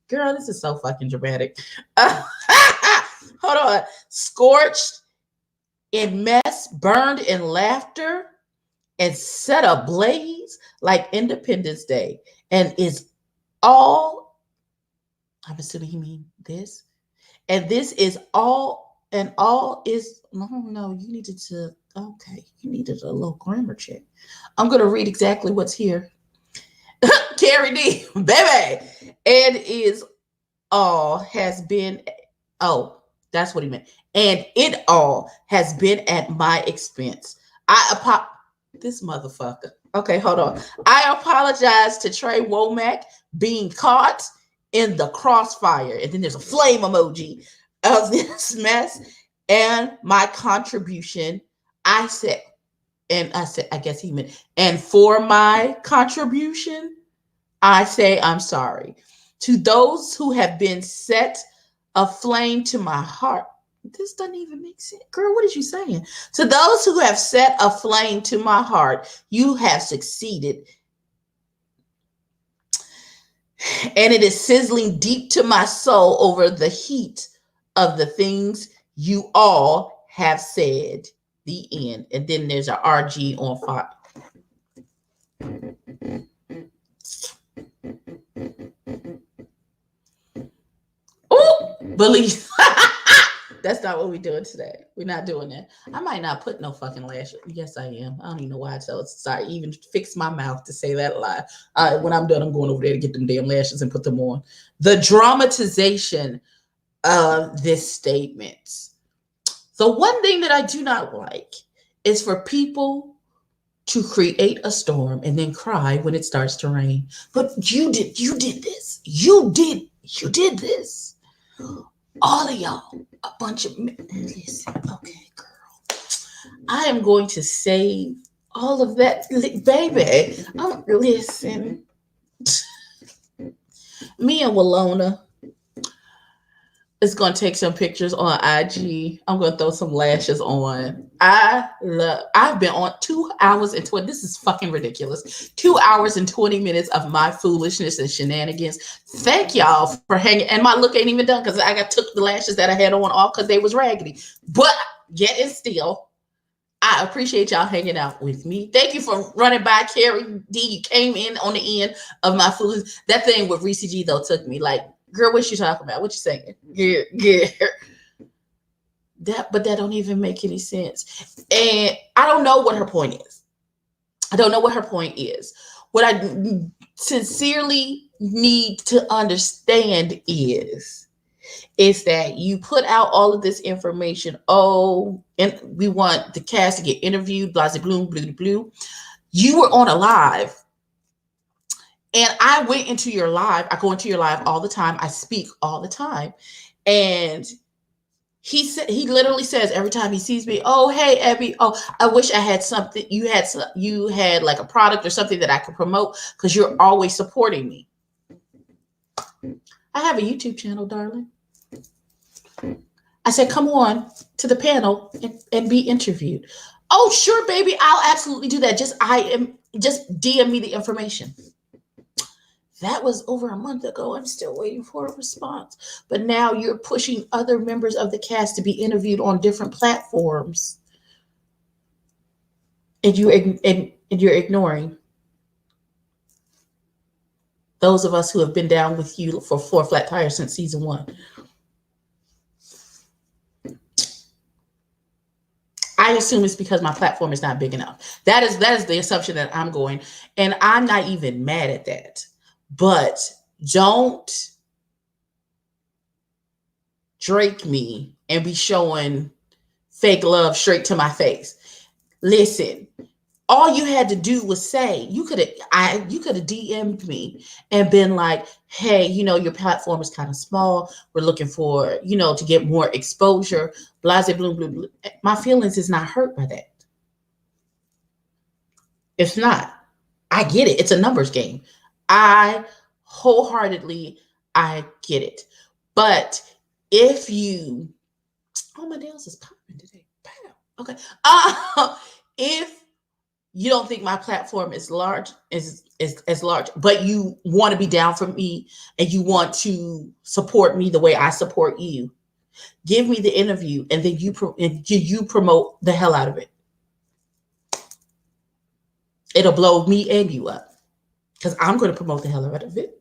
Girl, this is so fucking dramatic. Hold on. Scorched in mess, burned in laughter, and set ablaze like Independence Day. And is all, I'm assuming he means this. And this is all, and all is, no, you needed a little grammar check. I'm going to read exactly what's here. Carrie D, baby. And is all has been, that's what he meant. And it all has been at my expense. This motherfucker. Okay, hold on. I apologize to Trey Womack being caught in the crossfire. And then there's a flame emoji of this mess and my contribution. I guess he meant, and for my contribution, I say I'm sorry. To those who have been set aflame to my heart. This doesn't even make sense. Girl, what is you saying? To those who have set a flame to my heart, you have succeeded. And it is sizzling deep to my soul over the heat of the things you all have said. The end. And then there's an RG on fire. Oh, believe. That's not what we're doing today. We're not doing that. I might not put no fucking lashes. Yes, I am. I don't even know why I tell it. Sorry, even fix my mouth to say that lie. When I'm done, I'm going over there to get them damn lashes and put them on. The dramatization of this statement. The one thing that I do not like is for people to create a storm and then cry when it starts to rain. But you did this. You did this. All of y'all, a bunch of men. Listen, okay, girl. I am going to save all of that, baby. Listen. Me and Walona is going to take some pictures on IG. I'm going to throw some lashes on. I've been on 2 hours and 20. This is fucking ridiculous. 2 hours and 20 minutes of my foolishness and shenanigans. Thank y'all for hanging. And my look ain't even done because I took the lashes that I had on off because they was raggedy. But yet and still, I appreciate y'all hanging out with me. Thank you for running by Carrie D. You came in on the end of my foolishness. That thing with Reese G though took me like, girl, what you talking about? What you saying? Yeah. But that don't even make any sense. And I don't know what her point is. What I sincerely need to understand is that you put out all of this information. Oh, and we want the cast to get interviewed, blah, blah, blah, blah, blah. You were on a live. And I went into your live. I go into your live all the time. I speak all the time. And he literally says every time he sees me, oh, hey, Abby, oh, I wish I had something. You had like a product or something that I could promote because you're always supporting me. I have a YouTube channel, darling. I said, come on to the panel and be interviewed. Oh, sure, baby. I'll absolutely do that. Just DM me the information. That was over a month ago. I'm still waiting for a response. But now you're pushing other members of the cast to be interviewed on different platforms. And you're ignoring those of us who have been down with you for 4 Flat Tires since season 1. assume it's because my platform is not big enough. That is the assumption that I'm going, and I'm not even mad at that. But don't Drake me and be showing fake love straight to my face. Listen, all you had to do was say, you could have DM'd me and been like, hey, your platform is kind of small. We're looking for, to get more exposure. Blase, blue, blue, blue. My feelings is not hurt by that. It's not. I get it. It's a numbers game. I get it. But if you, my nails is popping today. Okay. If you don't think my platform is large, is large, but you want to be down for me and you want to support me the way I support you, give me the interview and then you promote the hell out of it. It'll blow me and you up because I'm going to promote the hell out of it.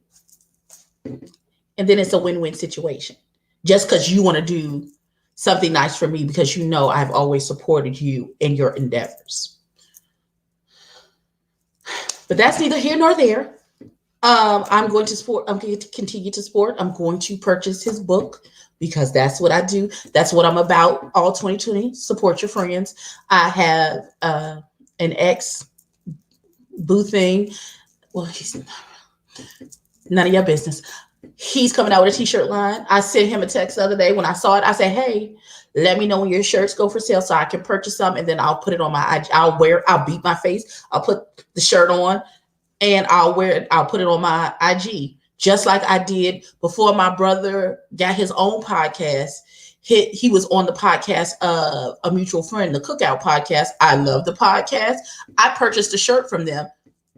And then it's a win-win situation. Just because you want to do something nice for me because I've always supported you in your endeavors. But that's neither here nor there. I'm going to continue to support. I'm going to purchase his book because that's what I do. That's what I'm about. All 2020. Support your friends. I have an ex boo thing. Well, he's none of your business. He's coming out with a t-shirt line. I sent him a text the other day when I saw it. I said, hey, let me know when your shirts go for sale so I can purchase some and then I'll put it on my IG. I'll beat my face. I'll put the shirt on and I'll put it on my IG. Just like I did before my brother got his own podcast. He was on the podcast of a mutual friend, the Cookout podcast. I love the podcast. I purchased a shirt from them,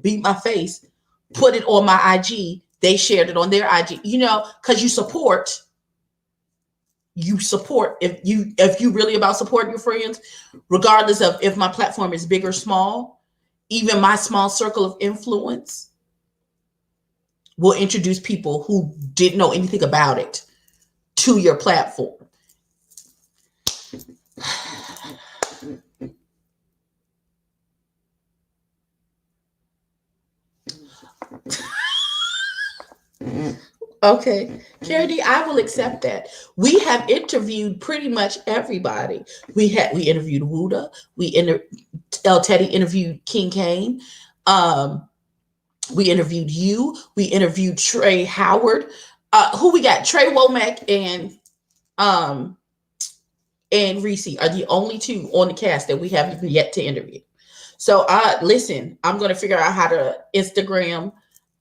beat my face, put it on my IG. They shared it on their IG, because you support. If you really about supporting your friends, regardless of if my platform is big or small, even my small circle of influence will introduce people who didn't know anything about it to your platform. Okay, Charity, I will accept that. We have interviewed pretty much everybody. We interviewed Wuda. Teddy interviewed King Kane. We interviewed you. We interviewed Trey Howard. Who we got? Trey Womack and Reese are the only two on the cast that we haven't yet to interview. So listen, I'm going to figure out how to Instagram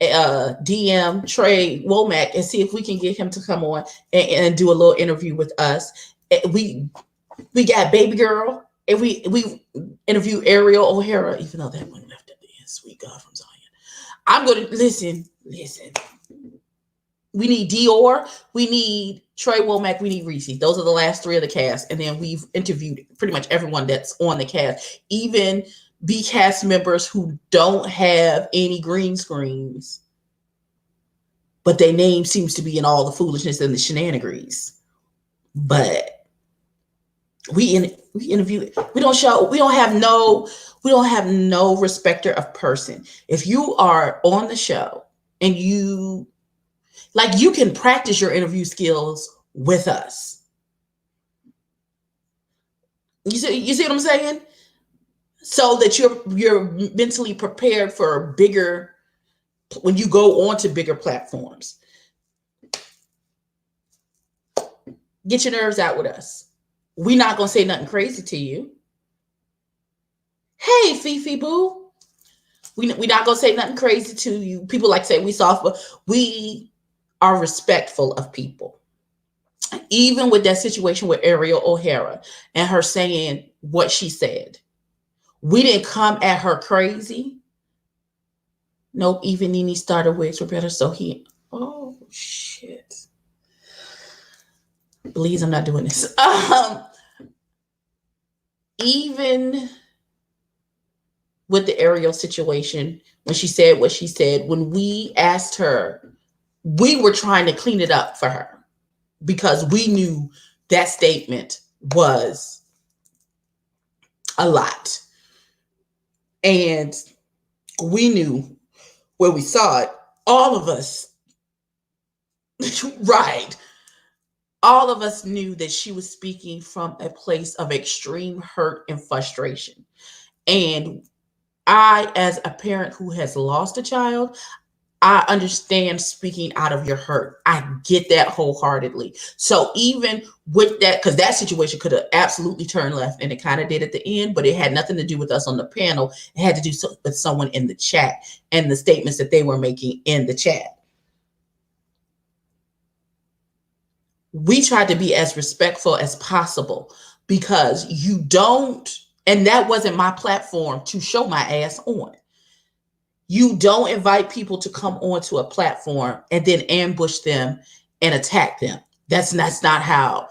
DM Trey Womack and see if we can get him to come on and do a little interview with us. We got Baby Girl and we interview Ariel O'Hara, even though that one left at the end. Sweet God from Zion. I'm going to listen. We need Dior. We need Trey Womack. We need Reese. Those are the last three of the cast. And then we've interviewed pretty much everyone that's on the cast, even B cast members who don't have any green screens, but their name seems to be in all the foolishness and the shenanigans. But we interview. We don't have no respecter of person. If you are on the show and you can practice your interview skills with us. You see what I'm saying? So that you're mentally prepared for bigger, when you go on to bigger platforms. Get your nerves out with us. We're not going to say nothing crazy to you. Hey, Fifi boo. We're not going to say nothing crazy to you. People like to say we soft, but we are respectful of people. Even with that situation with Ariel O'Hara and her saying what she said. We didn't come at her crazy. Nope, even Nene starter wigs were better. So oh shit. Please, I'm not doing this. Even with the Ariel situation, when she said what she said, when we asked her, we were trying to clean it up for her because we knew that statement was a lot. And we knew when we saw it, all of us, right, all of us knew that she was speaking from a place of extreme hurt and frustration. And I, as a parent who has lost a child, I understand speaking out of your hurt. I get that wholeheartedly. So even with that, because that situation could have absolutely turned left, and it kind of did at the end, but it had nothing to do with us on the panel. It had to do with someone in the chat and the statements that they were making in the chat. We tried to be as respectful as possible because you don't, and that wasn't my platform to show my ass on. You don't invite people to come onto a platform and then ambush them and attack them. That's not how.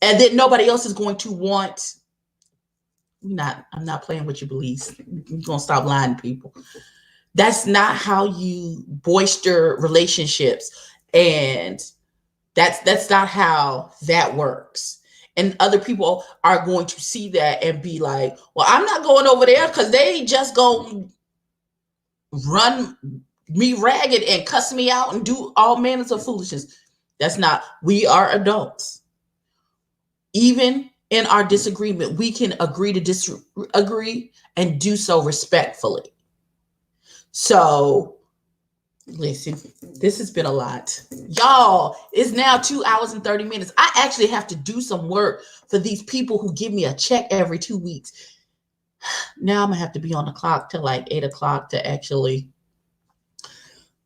And then nobody else is going to want. I'm not playing with your beliefs. You're gonna stop lying to people. That's not how you boister relationships, and that's not how that works. And other people are going to see that and be like, "Well, I'm not going over there because they just go run me ragged and cuss me out and do all manners of foolishness." That's not. We are adults. Even in our disagreement, we can agree to disagree and do so respectfully. So, listen, this has been a lot. Y'all, it's now 2 hours and 30 minutes. I actually have to do some work for these people who give me a check every 2 weeks. Now I'm going to have to be on the clock till like 8 o'clock to actually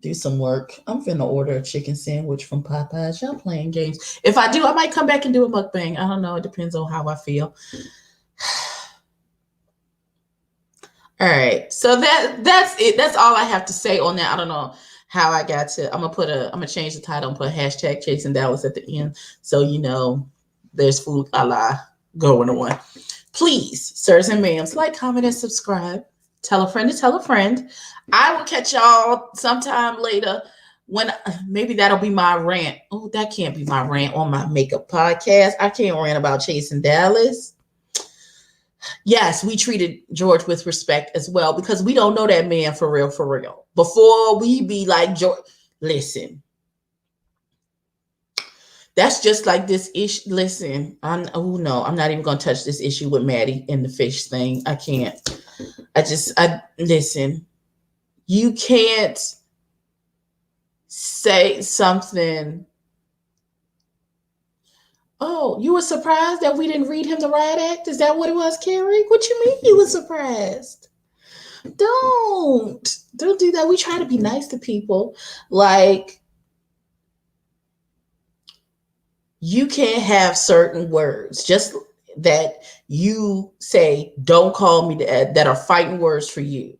do some work. I'm finna order a chicken sandwich from Popeyes. Y'all playing games. If I do, I might come back and do a mukbang. I don't know. It depends on how I feel. All right. So that's it. That's all I have to say on that. I don't know how I got to. I'm gonna change the title and put hashtag Chasing Dallas at the end. So you know there's food a la going on. Please, sirs and ma'ams, like, comment, and subscribe. Tell a friend to tell a friend. I will catch y'all sometime later when maybe that'll be my rant. Oh, that can't be my rant on my makeup podcast. I can't rant about Chasing Dallas. Yes, we treated George with respect as well because we don't know that man for real, for real. Before we be like, George, listen, that's just like this issue. Listen, I'm not even going to touch this issue with Maddie and the fish thing. I can't. Listen, you can't say something. Oh, you were surprised that we didn't read him the riot act? Is that what it was, Carrie? What you mean you were surprised? Don't do that. We try to be nice to people. Like, you can't have certain words just that you say, don't call me that are fighting words for you.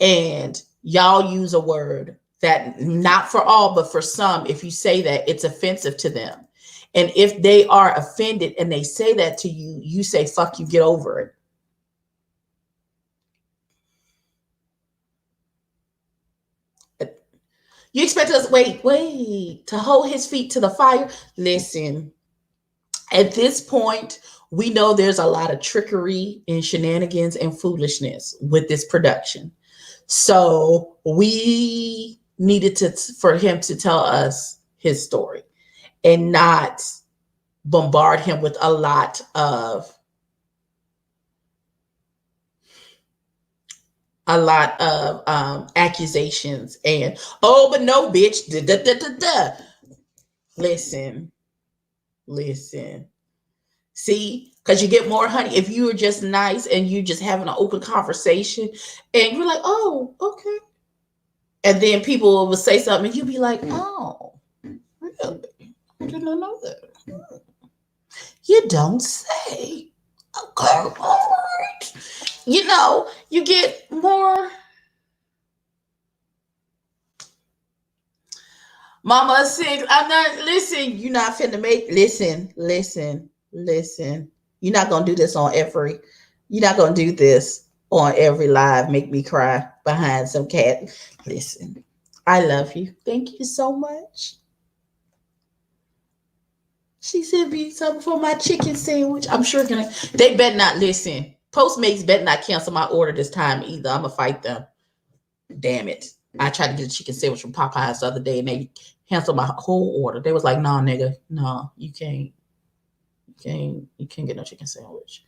And y'all use a word that not for all, but for some, if you say that, it's offensive to them. And if they are offended and they say that to you, you say, fuck you, get over it. You expect us, wait, to hold his feet to the fire? Listen, at this point, we know there's a lot of trickery and shenanigans and foolishness with this production. So we needed for him to tell us his story and not bombard him with a lot of accusations and, oh, but no, bitch. Listen. See, because you get more honey if you are just nice and you just having an open conversation and you're like, oh, okay. And then people will say something and you'll be like, oh, really? I did not know that. You don't say. Okay, all right. You know, you get more. Mama said, I'm not, listen, you're not finna make, listen. You're not going to do this you're not going to do this on every live, make me cry behind some cat. Listen, I love you. Thank you so much. She said, be something for my chicken sandwich. I'm sure they better not listen. Postmates better not cancel my order this time either. I'm gonna fight them. Damn it. I tried to get a chicken sandwich from Popeyes the other day and they canceled my whole order. They was like, nah, nigga, no, you can't get no chicken sandwich.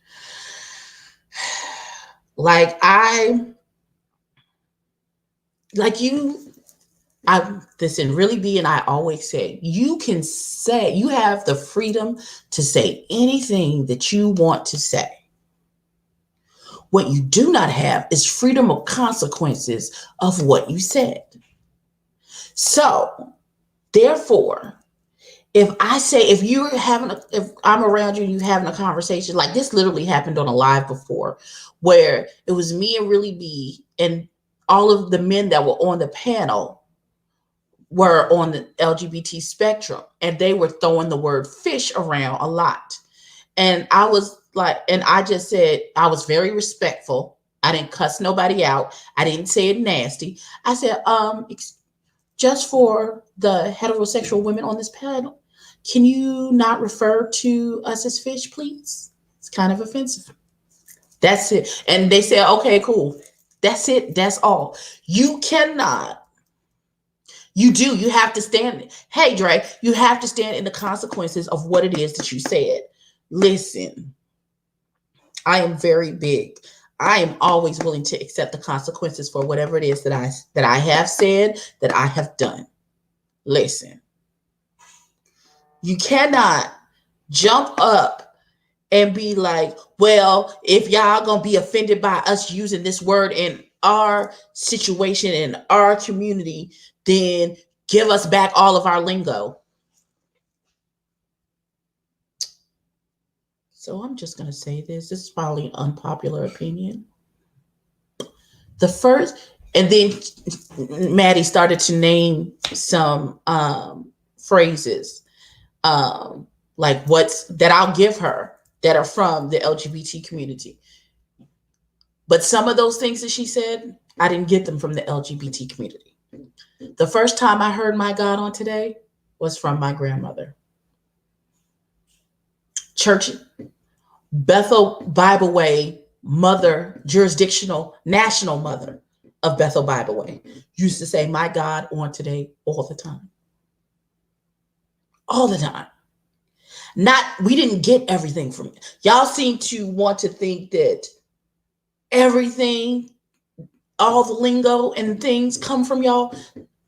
Like listen, really be, and I always say, you have the freedom to say anything that you want to say. What you do not have is freedom of consequences of what you said. So, therefore, if I'm around you and you're having a conversation, like this literally happened on a live before, where it was me and Really B, and all of the men that were on the panel were on the LGBT spectrum, and they were throwing the word fish around a lot. And I was like, and I just said, I was very respectful. I didn't cuss nobody out. I didn't say it nasty. I said, just for the heterosexual women on this panel, can you not refer to us as fish, please? It's kind of offensive. That's it. And they said, okay, cool. That's it. That's all. You cannot. You have to stand. Hey, Dre, you have to stand in the consequences of what it is that you said. Listen, I am very big. I am always willing to accept the consequences for whatever it is that I have said, that I have done. Listen, you cannot jump up and be like, well, if y'all gonna be offended by us using this word in our situation, in our community, then give us back all of our lingo. So I'm just going to say this. This is probably an unpopular opinion. The first, and then Maddie started to name some phrases like that I'll give her that are from the LGBT community. But some of those things that she said, I didn't get them from the LGBT community. The first time I heard "my God" on today was from my grandmother. Church, Bethel Bible Way mother, jurisdictional, national mother of Bethel Bible Way, used to say "my God" on today all the time. All the time. We didn't get everything from it. Y'all seem to want to think that everything, all the lingo and things come from y'all.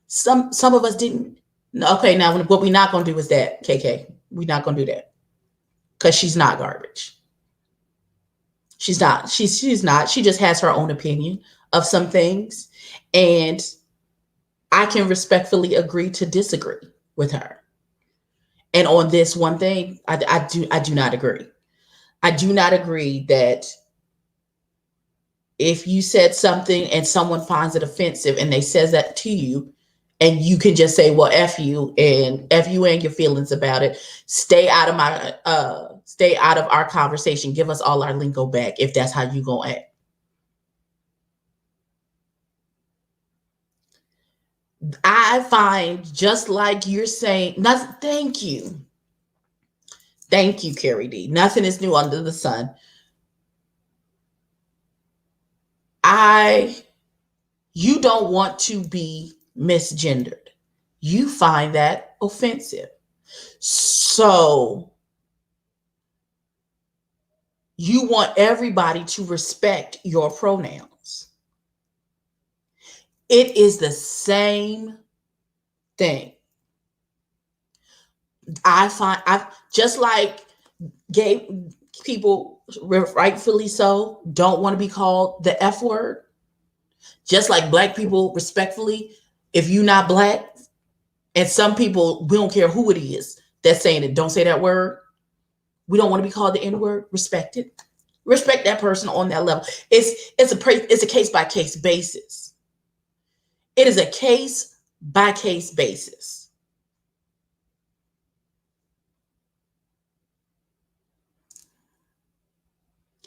Some of us didn't. Okay, now what we're not going to do is that, KK. We're not going to do that. Because she's not garbage. She's not. She's not. She just has her own opinion of some things. And I can respectfully agree to disagree with her. And on this one thing, I do not agree. I do not agree that if you said something and someone finds it offensive and they says that to you, and you can just say, well, F you and your feelings about it. Stay out of our conversation. Give us all our lingo back if that's how you gonna act. I find, just like you're saying, nothing. Thank you. Thank you, Carrie D. Nothing is new under the sun. You don't want to be misgendered. You find that offensive. So you want everybody to respect your pronouns. It is the same thing. I've just like gay people, rightfully so, don't want to be called the F word. Just like black people, respectfully, if you're not black, and some people, we don't care who it is that's saying it, don't say that word. We don't want to be called the N word. Respect it. Respect that person on that level. It's a case by case basis. It is a case by case basis.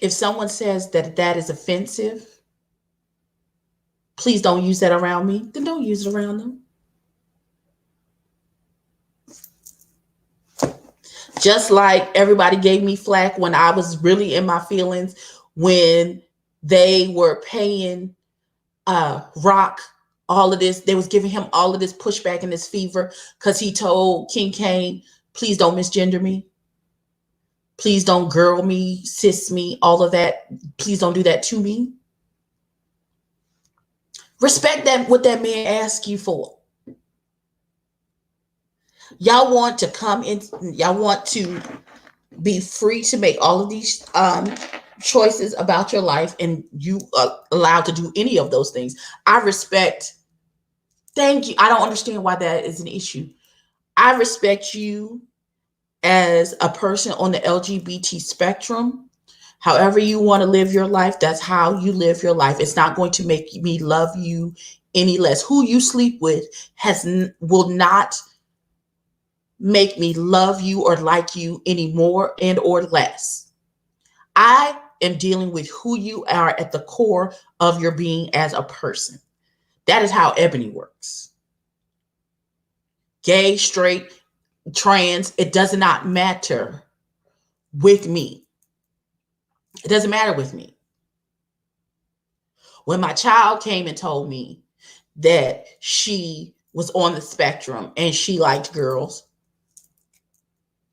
If someone says that is offensive, please don't use that around me, then don't use it around them. Just like everybody gave me flack when I was really in my feelings when they were paying Rock all of this, they was giving him all of this pushback and this fever because he told King Kane, please don't misgender me. Please don't girl me, cis me, all of that. Please don't do that to me. Respect that what that man asked you for. Y'all want to come in, y'all want to be free to make all of these choices about your life, and you are allowed to do any of those things. I respect. Thank you. I don't understand why that is an issue. I respect you as a person on the LGBT spectrum. However you want to live your life, that's how you live your life. It's not going to make me love you any less. Who you sleep with will not make me love you or like you any more and or less. I am dealing with who you are at the core of your being as a person. That is how Ebony works. Gay, straight, trans, it does not matter with me. It doesn't matter with me. When my child came and told me that she was on the spectrum and she liked girls,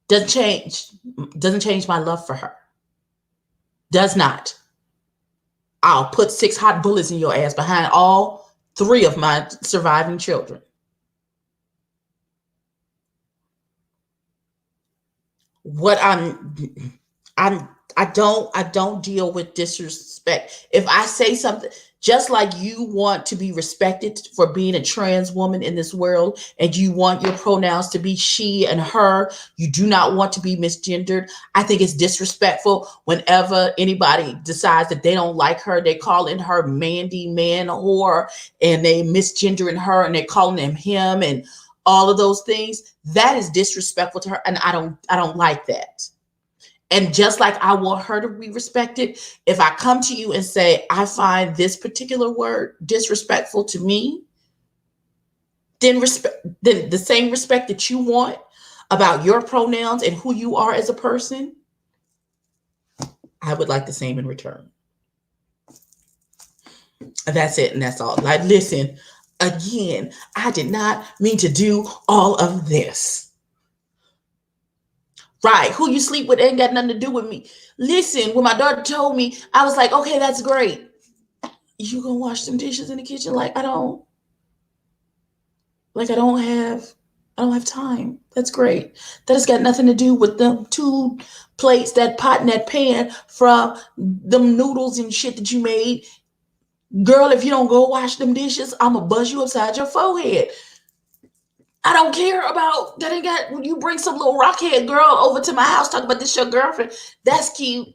doesn't change my love for her. Does not. I'll put 6 hot bullets in your ass behind all 3 of my surviving children. What I don't deal with disrespect. If I say something, just like you want to be respected for being a trans woman in this world, and you want your pronouns to be she and her, you do not want to be misgendered. I think it's disrespectful whenever anybody decides that they don't like her, they calling her Mandy, man, whore, and they misgendering her and they calling him him and all of those things. That is disrespectful to her, and I don't like that. And just like I want her to be respected, if I come to you and say, I find this particular word disrespectful to me, then the same respect that you want about your pronouns and who you are as a person, I would like the same in return. And that's it. And that's all. Like, listen, again, I did not mean to do all of this. Right. Who you sleep with ain't got nothing to do with me. Listen, when my daughter told me, I was like, okay, that's great. You gonna wash some dishes in the kitchen? Like, I don't have time. That's great. That has got nothing to do with them 2 plates, that pot and that pan from them noodles and shit that you made. Girl, if you don't go wash them dishes, I'm gonna buzz you upside your forehead. I don't care about that. Ain't got, you bring some little rockhead girl over to my house, talk about this your girlfriend. That's cute.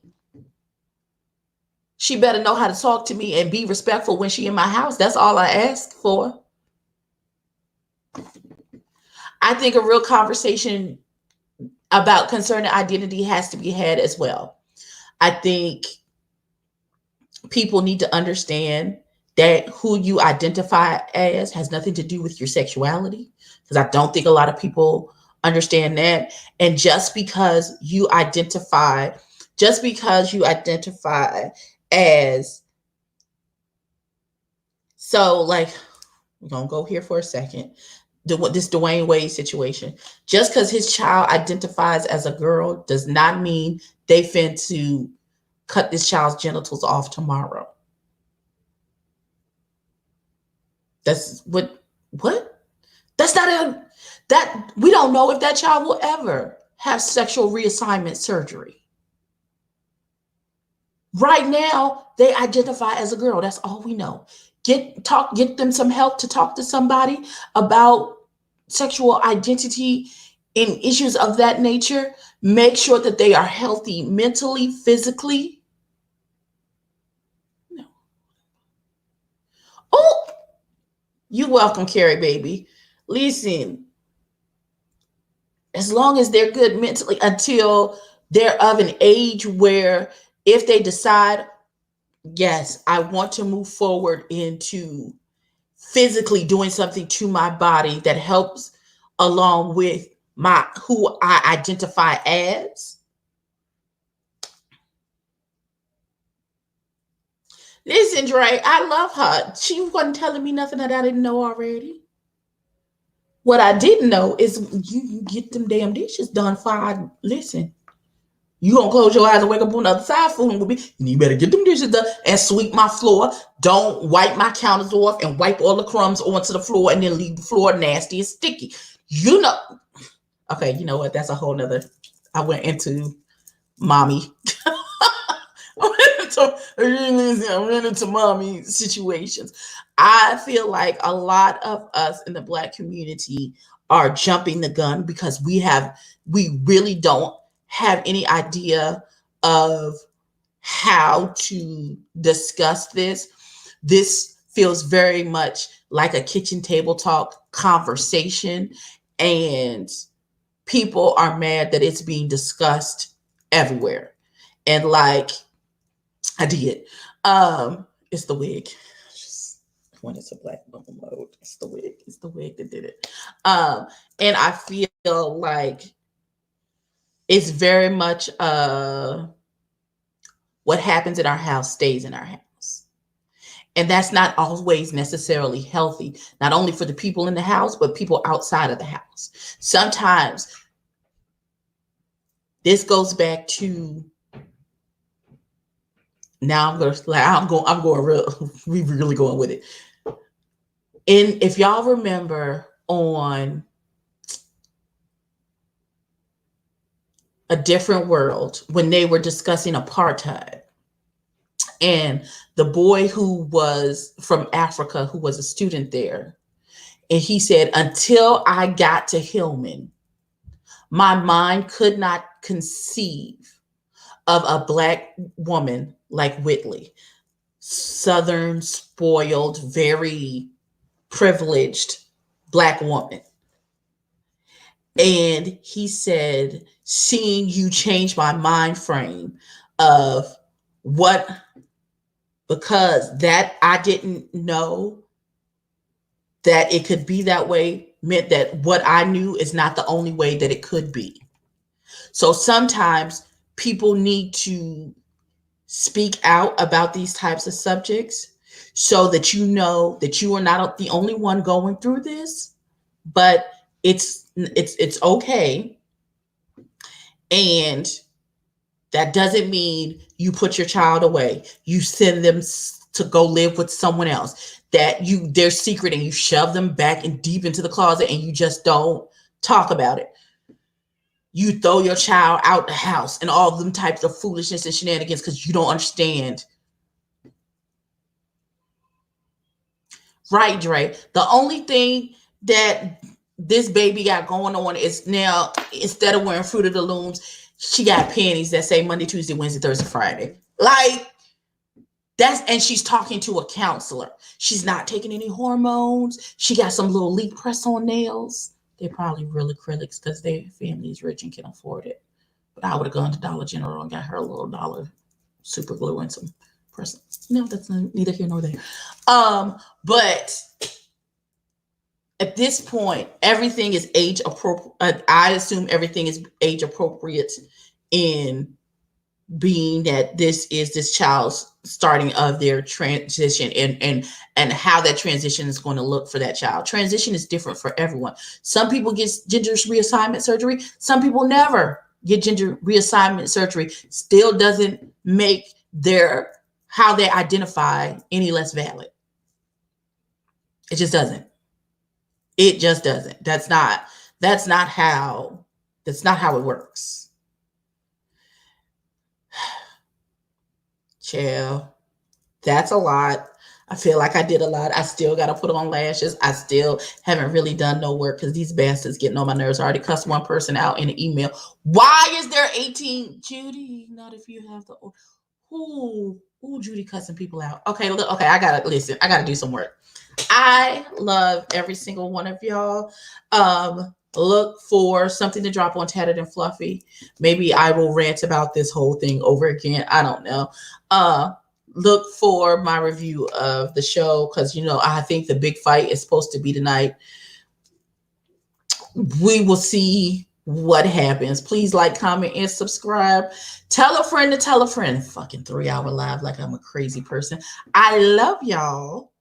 She better know how to talk to me and be respectful when she in my house. That's all I ask for. I think a real conversation about concerning identity has to be had as well. I think people need to understand that who you identify as has nothing to do with your sexuality, because I don't think a lot of people understand that. And just because you identify as, so like, we're gonna go here for a second. This Dwayne Wade situation. Just because his child identifies as a girl does not mean they fin to cut this child's genitals off tomorrow. That's what? That's not that we don't know if that child will ever have sexual reassignment surgery. Right now, they identify as a girl. That's all we know. Get them some help to talk to somebody about sexual identity and issues of that nature. Make sure that they are healthy mentally, physically. No. Oh, you're welcome, Carrie, baby. Listen, as long as they're good mentally, until they're of an age where if they decide, yes, I want to move forward into physically doing something to my body that helps along with who I identify as, Listen, Dre, I love her. She wasn't telling me nothing that I didn't know already. What I didn't know is you get them damn dishes done fine. Listen, you gonna close your eyes and wake up on the other side fooling with me. You better get them dishes done and sweep my floor. Don't wipe my counters off and wipe all the crumbs onto the floor and then leave the floor nasty and sticky. You know. Okay, you know what? That's a whole nother. I went into mommy. I ran into mommy situations. I feel like a lot of us in the Black community are jumping the gun because we really don't have any idea of how to discuss this. This feels very much like a kitchen table talk conversation, and people are mad that it's being discussed everywhere. And like I did. It's the wig. When it's a Black woman mode, it's the wig. It's the wig that did it. And I feel like it's very much what happens in our house stays in our house. And that's not always necessarily healthy, not only for the people in the house, but people outside of the house. Sometimes this goes back to, now I'm going real, we really going with it. And if y'all remember on A Different World, when they were discussing apartheid, and the boy who was from Africa, who was a student there, and he said, until I got to Hillman, my mind could not conceive of a Black woman like Whitley. Southern, spoiled, very privileged Black woman. And he said, seeing you change my mind frame of what, because that I didn't know that it could be that way, meant that what I knew is not the only way that it could be. So sometimes people need to speak out about these types of subjects so that you know that you are not the only one going through this, but it's okay. And that doesn't mean you put your child away. You send them to go live with someone else, that they're secret, and you shove them back and deep into the closet and you just don't talk about it. You throw your child out the house and all them types of foolishness and shenanigans because you don't understand. Right, Dre. The only thing that this baby got going on is now, instead of wearing Fruit of the Looms, she got panties that say Monday, Tuesday, Wednesday, Thursday, Friday. Like, and she's talking to a counselor. She's not taking any hormones. She got some little leak press on nails. They're probably real acrylics because their family is rich and can afford it. But I would have gone to Dollar General and got her a little dollar super glue and some press. No, that's neither here nor there. But at this point, everything is age appropriate. I assume everything is age appropriate in being that this is this child's starting of their transition, and how that transition is going to look for that child. Transition is different for everyone. Some people get gender reassignment surgery. Some people never get gender reassignment surgery. Still doesn't make how they identify any less valid. It just doesn't. It just doesn't. That's not how it works. Chill. That's a lot. I feel like I did a lot. I still got to put on lashes. I still haven't really done no work because these bastards getting on my nerves. I already cussed one person out in an email. Why is there 18? Judy, not if you have the... Who Judy cussing people out? Okay, look, okay, I got to do some work. I love every single one of y'all. Look for something to drop on Tattered and Fluffy. Maybe I will rant about this whole thing over again. I don't know. Look for my review of the show because, I think the big fight is supposed to be tonight. We will see what happens. Please like, comment, and subscribe. Tell a friend to tell a friend. Fucking 3-hour live like I'm a crazy person. I love y'all.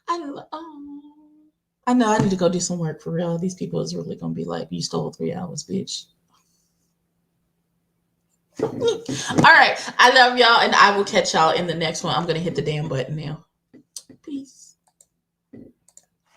I know I need to go do some work for real. These people is really gonna be like, you stole 3 hours, bitch. All right. I love y'all, and I will catch y'all in the next one. I'm gonna hit the damn button now. Peace.